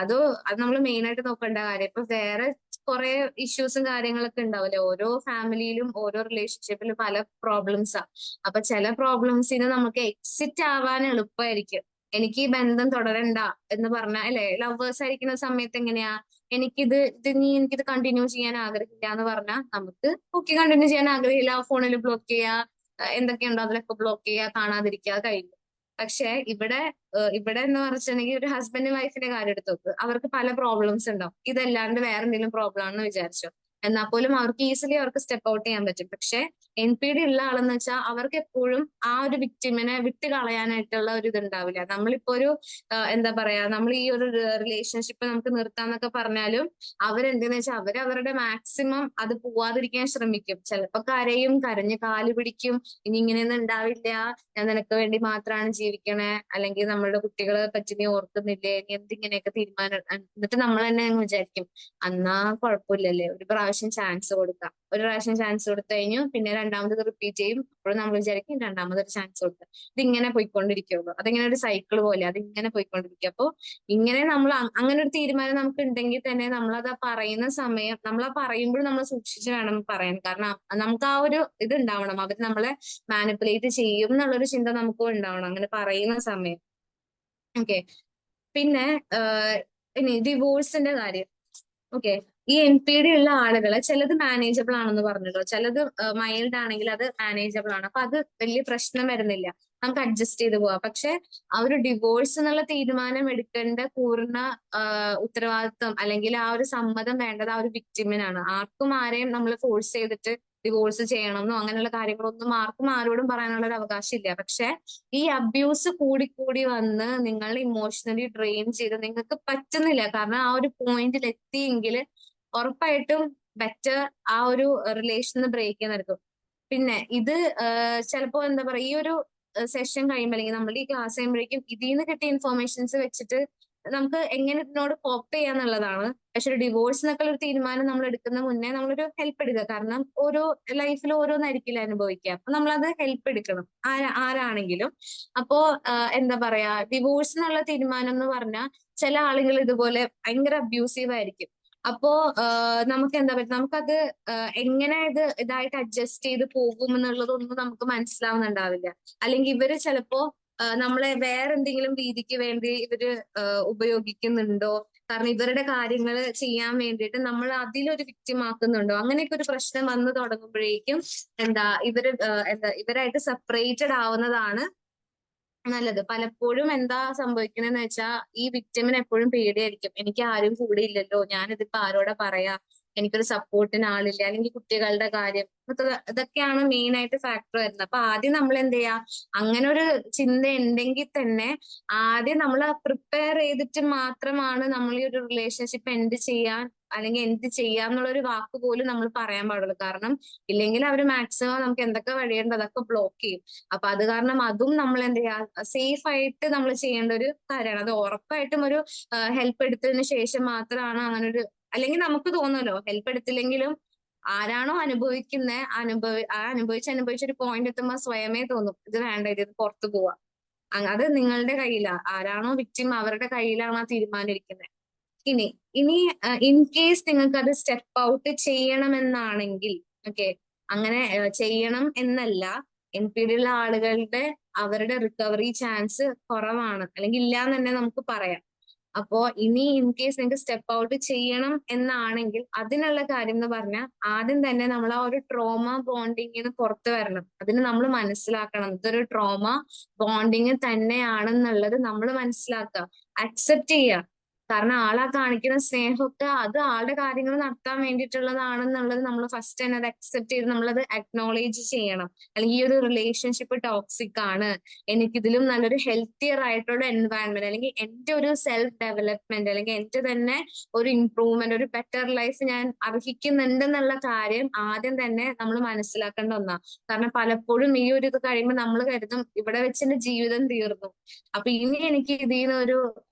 അത് നമ്മൾ മെയിൻ ആയിട്ട് നോക്കേണ്ട കാര്യം. ഇപ്പൊ വേറെ കുറെ ഇഷ്യൂസും കാര്യങ്ങളൊക്കെ ഉണ്ടാവില്ലേ, ഓരോ ഫാമിലിയിലും ഓരോ റിലേഷൻഷിപ്പിലും പല പ്രോബ്ലംസാ. അപ്പൊ ചില പ്രോബ്ലംസിന് നമുക്ക് എക്സിറ്റ് ആവാൻ എളുപ്പമായിരിക്കും. എനിക്ക് ഈ ബന്ധം തുടരണ്ട എന്ന് പറഞ്ഞാൽ അല്ലെ, ലവേഴ്സ് ആയിരിക്കുന്ന സമയത്ത് എങ്ങനെയാ, എനിക്കിത് കണ്ടിന്യൂ ചെയ്യാൻ ആഗ്രഹമില്ല എന്ന് പറഞ്ഞാൽ നമുക്ക് ഓക്കെ, കണ്ടിന്യൂ ചെയ്യാൻ ആഗ്രഹമില്ല, ഫോണിൽ ബ്ലോക്ക് ചെയ്യുക, എന്തൊക്കെയുണ്ടോ അതിലൊക്കെ ബ്ലോക്ക് ചെയ്യുക, കാണാതിരിക്കുക, കഴിഞ്ഞു. പക്ഷെ ഇവിടെ എന്ന് പറഞ്ഞിട്ടുണ്ടെങ്കിൽ ഒരു ഹസ്ബൻഡ് വൈഫിന്റെ കാര്യം എടുത്ത് നോക്ക്, അവർക്ക് പല പ്രോബ്ലംസ് ഉണ്ടാവും. ഇതല്ലാണ്ട് വേറെ എന്തെങ്കിലും പ്രോബ്ലം ആണെന്ന് വിചാരിച്ചോ, എന്നാൽ പോലും അവർക്ക് ഈസിലി അവർക്ക് സ്റ്റെപ്പ് ഔട്ട് ചെയ്യാൻ പറ്റും. പക്ഷെ NPD ഉള്ള ആളെന്ന് വെച്ചാൽ അവർക്ക് എപ്പോഴും ആ ഒരു വിക്ടിമിനെ വിട്ട് കളയാനായിട്ടുള്ള ഒരു ഇതുണ്ടാവില്ല. നമ്മളിപ്പോ ഒരു എന്താ പറയാ, നമ്മൾ ഈ ഒരു റിലേഷൻഷിപ്പ് നമുക്ക് നിർത്താന്നൊക്കെ പറഞ്ഞാലും അവരെന്തെന്ന് വെച്ചാൽ അവരുടെ മാക്സിമം അത് പോവാതിരിക്കാൻ ശ്രമിക്കും. ചിലപ്പോ കരയും, കരഞ്ഞ് കാല് പിടിക്കും, ഇനി ഇങ്ങനെയൊന്നും ഉണ്ടാവില്ല, ഞാൻ നിനക്ക് വേണ്ടി മാത്രമാണ് ജീവിക്കണേ, അല്ലെങ്കിൽ നമ്മളുടെ കുട്ടികളെ പറ്റി നീ ഓർക്കുന്നില്ലേ, നീ എന്തിങ്ങനെയൊക്കെ തീരുമാനം. എന്നിട്ട് നമ്മൾ തന്നെ അങ്ങ് വിചാരിക്കും, എന്നാ കുഴപ്പമില്ലല്ലേ, ഒരു പ്രാവശ്യം ചാൻസ് കൊടുക്കാം. ഒരു പ്രാവശ്യം ചാൻസ് കൊടുത്തു കഴിഞ്ഞു, പിന്നെ രണ്ടാമത് റിപ്പീറ്റ് ചെയ്യും, അപ്പോഴും നമ്മൾ വിചാരിക്കും രണ്ടാമതൊരു ചാൻസ് കൊടുക്കാം. ഇതിങ്ങനെ പോയിക്കൊണ്ടിരിക്കുള്ളൂ. അതിങ്ങനെ ഒരു സൈക്കിൾ പോലെ അതിങ്ങനെ പോയിക്കൊണ്ടിരിക്കും. അപ്പൊ ഇങ്ങനെ നമ്മൾ അങ്ങനെ ഒരു തീരുമാനം നമുക്ക് ഉണ്ടെങ്കിൽ തന്നെ നമ്മളത് പറയുന്ന സമയം, നമ്മൾ പറയുമ്പോൾ നമ്മൾ സൂക്ഷിച്ച് വേണം പറയാൻ. കാരണം നമുക്ക് ആ ഒരു ഇത് ഉണ്ടാവണം, അവർ നമ്മളെ മാനിപ്പുലേറ്റ് ചെയ്യും എന്നുള്ളൊരു ചിന്ത നമുക്കും ഉണ്ടാവണം അങ്ങനെ പറയുന്ന സമയം. ഓക്കെ. പിന്നെ ഇനി ഡിവോഴ്സിന്റെ കാര്യം. ഓക്കെ. ഈ NPD ഉള്ള ആളുകളെ ചിലത് മാനേജബിൾ ആണെന്ന് പറഞ്ഞല്ലോ, ചിലത് മൈൽഡ് ആണെങ്കിൽ അത് മാനേജബിൾ ആണ്. അപ്പൊ അത് വലിയ പ്രശ്നം വരുന്നില്ല, നമുക്ക് അഡ്ജസ്റ്റ് ചെയ്ത് പോവാം. പക്ഷെ ആ ഒരു ഡിവോഴ്സ് എന്നുള്ള തീരുമാനം എടുക്കേണ്ട പൂർണ്ണ ഉത്തരവാദിത്വം അല്ലെങ്കിൽ ആ ഒരു സമ്മതം വേണ്ടത് ആ ഒരു വിക്ടിമിനാണ്. ആർക്കും ആരെയും നമ്മൾ ഫോഴ്സ് ചെയ്തിട്ട് ഡിവോഴ്സ് ചെയ്യണമെന്നോ അങ്ങനെയുള്ള കാര്യങ്ങളൊന്നും ആർക്കും ആരോടും പറയാനുള്ള ഒരു അവകാശം ഇല്ല. പക്ഷെ ഈ അബ്യൂസ് കൂടി വന്ന് നിങ്ങൾ ഇമോഷണലി ഡ്രെയിൻ ചെയ്ത് നിങ്ങൾക്ക് പറ്റുന്നില്ല, കാരണം ആ ഒരു പോയിന്റിൽ എത്തിയെങ്കിൽ ഉറപ്പായിട്ടും ബെറ്റർ ആ ഒരു റിലേഷൻ ബ്രേക്ക് ചെയ്യുന്നതായിരിക്കും. പിന്നെ ഇത് ചിലപ്പോ എന്താ പറയാ, ഈ ഒരു സെഷൻ കഴിയുമ്പോൾ അല്ലെങ്കിൽ നമ്മൾ ഈ ക്ലാസ് കഴിയുമ്പോഴേക്കും ഇതിൽ നിന്ന് കിട്ടിയ ഇൻഫോർമേഷൻസ് വെച്ചിട്ട് നമുക്ക് എങ്ങനെ ഇതിനോട് കോപ്പ് ചെയ്യാന്നുള്ളതാണ്. പക്ഷെ ഒരു ഡിവോഴ്സ് എന്നൊക്കെ ഒരു തീരുമാനം നമ്മൾ എടുക്കുന്ന മുന്നേ നമ്മളൊരു ഹെൽപ്പ് എടുക്കുക. കാരണം ഓരോ ലൈഫിൽ ഓരോന്നായിരിക്കില്ല അനുഭവിക്കുക, അപ്പൊ നമ്മളത് ഹെൽപ്പ് എടുക്കണം ആരാണെങ്കിലും. അപ്പോ എന്താ പറയാ, ഡിവോഴ്സ് എന്നുള്ള തീരുമാനം എന്ന് പറഞ്ഞാൽ ചില ആളുകൾ ഇതുപോലെ ഭയങ്കര അബ്യൂസീവ് ആയിരിക്കും. അപ്പോ നമുക്ക് എന്താ പറയുക, നമുക്കത് എങ്ങനെ ഇതായിട്ട് അഡ്ജസ്റ്റ് ചെയ്ത് പോകും എന്നുള്ളതൊന്നും നമുക്ക് മനസ്സിലാവുന്നുണ്ടാവില്ല. അല്ലെങ്കിൽ ഇവര് ചിലപ്പോ നമ്മളെ വേറെ എന്തെങ്കിലും രീതിക്ക് വേണ്ടി ഇവര് ഉപയോഗിക്കുന്നുണ്ടോ, കാരണം ഇവരുടെ കാര്യങ്ങൾ ചെയ്യാൻ വേണ്ടിയിട്ട് നമ്മൾ അതിലൊരു വിക്ടിം ആക്കുന്നുണ്ടോ, അങ്ങനെയൊക്കെ ഒരു പ്രശ്നം വന്നു തുടങ്ങുമ്പോഴേക്കും ഇവരായിട്ട് സെപ്പറേറ്റഡ് ആവുന്നതാണ് നല്ലത്. പലപ്പോഴും എന്താ സംഭവിക്കണെന്ന് വെച്ചാൽ ഈ വിക്ടിമിന് എപ്പോഴും പേടിയായിരിക്കും, എനിക്ക് ആരും കൂടെ ഇല്ലല്ലോ, ഞാനിതിപ്പോ ആരോടാ പറയാ, എനിക്കൊരു സപ്പോർട്ടിന് ആളില്ല, അല്ലെങ്കിൽ കുട്ടികളുടെ കാര്യം, ഇതൊക്കെയാണ് മെയിൻ ആയിട്ട് ഫാക്ടർ വരുന്നത്. അപ്പൊ ആദ്യം നമ്മൾ എന്ത് ചെയ്യാ, അങ്ങനെ ഒരു ചിന്ത ഉണ്ടെങ്കിൽ തന്നെ ആദ്യം നമ്മൾ പ്രിപ്പയർ ചെയ്തിട്ട് മാത്രമാണ് നമ്മൾ ഈ ഒരു റിലേഷൻഷിപ്പ് എൻഡ് ചെയ്യാൻ അല്ലെങ്കിൽ എന്ത് ചെയ്യാം എന്നുള്ളൊരു വാക്ക് പോലും നമ്മൾ പറയാൻ പാടുള്ളൂ. കാരണം ഇല്ലെങ്കിൽ അവർ മാക്സിമം നമുക്ക് എന്തൊക്കെ വഴിയുണ്ട് അതൊക്കെ ബ്ലോക്ക് ചെയ്യും. അപ്പൊ അത് കാരണം അതും നമ്മൾ എന്ത് ചെയ്യാ, സേഫ് ആയിട്ട് നമ്മൾ ചെയ്യേണ്ട ഒരു കാര്യമാണ്. അത് ഉറപ്പായിട്ടും ഒരു ഹെൽപ്പ് എടുത്തതിന് ശേഷം മാത്രമാണ് അങ്ങനെ ഒരു, അല്ലെങ്കിൽ നമുക്ക് തോന്നുമല്ലോ ഹെൽപ്പ് എടുത്തില്ലെങ്കിലും ആരാണോ അനുഭവിച്ചൊരു പോയിന്റ് എത്തുമ്പോൾ സ്വയമേ തോന്നും ഇത് വേണ്ട, ഇത് പുറത്തു പോവാ. അത് നിങ്ങളുടെ കയ്യിലാ, ആരാണോ വിക്ടിം അവരുടെ കയ്യിലാണ് ആ തീരുമാനം ഇരിക്കുന്നത്. ഇനി ഇൻ കേസ് നിങ്ങൾക്ക് അത് സ്റ്റെപ്പ് ഔട്ട് ചെയ്യണമെന്നാണെങ്കിൽ, ഓക്കെ, അങ്ങനെ ചെയ്യണം എന്നല്ല, NPD ഉള്ള ആളുകളുടെ അവരുടെ റിക്കവറി ചാൻസ് കുറവാണ്, അല്ലെങ്കിൽ ഇല്ലാന്ന് തന്നെ നമുക്ക് പറയാം. അപ്പോ ഇനി ഇൻ കേസ് നിങ്ങൾക്ക് സ്റ്റെപ്പ് ഔട്ട് ചെയ്യണം എന്നാണെങ്കിൽ അതിനുള്ള കാര്യം എന്ന് പറഞ്ഞാൽ ആദ്യം തന്നെ നമ്മൾ ആ ഒരു ട്രോമ ബോണ്ടിങ്ങിന് പുറത്തു വരണം. അതിന് നമ്മൾ മനസ്സിലാക്കണം ഇതൊരു ട്രോമ ബോണ്ടിങ് തന്നെയാണെന്നുള്ളത് നമ്മൾ മനസ്സിലാക്കുക, അക്സെപ്റ്റ് ചെയ്യുക. കാരണം ആളാ കാണിക്കുന്ന സ്നേഹമൊക്കെ അത് ആളുടെ കാര്യങ്ങൾ നടത്താൻ വേണ്ടിയിട്ടുള്ളതാണെന്നുള്ളത് നമ്മൾ ഫസ്റ്റ് തന്നെ അത് അക്സെപ്റ്റ് ചെയ്ത് നമ്മളത് അക്നോളേജ് ചെയ്യണം. അല്ലെങ്കിൽ ഈ ഒരു റിലേഷൻഷിപ്പ് ടോക്സിക് ആണ്, എനിക്കിതിലും നല്ലൊരു ഹെൽത്തിയർ ആയിട്ടുള്ള എൻവയൺമെന്റ് അല്ലെങ്കിൽ എന്റെ ഒരു സെൽഫ് ഡെവലപ്മെന്റ് അല്ലെങ്കിൽ എന്റെ തന്നെ ഒരു ഇംപ്രൂവ്മെന്റ്, ഒരു ബെറ്റർ ലൈഫ് ഞാൻ അർഹിക്കുന്നുണ്ടെന്നുള്ള കാര്യം ആദ്യം തന്നെ നമ്മൾ മനസ്സിലാക്കേണ്ട ഒന്നാ. കാരണം പലപ്പോഴും ഈ ഒരു ഇത് കഴിയുമ്പോൾ നമ്മൾ കരുതും ഇവിടെ വെച്ച് എന്റെ ജീവിതം തീർന്നു, അപ്പൊ ഇനി എനിക്ക് ഇതിൽ നിന്ന് ഒരു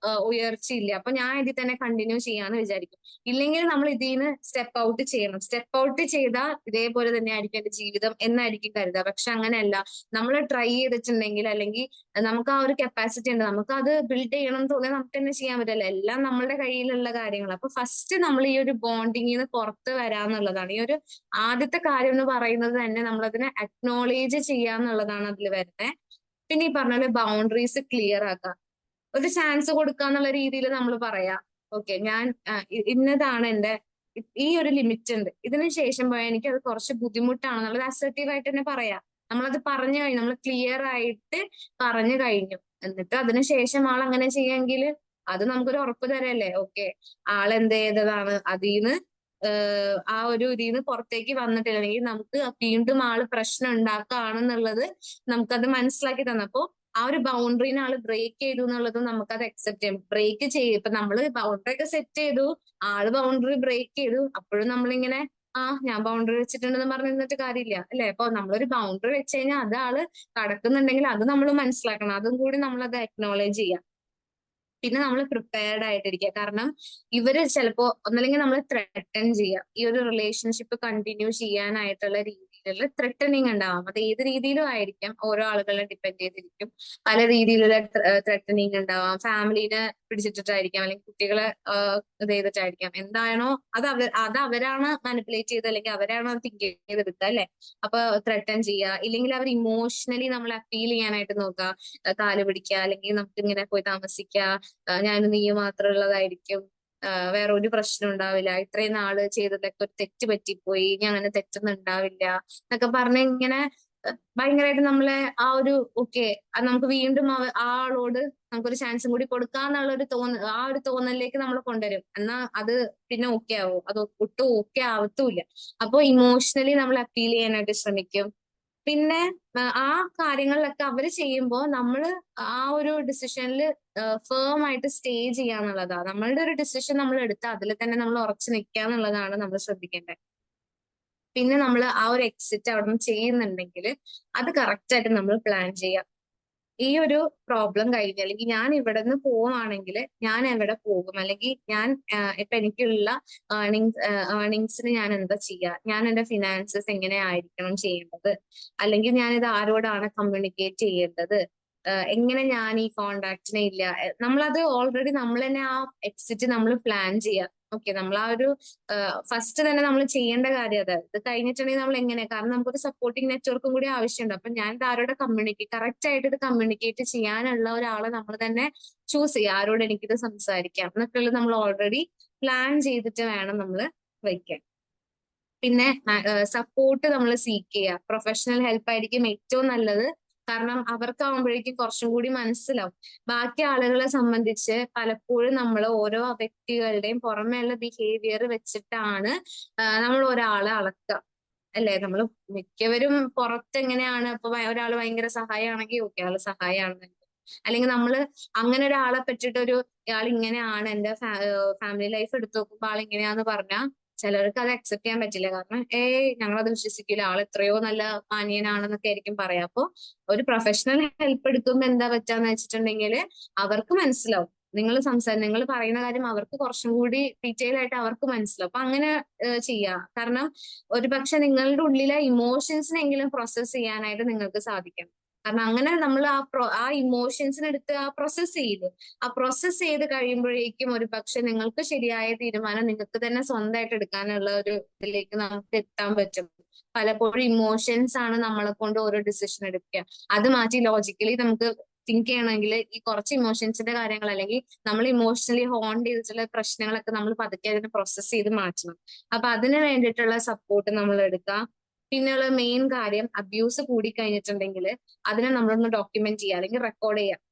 ഉയർച്ചയില്ല, അപ്പൊ ഞാൻ ഇതിൽ തന്നെ കണ്ടിന്യൂ ചെയ്യാന്ന് വിചാരിക്കും. ഇല്ലെങ്കിൽ നമ്മൾ ഇതിൽ നിന്ന് സ്റ്റെപ്പ് ഔട്ട് ചെയ്യണം. സ്റ്റെപ്പ് ഔട്ട് ചെയ്താൽ ഇതേപോലെ തന്നെ ആയിരിക്കും എന്റെ ജീവിതം എന്നായിരിക്കും കരുതുക. പക്ഷെ അങ്ങനെയല്ല, നമ്മൾ ട്രൈ ചെയ്തിട്ടുണ്ടെങ്കിൽ അല്ലെങ്കിൽ നമുക്ക് ആ ഒരു കപ്പാസിറ്റി ഉണ്ട്, നമുക്ക് അത് ബിൽഡ് ചെയ്യണം എന്ന് തോന്നിയാൽ നമുക്ക് തന്നെ ചെയ്യാൻ പറ്റില്ല. എല്ലാം നമ്മളുടെ കയ്യിലുള്ള കാര്യങ്ങൾ. അപ്പൊ ഫസ്റ്റ് നമ്മൾ ഈ ഒരു ബോണ്ടിങ്ങിൽ നിന്ന് പുറത്ത് വരാന്നുള്ളതാണ് ഈ ഒരു ആദ്യത്തെ കാര്യം എന്ന് പറയുന്നത് തന്നെ. നമ്മളതിനെ അക്നോളേജ് ചെയ്യാന്നുള്ളതാണ് അതിൽ വരുന്നത്. പിന്നെ ഈ പറഞ്ഞ പോലെ ബൗണ്ടറീസ് ക്ലിയർ ആക്കുക, ഒരു ചാൻസ് കൊടുക്കുക എന്നുള്ള രീതിയിൽ നമ്മൾ പറയാം, ഓക്കെ ഞാൻ ഇന്നതാണ് എന്റെ ഈ ഒരു ലിമിറ്റ് ഉണ്ട്, ഇതിന് ശേഷം പോയാൽ എനിക്ക് അത് കുറച്ച് ബുദ്ധിമുട്ടാണെന്നുള്ളത് അസർട്ടീവ് ആയിട്ട് തന്നെ പറയാം. നമ്മളത് പറഞ്ഞു കഴിഞ്ഞു, നമ്മൾ ക്ലിയർ ആയിട്ട് പറഞ്ഞു കഴിഞ്ഞു. എന്നിട്ട് അതിനുശേഷം ആൾ അങ്ങനെ ചെയ്യാമെങ്കിൽ അത് നമുക്കൊരു ഉറപ്പ് തരല്ലേ, ഓക്കെ ആൾ എന്ത് ചെയ്തതാണ് അതിന്ന് ആ ഒരു ഇതിന്ന് പുറത്തേക്ക് വന്നിട്ടില്ല, അല്ലെങ്കിൽ നമുക്ക് വീണ്ടും ആള് പ്രശ്നം ഉണ്ടാക്കുകയാണെന്നുള്ളത് നമുക്കത് മനസ്സിലാക്കി തന്നപ്പോ ആ ഒരു ബൗണ്ടറിനെ ആള് ബ്രേക്ക് ചെയ്തു എന്നുള്ളതും നമുക്കത് അക്സെപ്റ്റ് ചെയ്യാം. ബ്രേക്ക് ചെയ്യും, ഇപ്പൊ നമ്മള് ബൗണ്ടറി ഒക്കെ സെറ്റ് ചെയ്തു, ആള് ബൗണ്ടറി ബ്രേക്ക് ചെയ്തു, അപ്പോഴും നമ്മളിങ്ങനെ ഞാൻ ബൗണ്ടറി വെച്ചിട്ടുണ്ടെന്ന് പറഞ്ഞിരുന്നിട്ട് കാര്യമില്ല അല്ലെ. അപ്പൊ നമ്മളൊരു ബൗണ്ടറി വെച്ച് കഴിഞ്ഞാൽ അത് ആള് കടക്കുന്നുണ്ടെങ്കിൽ അത് നമ്മൾ മനസ്സിലാക്കണം, അതും കൂടി നമ്മളത് അക്നോളേജ് ചെയ്യാം. പിന്നെ നമ്മൾ പ്രിപ്പയർഡ് ആയിട്ടിരിക്കുക. കാരണം ഇവര് ചിലപ്പോ ഒന്നല്ലെങ്കിൽ നമ്മൾ ത്രെട്ടൺ ചെയ്യുക, ഈ ഒരു റിലേഷൻഷിപ്പ് കണ്ടിന്യൂ ചെയ്യാനായിട്ടുള്ള രീതിയിലുള്ള ത്രെട്ടനിങ് ഉണ്ടാവാം. അത് ഏത് രീതിയിലും ആയിരിക്കാം, ഓരോ ആളുകളെ ഡിപ്പെൻഡ് ചെയ്തിരിക്കും. പല രീതിയിലുള്ള ത്രെട്ടനിങ് ഉണ്ടാവാം, ഫാമിലിനെ പിടിച്ചിട്ടിട്ടായിരിക്കാം, അല്ലെങ്കിൽ കുട്ടികളെ ഇത് ചെയ്തിട്ടായിരിക്കാം. എന്താണോ അത് അവരാണ് മാനിപ്പുലേറ്റ് ചെയ്ത്, അല്ലെങ്കിൽ അവരാണ് തിങ്ക് ചെയ്തെടുക്കുക അല്ലെ. അപ്പൊ ത്രെട്ടൺ ചെയ്യുക, ഇല്ലെങ്കിൽ അവർ ഇമോഷണലി നമ്മളെ അപ്പീൽ ചെയ്യാനായിട്ട് നോക്കുക, കാല് പിടിക്കുക, അല്ലെങ്കിൽ നമുക്ക് ഇങ്ങനെ പോയി താമസിക്കുക, ഞാനും നീ മാത്രമുള്ളതായിരിക്കും, വേറെ ഒരു പ്രശ്നം ഉണ്ടാവില്ല, ഇത്രയും നാള് ചെയ്തതൊക്കെ ഒരു തെറ്റ് പറ്റിപ്പോയി, ഞാൻ അങ്ങനെ തെറ്റൊന്നും ഉണ്ടാവില്ല എന്നൊക്കെ പറഞ്ഞ് ഇങ്ങനെ ഭയങ്കരമായിട്ട് നമ്മളെ ആ ഒരു ഓക്കെ നമുക്ക് വീണ്ടും ആ ആളോട് നമുക്കൊരു ചാൻസും കൂടി കൊടുക്കാന്നുള്ള ഒരു ആ ഒരു തോന്നലിലേക്ക് നമ്മൾ കൊണ്ടുവരും. എന്നാ അത് പിന്നെ ഓക്കെ ആവും, അത് ഒട്ടും ഓക്കെ ആവത്തുമില്ല. അപ്പൊ ഇമോഷണലി നമ്മൾ അപ്പീൽ ചെയ്യാനായിട്ട് ശ്രമിക്കും. പിന്നെ ആ കാര്യങ്ങളിലൊക്കെ അവര് ചെയ്യുമ്പോൾ നമ്മള് ആ ഒരു ഡിസിഷനിൽ ഫേം ആയിട്ട് സ്റ്റേ ചെയ്യാന്നുള്ളതാ. നമ്മളുടെ ഒരു ഡിസിഷൻ നമ്മൾ എടുത്താൽ അതിൽ തന്നെ നമ്മൾ ഉറച്ചു നിൽക്കുക എന്നുള്ളതാണ് നമ്മൾ ശ്രദ്ധിക്കേണ്ടത്. പിന്നെ നമ്മൾ ആ ഒരു എക്സിറ്റ് അവിടെ നിന്ന് ചെയ്യുന്നുണ്ടെങ്കിൽ അത് കറക്റ്റ് ആയിട്ട് നമ്മൾ പ്ലാൻ ചെയ്യാം. ഈ ഒരു പ്രോബ്ലം കഴിഞ്ഞ് അല്ലെങ്കിൽ ഞാൻ ഇവിടെ നിന്ന് പോവുകയാണെങ്കിൽ ഞാൻ എവിടെ പോകും, അല്ലെങ്കിൽ ഞാൻ ഇപ്പൊ എനിക്കുള്ള ഏർണിങ്സിന് ഞാൻ എന്താ ചെയ്യുക, ഞാൻ എന്റെ ഫിനാൻസസ് എങ്ങനെ ആയിരിക്കണം ചെയ്യേണ്ടത്, അല്ലെങ്കിൽ ഞാൻ ഇത് ആരോടാണ് കമ്മ്യൂണിക്കേറ്റ് ചെയ്യേണ്ടത്, എങ്ങനെ ഞാൻ ഈ കോണ്ടാക്റ്റിനെ ഇല്ല, നമ്മളത് ഓൾറെഡി നമ്മൾ തന്നെ ആ എക്സിറ്റ് നമ്മൾ പ്ലാൻ ചെയ്യാം. ഓക്കെ നമ്മൾ ആ ഒരു ഫസ്റ്റ് തന്നെ നമ്മൾ ചെയ്യേണ്ട കാര്യം അത്. ഇത് കഴിഞ്ഞിട്ടുണ്ടെങ്കിൽ നമ്മൾ എങ്ങനെ, കാരണം നമുക്കൊരു സപ്പോർട്ടിങ് നെറ്റ്വർക്കും കൂടി ആവശ്യമുണ്ട്. അപ്പൊ ഞാൻ ആരോടെ കറക്റ്റ് ആയിട്ട് ഇത് കമ്മ്യൂണിക്കേറ്റ് ചെയ്യാനുള്ള ഒരാളെ നമ്മൾ തന്നെ ചൂസ് ചെയ്യുക, ആരോട് എനിക്കിത് സംസാരിക്കാം എന്നൊക്കെയുള്ള നമ്മൾ ഓൾറെഡി പ്ലാൻ ചെയ്തിട്ട് വേണം നമ്മൾ വയ്ക്കാൻ. പിന്നെ സപ്പോർട്ട് നമ്മൾ സീക്ക് ചെയ്യുക, പ്രൊഫഷണൽ ഹെൽപ്പ് ആയിരിക്കും ഏറ്റവും നല്ലത്. കാരണം അവർക്കാവുമ്പോഴേക്കും കുറച്ചും കൂടി മനസ്സിലാവും. ബാക്കി ആളുകളെ സംബന്ധിച്ച് പലപ്പോഴും നമ്മൾ ഓരോ വ്യക്തികളുടെയും പുറമേയുള്ള ബിഹേവിയർ വെച്ചിട്ടാണ് നമ്മൾ ഒരാളെ അളക്കുക അല്ലെ. നമ്മൾ മിക്കവരും പുറത്ത് എങ്ങനെയാണ്, ഇപ്പൊ ഒരാൾ ഭയങ്കര സഹായമാണെങ്കിൽ ഓക്കെ ആള് സഹായമാണെന്ന്, അല്ലെങ്കിൽ നമ്മൾ അങ്ങനെ ഒരാളെ പറ്റിയിട്ട് ഇയാൾ ഇങ്ങനെയാണ്, എന്റെ ഫാമിലി ലൈഫ് എടുത്തു നോക്കുമ്പോൾ ആൾ ഇങ്ങനെയാന്ന് പറഞ്ഞാൽ ചിലർക്ക് അത് അക്സെപ്റ്റ് ചെയ്യാൻ പറ്റില്ല. കാരണം ഞങ്ങളത് വിശ്വസിക്കില്ല, ആൾ എത്രയോ നല്ല മാന്യനാണെന്നൊക്കെ ആയിരിക്കും പറയാം. അപ്പൊ ഒരു പ്രൊഫഷണൽ ഹെൽപ്പ് എടുക്കുമ്പോൾ എന്താ പറ്റാന്ന് വെച്ചിട്ടുണ്ടെങ്കിൽ അവർക്ക് മനസ്സിലാവും, നിങ്ങൾ പറയുന്ന കാര്യം അവർക്ക് കുറച്ചും കൂടി ഡീറ്റെയിൽ ആയിട്ട് അവർക്ക് മനസ്സിലാവും. അപ്പൊ അങ്ങനെ ചെയ്യാം. കാരണം ഒരുപക്ഷെ നിങ്ങളുടെ ഉള്ളിലെ ഇമോഷൻസിനെങ്കിലും പ്രോസസ് ചെയ്യാനായിട്ട് നിങ്ങൾക്ക് സാധിക്കണം. കാരണം അങ്ങനെ നമ്മൾ ആ ഇമോഷൻസിനെടുത്ത് ആ പ്രോസസ് ചെയ്ത് കഴിയുമ്പോഴേക്കും ഒരു പക്ഷെ നിങ്ങൾക്ക് ശരിയായ തീരുമാനം നിങ്ങൾക്ക് തന്നെ സ്വന്തമായിട്ട് എടുക്കാനുള്ള ഒരു ഇതിലേക്ക് നമുക്ക് എത്താൻ പറ്റും. പലപ്പോഴും ഇമോഷൻസ് ആണ് നമ്മളെ കൊണ്ട് ഓരോ ഡിസിഷൻ എടുക്കുക. അത് മാറ്റി ലോജിക്കലി നമുക്ക് തിങ്ക് ചെയ്യണമെങ്കിൽ ഈ കുറച്ച് ഇമോഷൻസിന്റെ കാര്യങ്ങൾ അല്ലെങ്കിൽ നമ്മൾ ഇമോഷണലി ഹോണ്ട് ചെയ്തിട്ടുള്ള പ്രശ്നങ്ങളൊക്കെ നമ്മൾ പതുക്കെ അതിനെ പ്രോസസ്സ് ചെയ്ത് മാറ്റണം. അപ്പൊ അതിന് വേണ്ടിയിട്ടുള്ള സപ്പോർട്ട് നമ്മൾ എടുക്കുക. പിന്നെയുള്ള മെയിൻ കാര്യം, അബ്യൂസ് കൂടി കഴിഞ്ഞിട്ടുണ്ടെങ്കിൽ അതിനെ നമ്മളൊന്ന് ഡോക്യുമെന്റ് ചെയ്യുക അല്ലെങ്കിൽ റെക്കോർഡ് ചെയ്യുക.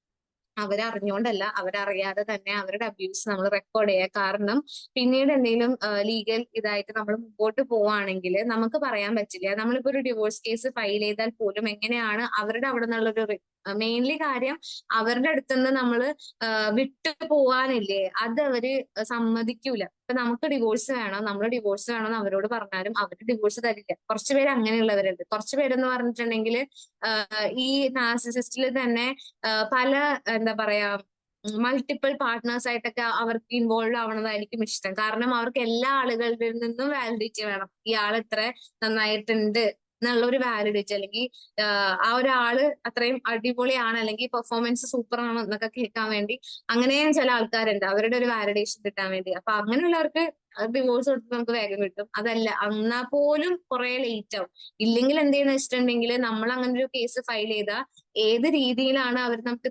അവരറിഞ്ഞുകൊണ്ടല്ല, അവരറിയാതെ തന്നെ അവരുടെ അബ്യൂസ് നമ്മൾ റെക്കോർഡ് ചെയ്യുക. കാരണം പിന്നീട് എന്തെങ്കിലും ലീഗൽ ഇതായിട്ട് നമ്മൾ മുമ്പോട്ട് പോവുകയാണെങ്കിൽ നമുക്ക് പറയാൻ പറ്റില്ല. നമ്മളിപ്പോ ഒരു ഡിവോഴ്സ് കേസ് ഫയൽ ചെയ്താൽ പോലും എങ്ങനെയാണ് അവരുടെ അവിടെ നിന്നുള്ളൊരു മെയിൻലി കാര്യം, അവരുടെ അടുത്തുനിന്ന് നമ്മൾ വിട്ടു പോവാനില്ലേ, അത് അവര് സമ്മതിക്കൂല. ഇപ്പൊ നമുക്ക് ഡിവോഴ്സ് വേണം, നമ്മൾ ഡിവോഴ്സ് വേണമെന്ന് അവരോട് പറഞ്ഞാലും അവര് ഡിവോഴ്സ് തരില്ല. കുറച്ചുപേര് അങ്ങനെയുള്ളവരുണ്ട്. കുറച്ചുപേരെന്ന് പറഞ്ഞിട്ടുണ്ടെങ്കിൽ ഈ നാർസിസിസ്റ്റിൽ തന്നെ പല എന്താ പറയാ മൾട്ടിപ്പിൾ പാർട്ട്നേഴ്സ് ആയിട്ടൊക്കെ അവർക്ക് ഇൻവോൾവ് ആവണതായിരിക്കും ഇഷ്ടം. കാരണം അവർക്ക് എല്ലാ ആളുകളുടെ നിന്നും വാലിഡിറ്റി വേണം. ഇയാൾ ഇത്ര നന്നായിട്ടുണ്ട് എന്നുള്ള ഒരു വാലിഡിറ്റി, അല്ലെങ്കിൽ ആ ഒരാള് അത്രയും അടിപൊളിയാണ് അല്ലെങ്കിൽ പെർഫോമൻസ് സൂപ്പർ ആണ് എന്നൊക്കെ കേൾക്കാൻ വേണ്ടി അങ്ങനെയും ചില ആൾക്കാരുണ്ട്, അവരുടെ ഒരു വാലിഡേഷൻ കിട്ടാൻ വേണ്ടി. അപ്പൊ അങ്ങനെയുള്ളവർക്ക് ഡിവോഴ്സ് കൊടുത്ത് നമുക്ക് വേഗം കിട്ടും. അതല്ല, എന്നാ പോലും കുറെ ലേറ്റ് ആവും. ഇല്ലെങ്കിൽ എന്ത് ചെയ്യുന്ന വെച്ചിട്ടുണ്ടെങ്കിൽ നമ്മൾ അങ്ങനെ ഒരു കേസ് ഫയൽ ചെയ്താൽ ഏത് രീതിയിലാണ് അവർ നമുക്ക്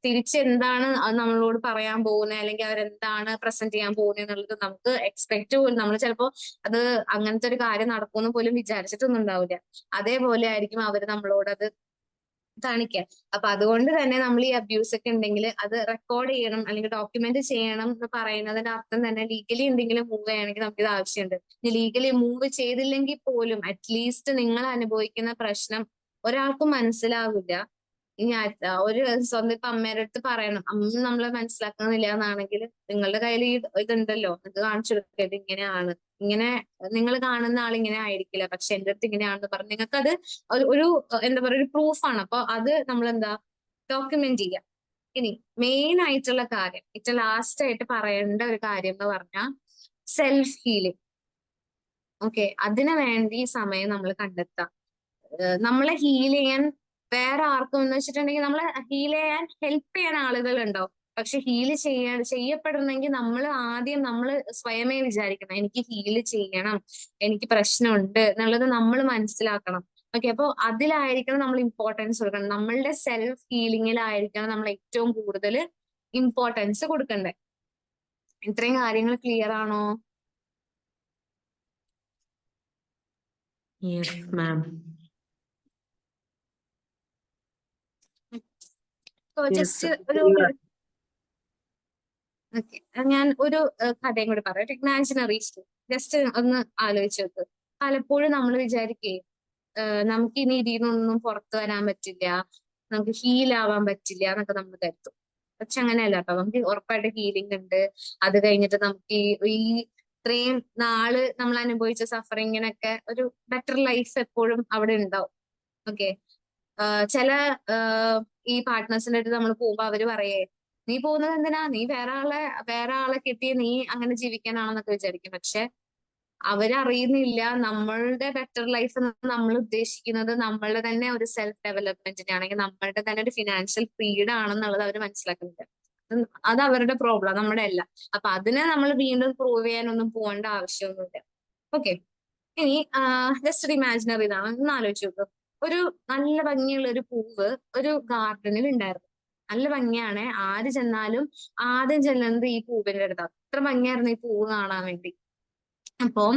തിരിച്ച് എന്താണ് നമ്മളോട് പറയാൻ പോകുന്നത് അല്ലെങ്കിൽ അവരെന്താണ് പ്രസന്റ് ചെയ്യാൻ പോകുന്നത് എന്നുള്ളത് നമുക്ക് എക്സ്പെക്ട് പോലും, നമ്മൾ ചിലപ്പോ അത് അങ്ങനത്തെ ഒരു കാര്യം നടക്കുമെന്ന് പോലും വിചാരിച്ചിട്ടൊന്നും ഉണ്ടാവില്ല. അതേപോലെ ആയിരിക്കും അവര് നമ്മളോട് അത് കാണിക്കാൻ. അപ്പൊ അതുകൊണ്ട് തന്നെ നമ്മൾ ഈ അബ്യൂസ് ഒക്കെ ഉണ്ടെങ്കിൽ അത് റെക്കോർഡ് ചെയ്യണം അല്ലെങ്കിൽ ഡോക്യുമെന്റ് ചെയ്യണം എന്ന് പറയുന്നതിന്റെ അർത്ഥം തന്നെ ലീഗലി എന്തെങ്കിലും മൂവ് ചെയ്യണമെങ്കിൽ നമുക്ക് ഇത് ആവശ്യമുണ്ട്. ലീഗലി മൂവ് ചെയ്തില്ലെങ്കിൽ പോലും അറ്റ്ലീസ്റ്റ് നിങ്ങൾ അനുഭവിക്കുന്ന പ്രശ്നം ഒരാൾക്കും മനസ്സിലാവില്ല. ഇനി ഒരു സ്വന്തം ഇപ്പൊ അമ്മയുടെ അടുത്ത് പറയണം, അമ്മ നമ്മളെ മനസ്സിലാക്കുന്നില്ല എന്നാണെങ്കിൽ നിങ്ങളുടെ കയ്യിൽ ഈ ഇതുണ്ടല്ലോ, ഇത് കാണിച്ചു കൊടുക്കുക, ഇത് ഇങ്ങനെയാണ്, ഇങ്ങനെ നിങ്ങൾ കാണുന്ന ആൾ ഇങ്ങനെ ആയിരിക്കില്ല, പക്ഷെ എന്റെ അടുത്ത് ഇങ്ങനെയാണെന്ന് പറഞ്ഞ് നിങ്ങൾക്ക് അത് ഒരു എന്താ പറയുക ഒരു പ്രൂഫാണ്. അപ്പൊ അത് നമ്മൾ എന്താ ഡോക്യുമെന്റ് ചെയ്യുക. ഇനി മെയിൻ ആയിട്ടുള്ള കാര്യം, ഏറ്റവും ലാസ്റ്റ് ആയിട്ട് പറയേണ്ട ഒരു കാര്യം എന്ന് പറഞ്ഞാൽ സെൽഫ് ഹീലിംഗ്. ഓക്കെ, അതിനു വേണ്ടി സമയം നമ്മൾ കണ്ടെത്താം. നമ്മളെ ഹീൽ ചെയ്യാൻ വേറെ ആർക്കും എന്ന് വെച്ചിട്ടുണ്ടെങ്കിൽ നമ്മളെ ഹീൽ ചെയ്യാൻ ഹെൽപ്പ് ചെയ്യാൻ ആളുകൾ ഉണ്ടാവും. പക്ഷെ ഹീല് ചെയ്യപ്പെടണമെങ്കിൽ നമ്മൾ ആദ്യം നമ്മൾ സ്വയമേ വിചാരിക്കണം, എനിക്ക് ഹീല് ചെയ്യണം, എനിക്ക് പ്രശ്നമുണ്ട് എന്നുള്ളത് നമ്മൾ മനസ്സിലാക്കണം. ഓക്കെ, അപ്പൊ അതിലായിരിക്കണം നമ്മൾ ഇമ്പോർട്ടൻസ് കൊടുക്കണം. നമ്മളുടെ സെൽഫ് ഹീലിംഗിലായിരിക്കണം നമ്മൾ ഏറ്റവും കൂടുതൽ ഇമ്പോർട്ടൻസ് കൊടുക്കണ്ടേ. ഇത്രയും കാര്യങ്ങൾ ക്ലിയർ ആണോ? Yes, ma'am. ജസ്റ്റ് ഒരു ഓക്കെ, ഞാൻ ഒരു കഥയും കൂടി പറയാം. ഇമാജിനറി സ്റ്റോറി ജസ്റ്റ് ഒന്ന് ആലോചിച്ച് നോക്ക്. പലപ്പോഴും നമ്മൾ വിചാരിക്കുകയും നമുക്ക് ഇനി ഇതിൽ നിന്നൊന്നും പുറത്തു വരാൻ പറ്റില്ല, നമുക്ക് ഹീൽ ആവാൻ പറ്റില്ല എന്നൊക്കെ നമ്മൾ കരുതും. പക്ഷെ അങ്ങനെയല്ല കേട്ടോ, നമുക്ക് ഉറപ്പായിട്ട് ഹീലിംഗ് ഉണ്ട്. അത് കഴിഞ്ഞിട്ട് നമുക്ക് ഈ ഇത്രയും നാള് നമ്മൾ അനുഭവിച്ച സഫറിങ്ങിനൊക്കെ ഒരു ബെറ്റർ ലൈഫ് എപ്പോഴും അവിടെ ഉണ്ടാവും. ഓക്കെ, ചില ഈ പാർട്ട്നേഴ്സിന്റെ അടുത്ത് നമ്മൾ പോകുമ്പോ അവര് പറയേ, നീ പോകുന്നത് എന്തിനാ, നീ വേറെ ആളെ കിട്ടി നീ അങ്ങനെ ജീവിക്കാനാണെന്നൊക്കെ വിചാരിക്കും. പക്ഷെ അവരറിയുന്നില്ല നമ്മളുടെ ബെറ്റർ ലൈഫ് നമ്മൾ ഉദ്ദേശിക്കുന്നത് നമ്മളുടെ തന്നെ ഒരു സെൽഫ് ഡെവലപ്മെന്റിനെ ആണെങ്കിൽ നമ്മളുടെ തന്നെ ഒരു ഫിനാൻഷ്യൽ ഫ്രീഡം ആണെന്നുള്ളത് അവർ മനസ്സിലാക്കുന്നില്ല. അത് അവരുടെ പ്രോബ്ലം, നമ്മുടെ അല്ല. അപ്പൊ അതിനെ നമ്മൾ വീണ്ടും പ്രൂവ് ചെയ്യാനൊന്നും പോകേണ്ട ആവശ്യമൊന്നുമില്ല. ഓക്കെ, ഇനി ജസ്റ്റ് ഒരു ഇമാജിനറി ഇതാണ്, ഒന്ന് ആലോചിച്ച് നോക്ക്. ഒരു നല്ല ഭംഗിയുള്ള ഒരു പൂവ് ഒരു ഗാർഡനിൽ ഉണ്ടായിരുന്നു. നല്ല ഭംഗിയാണ്, ആര് ചെന്നാലും ആദ്യം ചെല്ലുന്നത് ഈ പൂവിന്റെ അടുത്താണ്. അത്ര ഭംഗിയായിരുന്നു ഈ പൂവ് കാണാൻ വേണ്ടി. അപ്പം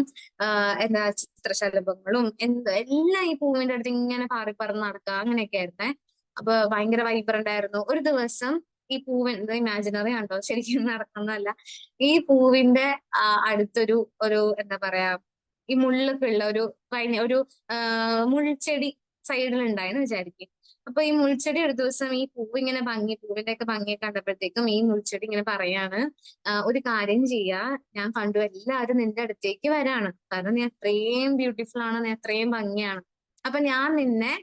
എന്താ ചിത്രശലഭങ്ങളും എല്ലാം ഈ പൂവിന്റെ അടുത്ത് ഇങ്ങനെ പറന്ന് നടക്കുക, അങ്ങനെയൊക്കെ ആയിരുന്നേ. അപ്പൊ ഭയങ്കര വൈബ്രന്റ് ആയിരുന്നു. ഒരു ദിവസം ഈ പൂവിന്റെ, ഇമാജിനറി ആണോ ശരിക്കും നടക്കുന്നതല്ല, ഈ പൂവിന്റെ അടുത്തൊരു എന്താ പറയാ ഈ മുള്ളൊക്കെ ഉള്ള ഒരു മുൾച്ചെടി സൈഡിൽ ഉണ്ടായെന്ന് വിചാരിക്കും. അപ്പൊ ഈ മുൾച്ചെടി ഒരു ദിവസം ഈ പൂവിന്റെ ഒക്കെ ഭംഗിയെ കണ്ടപ്പോഴത്തേക്കും ഈ മുൾച്ചെടി ഇങ്ങനെ പറയാണ്, ഒരു കാര്യം ചെയ്യാ, ഞാൻ കണ്ടു എല്ലാവരും നിന്റെ അടുത്തേക്ക് വരാണ്, കാരണം നീ അത്രയും ബ്യൂട്ടിഫുൾ ആണ്, നീ അത്രയും ഭംഗിയാണ്. അപ്പൊ ഞാൻ നിന്നെ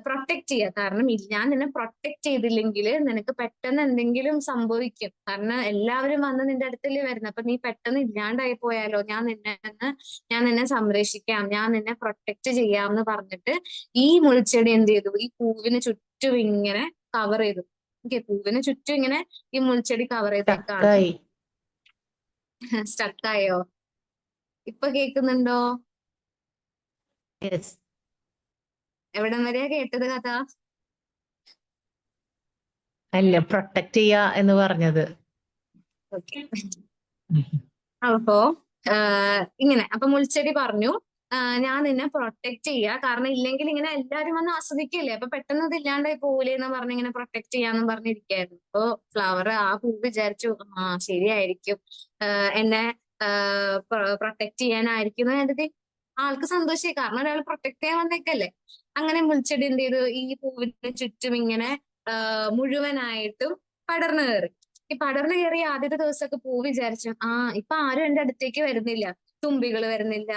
പ്രൊട്ടക്ട് ചെയ്യുക. കാരണം ഞാൻ നിന്നെ പ്രൊട്ടക്ട് ചെയ്തില്ലെങ്കിൽ നിനക്ക് പെട്ടെന്ന് എന്തെങ്കിലും സംഭവിക്കും. കാരണം എല്ലാവരും വന്ന് നിന്റെ അടുത്തല്ലേ വരുന്നത്. അപ്പൊ നീ പെട്ടെന്ന് ഇല്ലാണ്ടായി പോയാലോ, ഞാൻ നിന്നെ സംരക്ഷിക്കാം, ഞാൻ നിന്നെ പ്രൊട്ടക്ട് ചെയ്യാം എന്ന് പറഞ്ഞിട്ട് ഈ മുൾച്ചെടി എന്ത് ചെയ്തു, ഈ പൂവിന് ചുറ്റും ഇങ്ങനെ കവർ ചെയ്തു. ഓക്കെ, പൂവിന് ചുറ്റും ഇങ്ങനെ ഈ മുൾച്ചെടി കവർ ചെയ്തേക്കാണ്. സ്റ്റക്കായോ? ഇപ്പൊ കേൾക്കുന്നുണ്ടോ? യെസ്. എവിടം വരെയാ കേട്ടത് കഥ? അല്ല, പ്രൊട്ടക്ട് ചെയ്യാ എന്ന് പറഞ്ഞത്. ഓക്കെ. അപ്പോ ഇങ്ങനെ അപ്പൊ മുൾച്ചെടി പറഞ്ഞു, ഞാൻ നിന്നെ പ്രൊട്ടക്ട് ചെയ്യാ, കാരണം ഇല്ലെങ്കിൽ ഇങ്ങനെ എല്ലാരും വന്ന് ആസ്വദിക്കില്ലേ, അപ്പൊ പെട്ടെന്ന് ഇത് ഇല്ലാണ്ടായി പോകൂലേ എന്ന് പറഞ്ഞ് ഇങ്ങനെ പ്രൊട്ടക്ട് ചെയ്യാന്ന് പറഞ്ഞിരിക്കായിരുന്നു. അപ്പൊ ഫ്ലവർ ആ പൂ വിചാരിച്ചു, ആ ശരിയായിരിക്കും, എന്നെ പ്രൊട്ടക്ട് ചെയ്യാനായിരിക്കും എന്ന് കരുതി ആൾക്ക് സന്തോഷമായി, കാരണം ഒരാൾ പ്രൊട്ടക്ട് ചെയ്യാൻ വന്നേക്കല്ലേ. അങ്ങനെ മുൾച്ചെടി എന്ത് ചെയ്തു, ഈ പൂവിന് ചുറ്റും ഇങ്ങനെ മുഴുവനായിട്ടും പടർന്നു കയറി. ഈ പടർന്നു കയറി ആദ്യത്തെ ദിവസമൊക്കെ പൂ വിചാരിച്ചു, ഇപ്പൊ ആരും എന്റെ അടുത്തേക്ക് വരുന്നില്ല, തുമ്പികൾ വരുന്നില്ല,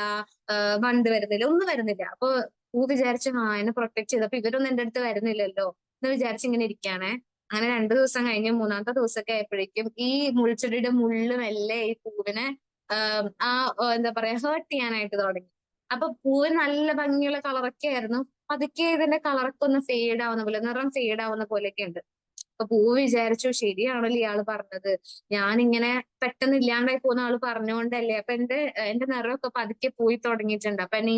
വണ്ട് വരുന്നില്ല, ഒന്നും വരുന്നില്ല. അപ്പൊ പൂ വിചാരിച്ചു, എന്നെ പ്രൊട്ടക്ട് ചെയ്തു, അപ്പൊ ഇവരൊന്നും എന്റെ അടുത്ത് വരുന്നില്ലല്ലോ എന്ന് വിചാരിച്ച് ഇങ്ങനെ ഇരിക്കുകയാണേ. അങ്ങനെ 2 ദിവസം കഴിഞ്ഞ് 3-ാമത്തെ ദിവസമൊക്കെ ആയപ്പോഴേക്കും ഈ മുൾച്ചെടിയുടെ മുള്ള് മെല്ലെ ഈ പൂവിനെ എന്താ പറയാ ഹേർട്ട് ചെയ്യാനായിട്ട് തുടങ്ങി. അപ്പൊ പൂവിന് നല്ല ഭംഗിയുള്ള കളറൊക്കെ ആയിരുന്നു, പതുക്കെ ഇതിന്റെ കളറൊക്കെ ഒന്ന് ഫെയ്ഡ് ആവുന്ന പോലെ, നിറം ഫെയ്ഡ് ആവുന്ന പോലെയൊക്കെ ഉണ്ട്. അപ്പൊ പൂവ് വിചാരിച്ചു, ശരിയാണല്ലോ ഇയാള് പറഞ്ഞത്, ഞാനിങ്ങനെ പെട്ടെന്ന് ഇല്ലാണ്ടായി പോകുന്ന ആള് പറഞ്ഞുകൊണ്ടല്ലേ, അപ്പൊ എന്റെ നിറമൊക്കെ പതുക്കെ പോയി തുടങ്ങിയിട്ടുണ്ട്, അപ്പൊ എന്നെ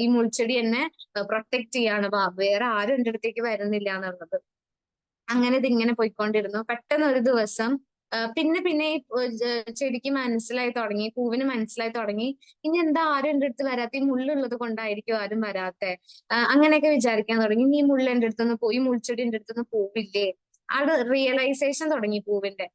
ഈ മുൾച്ചെടി എന്നെ പ്രൊട്ടക്ട് ചെയ്യാണ്, വേറെ ആരും എന്റെ അടുത്തേക്ക് വരുന്നില്ല എന്നുള്ളത്. അങ്ങനെ ഇതിങ്ങനെ പോയിക്കൊണ്ടിരുന്നു. പെട്ടെന്ന് ഒരു ദിവസം പിന്നെ ഈ ചെടിക്ക് മനസ്സിലായി തുടങ്ങി, പൂവിന് മനസ്സിലായി തുടങ്ങി, ഇനി എന്താ ആരും എന്റെ അടുത്ത് വരാത്ത, ഈ മുള്ളുള്ളത് കൊണ്ടായിരിക്കും ആരും വരാത്തെ, അങ്ങനെയൊക്കെ വിചാരിക്കാൻ തുടങ്ങി. ഇനി ഈ മുള്ള എന്റെ അടുത്തുനിന്ന് പോയി, മുൾച്ചെടി എന്റെ അടുത്തുനിന്ന് പോവില്ലേ, അത് റിയലൈസേഷൻ തുടങ്ങി പൂവിന്റെ.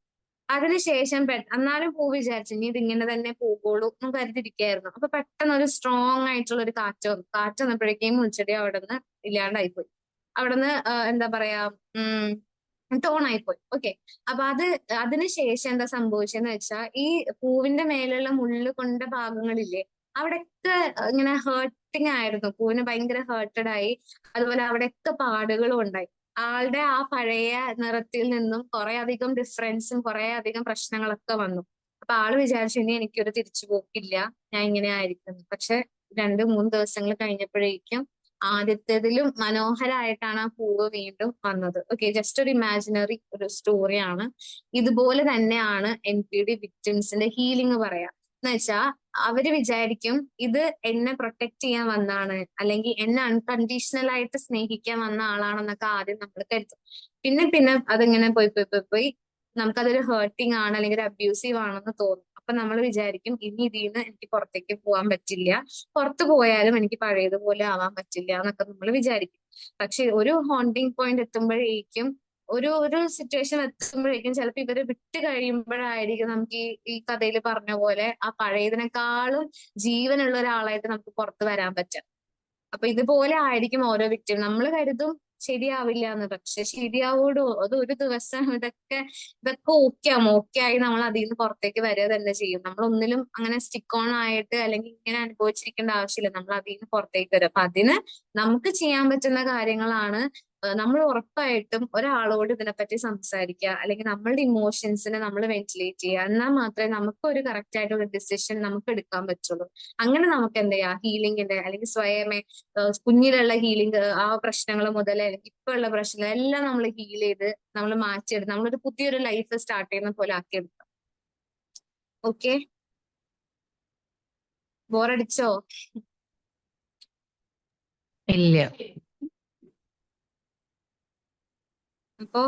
അതിനുശേഷം എന്നാലും പൂ വിചാരിച്ചു ഇനി ഇതിങ്ങനെ തന്നെ പോകുള്ളൂ എന്ന് കരുതിയിരിക്കായിരുന്നു. അപ്പൊ പെട്ടെന്ന് ഒരു സ്ട്രോങ് ആയിട്ടുള്ള ഒരു കാറ്റ് വന്നപ്പോഴേക്കും മുൾച്ചെടി അവിടെ നിന്ന് ഇല്ലാണ്ടായിപ്പോയി. അവിടുന്ന് എന്താ പറയാ ടോണായിപ്പോയി. ഓക്കെ. അപ്പൊ അതിനുശേഷം എന്താ സംഭവിച്ചെന്ന് വെച്ചാൽ, ഈ പൂവിന്റെ മേലുള്ള മുള്ളു കൊണ്ട ഭാഗങ്ങളില്ലേ, അവിടെയൊക്കെ ഇങ്ങനെ ഹേർട്ടിങ് ആയിരുന്നു, പൂവിന് ഭയങ്കര ഹേർട്ടഡ് ആയി. അതുപോലെ അവിടെയൊക്കെ പാടുകളും ഉണ്ടായി. ആളുടെ ആ പഴയ നിറത്തിൽ നിന്നും കുറെ അധികം ഡിഫറൻസും കുറെ അധികം പ്രശ്നങ്ങളൊക്കെ വന്നു. അപ്പൊ ആള് വിചാരിച്ചു ഇനി എനിക്കൊരു തിരിച്ചുപോക്കില്ല, ഞാൻ ഇങ്ങനെ ആയിരിക്കുന്നു. പക്ഷെ 2-3 ദിവസങ്ങൾ കഴിഞ്ഞപ്പോഴേക്കും ആദ്യത്തേതിലും മനോഹരമായിട്ടാണ് ആ പൂവ് വീണ്ടും വന്നത്. ഓക്കെ, ജസ്റ്റ് ഒരു ഇമാജിനറി ഒരു സ്റ്റോറിയാണ്. ഇതുപോലെ തന്നെയാണ് NPD വിക്ടിംസിന്റെ ഹീലിംഗ് പറയാ. എന്ന് വെച്ചാ അവര് വിചാരിക്കും ഇത് എന്നെ പ്രൊട്ടക്ട് ചെയ്യാൻ വന്നാണ്, അല്ലെങ്കിൽ എന്നെ അൺകണ്ടീഷണൽ ആയിട്ട് സ്നേഹിക്കാൻ വന്ന ആളാണെന്നൊക്കെ ആദ്യം നമ്മൾ കരുതും. പിന്നെ അതിങ്ങനെ പോയി നമുക്കതൊരു ഹേർട്ടിങ് ആണ് അല്ലെങ്കിൽ ഒരു അബ്യൂസീവ് ആണെന്ന് തോന്നും. അപ്പൊ നമ്മൾ വിചാരിക്കും ഇനി ഇതിന്ന് എനിക്ക് പുറത്തേക്ക് പോകാൻ പറ്റില്ല, പുറത്തു പോയാലും എനിക്ക് പഴയതുപോലെ ആവാൻ പറ്റില്ല എന്നൊക്കെ നമ്മൾ വിചാരിക്കും. പക്ഷെ ഒരു ഹോണ്ടിങ് പോയിന്റ് എത്തുമ്പോഴേക്കും, ഒരു സിറ്റുവേഷൻ എത്തുമ്പോഴേക്കും ചിലപ്പോൾ ഇവര് വിട്ട് കഴിയുമ്പോഴായിരിക്കും നമുക്ക് ഈ കഥയിൽ പറഞ്ഞ പോലെ ആ പഴയതിനേക്കാളും ജീവനുള്ള ഒരാളായിട്ട് നമുക്ക് പുറത്ത് വരാൻ പറ്റുക. അപ്പൊ ഇതുപോലെ ആയിരിക്കും ഓരോ വിക്ടിം. നമ്മൾ കരുതും ശരിയാവില്ല എന്ന്, പക്ഷെ ശരിയാവോടോ, അത് ഒരു ദിവസം ഇതൊക്കെ ഓക്കെ ആയി നമ്മൾ അതിൽ നിന്ന് പുറത്തേക്ക് വരിക തന്നെ ചെയ്യും. നമ്മൾ ഒന്നിലും അങ്ങനെ സ്റ്റിക്ക് ഓൺ ആയിട്ട് അല്ലെങ്കിൽ ഇങ്ങനെ അനുഭവിച്ചിരിക്കേണ്ട ആവശ്യമില്ല, നമ്മൾ അതിൽ നിന്ന് പുറത്തേക്ക് വരും. അപ്പൊ അതിന് നമുക്ക് ചെയ്യാൻ പറ്റുന്ന കാര്യങ്ങളാണ്, നമ്മൾ ഉറപ്പായിട്ടും ഒരാളോട് ഇതിനെപ്പറ്റി സംസാരിക്കുക, അല്ലെങ്കിൽ നമ്മളുടെ ഇമോഷൻസിനെ നമ്മൾ വെന്റിലേറ്റ് ചെയ്യുക. എന്നാൽ മാത്രമേ നമുക്ക് ഒരു കറക്റ്റ് ആയിട്ടുള്ള ഡിസിഷൻ നമുക്ക് എടുക്കാൻ പറ്റുള്ളൂ. അങ്ങനെ നമുക്ക് എന്താ ചെയ്യാ, ഹീലിംഗിന്റെ അല്ലെങ്കിൽ സ്വയമേ കുഞ്ഞിലുള്ള ഹീലിംഗ്, ആ പ്രശ്നങ്ങൾ മുതൽ അല്ലെങ്കിൽ ഇപ്പൊ ഉള്ള പ്രശ്നങ്ങൾ എല്ലാം നമ്മൾ ഹീൽ ചെയ്ത് നമ്മൾ മാറ്റിയെടുത്ത് നമ്മളൊരു പുതിയൊരു ലൈഫ് സ്റ്റാർട്ട് ചെയ്യുന്ന പോലെ ആക്കിയെടുക്കാം. ഓക്കെ, ബോറടിച്ചോ? ഇല്ല. അപ്പോ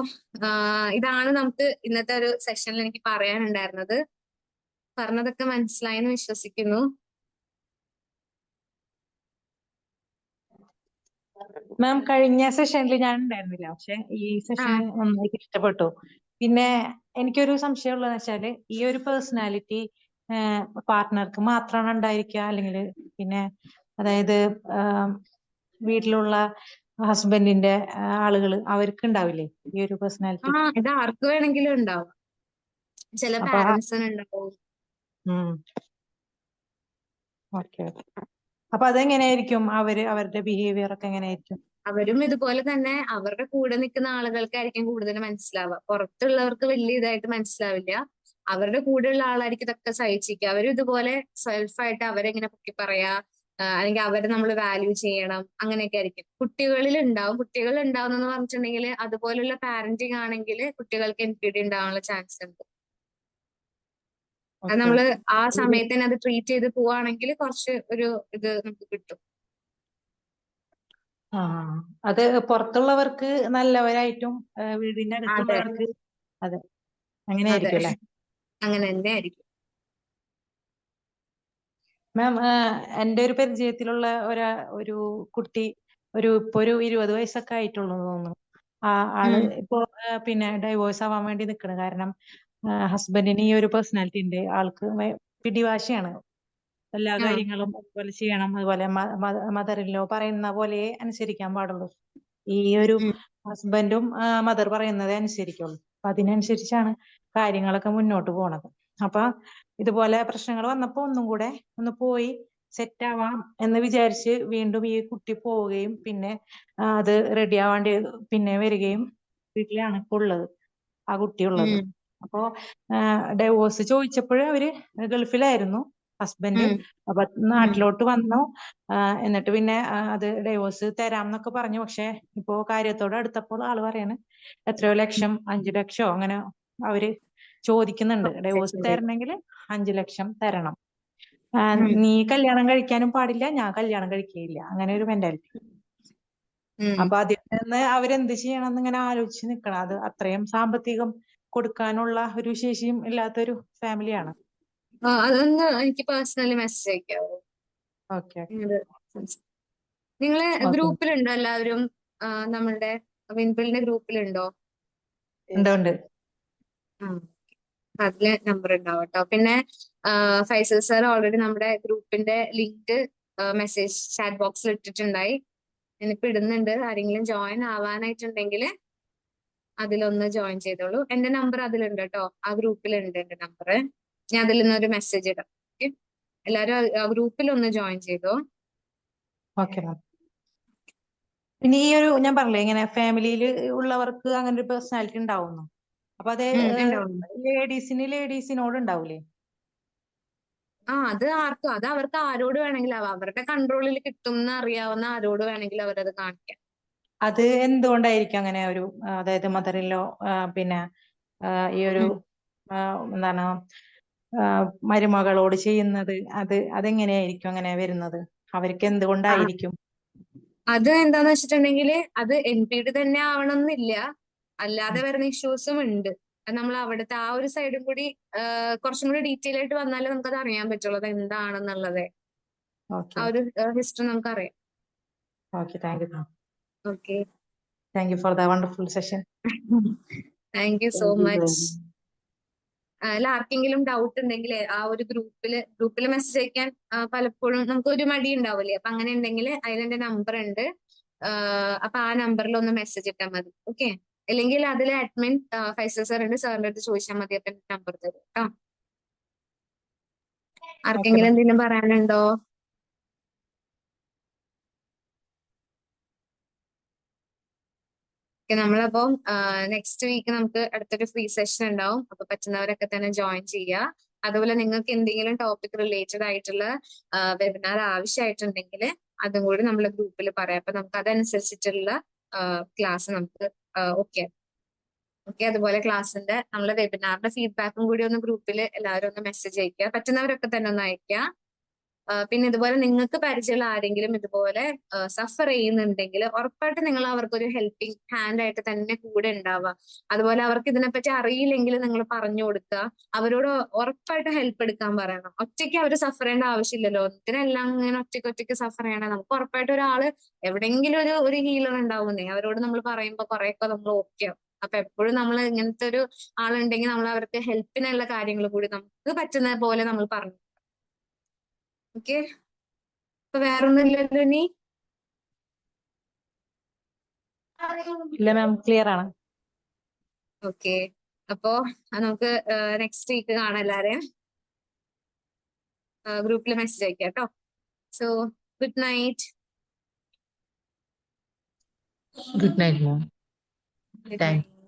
ഇതാണ് നമുക്ക് ഇന്നത്തെ ഒരു സെഷനിൽ എനിക്ക് പറയാനുണ്ടായിരുന്നത്. പറഞ്ഞതൊക്കെ മനസ്സിലായെന്ന് വിശ്വസിക്കുന്നു. മാം, കഴിഞ്ഞ സെഷനിൽ ഞാൻ ഉണ്ടായിരുന്നില്ല, പക്ഷെ ഈ സെഷൻ നന്നായിട്ട് ഇഷ്ടപ്പെട്ടു. പിന്നെ എനിക്കൊരു സംശയം ഉള്ളതെന്ന് വെച്ചാല്, ഈ ഒരു പേഴ്സണാലിറ്റി പാർട്ട്ണർക്ക് മാത്രമാണ് ഉണ്ടായിരിക്കുക, അല്ലെങ്കിൽ പിന്നെ അതായത് വീട്ടിലുള്ള ഹസ്ബൻഡിന്റെ ആളുകൾ അവർക്ക് ഉണ്ടാവില്ലേ ഈ ഒരു പേഴ്സണാലിറ്റി? ഇത് ആർക്ക് വേണമെങ്കിലും ഉണ്ടാവും, ചില പാരന്റ്സിന് ഉണ്ടാവും. ഓക്കെ. അപ്പൊ അതെങ്ങനെയായിരിക്കും, അവരുടെ ബിഹേവിയർ ഒക്കെ എങ്ങനെയായിരിക്കും? അവരും ഇതുപോലെ തന്നെ അവരുടെ കൂടെ നിൽക്കുന്ന ആളുകൾക്കായിരിക്കും കൂടുതൽ മനസ്സിലാവുക, പുറത്തുള്ളവർക്ക് വലിയ ഇതായിട്ട് മനസ്സിലാവില്ല. അവരുടെ കൂടെയുള്ള ആളായിരിക്കും ഇതൊക്കെ സഹിച്ചിരിക്കുക. അവരും ഇതുപോലെ സെൽഫായിട്ട് അവരെങ്ങനെ പൊക്കി പറയാ, അല്ലെങ്കിൽ അവരെ നമ്മൾ വാല്യൂ ചെയ്യണം, അങ്ങനെയൊക്കെ ആയിരിക്കും. കുട്ടികൾ ഉണ്ടാവുന്നെന്ന് പറഞ്ഞിട്ടുണ്ടെങ്കിൽ അതുപോലുള്ള പാരന്റിങ് ആണെങ്കിൽ കുട്ടികൾക്ക് NPD ഉണ്ടാവാനുള്ള ചാൻസ് ഉണ്ട്. അത് നമ്മള് ആ സമയത്ത് തന്നെ അത് ട്രീറ്റ് ചെയ്ത് പോവാണെങ്കിൽ കുറച്ച് ഇത് നമുക്ക് കിട്ടും. ആ അത് പുറത്തുള്ളവർക്ക് നല്ലവരായിട്ടും വീടിന്റെ അതെ അടുത്തുള്ളവർക്ക് അതെ അങ്ങനെ അതെ ആയിരിക്കും അല്ലെ അങ്ങനെ തന്നെ ആയിരിക്കും. മാം? എൻ്റെ ഒരു പരിചയത്തിലുള്ള ഒരു കുട്ടി ഇപ്പൊ ഒരു 20 വയസ്സൊക്കെ ആയിട്ടുള്ളൂ എന്ന് തോന്നുന്നു. ആള് ഇപ്പോ പിന്നെ ഡൈവോഴ്സ് ആവാൻ വേണ്ടി നിൽക്കണ്. കാരണം ഹസ്ബൻഡിന് ഈ ഒരു പേഴ്സണാലിറ്റി ഉണ്ട്. ആൾക്ക് പിടിവാശിയാണ്. എല്ലാ ആ കാര്യങ്ങളും അതുപോലെ ചെയ്യണം. അതുപോലെ മദറിലോ പറയുന്ന പോലെ അനുസരിക്കാൻ പാടുള്ളൂ. ഈ ഒരു ഉം, ഹസ്ബൻഡും മദർ പറയുന്നതേ അനുസരിക്കുള്ളൂ. അപ്പൊ അതിനനുസരിച്ചാണ് കാര്യങ്ങളൊക്കെ മുന്നോട്ട് പോണത്. അപ്പൊ ഇതുപോലെ പ്രശ്നങ്ങൾ വന്നപ്പോ ഒന്നും കൂടെ ഒന്ന് പോയി സെറ്റ് ആവാം എന്ന് വിചാരിച്ച് വീണ്ടും ഈ കുട്ടി പോവുകയും പിന്നെ അത് റെഡി ആവാണ്ട് പിന്നെ വരികയും വീട്ടിലാണ് ഇപ്പൊ ഉള്ളത്, ആ കുട്ടി ഉള്ളത്. ഉം, അപ്പോ ഡൈവോഴ്സ് ചോദിച്ചപ്പോഴേ അവര് ഗൾഫിലായിരുന്നു ഹസ്ബൻഡ്. ഉം, അപ്പൊ ഉം, നാട്ടിലോട്ട് വന്നു. എന്നിട്ട് പിന്നെ അത് ഡൈവോഴ്സ് തരാം എന്നൊക്കെ പറഞ്ഞു. പക്ഷെ ഇപ്പോ കാര്യത്തോട് അടുത്തപ്പോൾ ആള് പറയാണ് എത്രയോ ലക്ഷം, 5 ലക്ഷോ അങ്ങനെ അവര് ചോദിക്കുന്നുണ്ട്. ഡൈവോഴ്സ് ശരി. തരണമെങ്കിൽ 5 ലക്ഷം തരണം. ഉം, നീ കല്യാണം കഴിക്കാനും പാടില്ല, ഞാൻ കല്യാണം കഴിക്കുകയില്ല, അങ്ങനെ ഒരു മെന്റാലിറ്റി. ഉം. അപ്പൊ അതിൽ നിന്ന് അവരെന്ത് ചെയ്യണം എന്ന് ഇങ്ങനെ ആലോചിച്ച് നിക്കണം. അത് അത്രയും സാമ്പത്തികം കൊടുക്കാനുള്ള ഒരു ശേഷിയും ഇല്ലാത്തൊരു ഫാമിലിയാണ്. അതൊന്ന് എനിക്ക് പേഴ്സണലി മെസ്സേജ് അയക്കാവോ? ഓക്കെ നിങ്ങള് ഓക്കെ ഗ്രൂപ്പിലുണ്ടോ എല്ലാവരും? നമ്മളുടെ വിൻപിളിന്റെ ഗ്രൂപ്പിലുണ്ടോ? ഉണ്ട് ഉണ്ട്. ആ അതില് നമ്പർ ഉണ്ടാവും കേട്ടോ. പിന്നെ ഫൈസൽ സാർ ഓൾറെഡി നമ്മുടെ ഗ്രൂപ്പിന്റെ ലിങ്ക് മെസ്സേജ് ചാറ്റ് ബോക്സിൽ ഇട്ടിട്ടുണ്ടായി. ഞാനിപ്പോ ഇടുന്നുണ്ട്. ആരെങ്കിലും ജോയിൻ ആവാനായിട്ടുണ്ടെങ്കിൽ അതിലൊന്ന് ജോയിൻ ചെയ്തോളൂ. എന്റെ നമ്പർ അതിലുണ്ട് കേട്ടോ, ആ ഗ്രൂപ്പിലുണ്ട് എന്റെ നമ്പർ. ഞാൻ അതിൽ നിന്നൊരു മെസ്സേജ് ഇടാം. ഓക്കെ, എല്ലാരും ആ ഗ്രൂപ്പിൽ ഒന്ന് ജോയിൻ ചെയ്തോ. Okay ma'am. പിന്നെ ഈ ഒരു ഞാൻ പറഞ്ഞില്ലേ ഇങ്ങനെ ഫാമിലിയിൽ ഉള്ളവർക്ക് അങ്ങനെ ഒരു പേഴ്സണാലിറ്റി ഉണ്ടാവുന്നു. അപ്പൊ അത് ഉണ്ടാവും. ലേഡീസിനോട് ഉണ്ടാവൂലേ? അത് ആർക്കും, അത് അവർക്ക് ആരോട് വേണമെങ്കിലും ആവാം. അവരുടെ കൺട്രോളിൽ കിട്ടും എന്ന് അറിയാവുന്ന ആരോട് വേണമെങ്കിലും അവരത് കാണിക്കാം. അത് എന്തുകൊണ്ടായിരിക്കും അങ്ങനെ ഒരു അതായത് മദറിലോ പിന്നെ ഈ ഒരു ഉം. എന്താണ് മരുമകളോട് ചെയ്യുന്നത് അതെങ്ങനെയായിരിക്കും അങ്ങനെ വരുന്നത്? അവർക്ക് ആ, എന്തുകൊണ്ടായിരിക്കും? അത് എന്താന്ന് വെച്ചിട്ടുണ്ടെങ്കിൽ അത് NPD തന്നെ ആവണമെന്നില്ല, അല്ലാതെ വരുന്ന ഇഷ്യൂസും ഉണ്ട്. അത് നമ്മൾ അവിടുത്തെ ആ ഒരു സൈഡും കൂടി കുറച്ചും കൂടി ഡീറ്റെയിൽ ആയിട്ട് വന്നാലേ നമുക്കത് അറിയാൻ പറ്റുള്ളൂ അത് എന്താണെന്നുള്ളത്. ഓക്കെ ആ ഒരു ഹിസ്റ്ററി നമുക്കറിയാം. Okay thank you. Okay, thank you for the wonderful session. Thank you so thank you very much. Much. അതിൽ ആർക്കെങ്കിലും ഡൗട്ട് ഉണ്ടെങ്കിൽ ആ ഒരു ഗ്രൂപ്പിൽ മെസ്സേജ് അയക്കാൻ പലപ്പോഴും നമുക്ക് ഒരു മടി ഉണ്ടാവില്ലേ. അപ്പൊ അങ്ങനെ ഉണ്ടെങ്കിൽ അതിലെന്റെ നമ്പർ ഉണ്ട്. അപ്പൊ ആ നമ്പറിൽ ഒന്ന് മെസ്സേജ് ഇട്ടാൽ മതി. ഓക്കെ, അല്ലെങ്കിൽ അതിൽ അഡ്മിൻ ഫൈസൽ സാർ ഉണ്ട്, സാറിന്റെ അടുത്ത് ചോദിച്ചാൽ മതി. അപ്പൊ നമ്പർ തരും കേട്ടോ. ഓക്കെ ആർക്കെങ്കിലും മാം. എന്തെങ്കിലും പറയാനുണ്ടോ? നമ്മളപ്പോ നെക്സ്റ്റ് വീക്ക് നമുക്ക് അടുത്തൊരു ഫ്രീ സെഷൻ ഉണ്ടാവും. അപ്പൊ പറ്റുന്നവരൊക്കെ തന്നെ ജോയിൻ ചെയ്യുക. അതുപോലെ നിങ്ങൾക്ക് എന്തെങ്കിലും ടോപ്പിക് റിലേറ്റഡ് ആയിട്ടുള്ള വെബിനാർ ആവശ്യമായിട്ടുണ്ടെങ്കിൽ അതും കൂടി നമ്മളെ ഗ്രൂപ്പിൽ പറയാം. അപ്പൊ നമുക്ക് അതനുസരിച്ചിട്ടുള്ള ക്ലാസ് നമുക്ക് ഓക്കെ. അതുപോലെ ക്ലാസ്സിന്റെ നമ്മളെ വെബിനാറിന്റെ ഫീഡ്ബാക്കും കൂടി ഒന്ന് ഗ്രൂപ്പിൽ എല്ലാവരും ഒന്ന് മെസ്സേജ് അയക്കുക. പറ്റുന്നവരൊക്കെ തന്നെ ഒന്ന് അയക്കുക. പിന്നെ ഇതുപോലെ നിങ്ങൾക്ക് പരിചയമുള്ള ആരെങ്കിലും ഇതുപോലെ സഫർ ചെയ്യുന്നുണ്ടെങ്കിൽ ഉറപ്പായിട്ട് നിങ്ങൾ അവർക്കൊരു ഹെൽപ്പിംഗ് ഹാൻഡ് ആയിട്ട് തന്നെ കൂടെ ഉണ്ടാവുക. അതുപോലെ അവർക്ക് ഇതിനെപ്പറ്റി അറിയില്ലെങ്കിൽ നിങ്ങൾ പറഞ്ഞു കൊടുക്കുക. അവരോട് ഉറപ്പായിട്ട് ഹെൽപ്പ് എടുക്കാൻ പറയണം. ഒറ്റയ്ക്ക് അവർ സഫർ ചെയ്യേണ്ട ആവശ്യമില്ലല്ലോ. ഇതിനെല്ലാം ഇങ്ങനെ ഒറ്റയ്ക്ക് സഫർ ചെയ്യണം. നമുക്ക് ഉറപ്പായിട്ട് ഒരാള് എവിടെയെങ്കിലും ഒരു ഹീലർ ഉണ്ടാവുന്നേ. അവരോട് നമ്മൾ പറയുമ്പോൾ കുറെയൊക്കെ നമ്മൾ ഓക്കെ ആവും. അപ്പൊ എപ്പോഴും നമ്മൾ ഇങ്ങനത്തെ ഒരു ആളുണ്ടെങ്കിൽ നമ്മൾ അവർക്ക് ഹെൽപ്പിനുള്ള കാര്യങ്ങൾ കൂടി നമുക്ക് പറ്റുന്ന പോലെ നമ്മൾ പറഞ്ഞു. ഓക്കെ, അപ്പൊ വേറൊന്നും ഇല്ലല്ലോ ഇനി? ഇല്ല മാം, ക്ലിയർ ആണ്. ഓക്കെ, അപ്പോ നമുക്ക് നെക്സ്റ്റ് വീക്ക് കാണാം എല്ലാരെയും. ഗ്രൂപ്പിൽ മെസ്സേജ് അയക്കാം കേട്ടോ. So good night. Good night ma'am. Good thank night.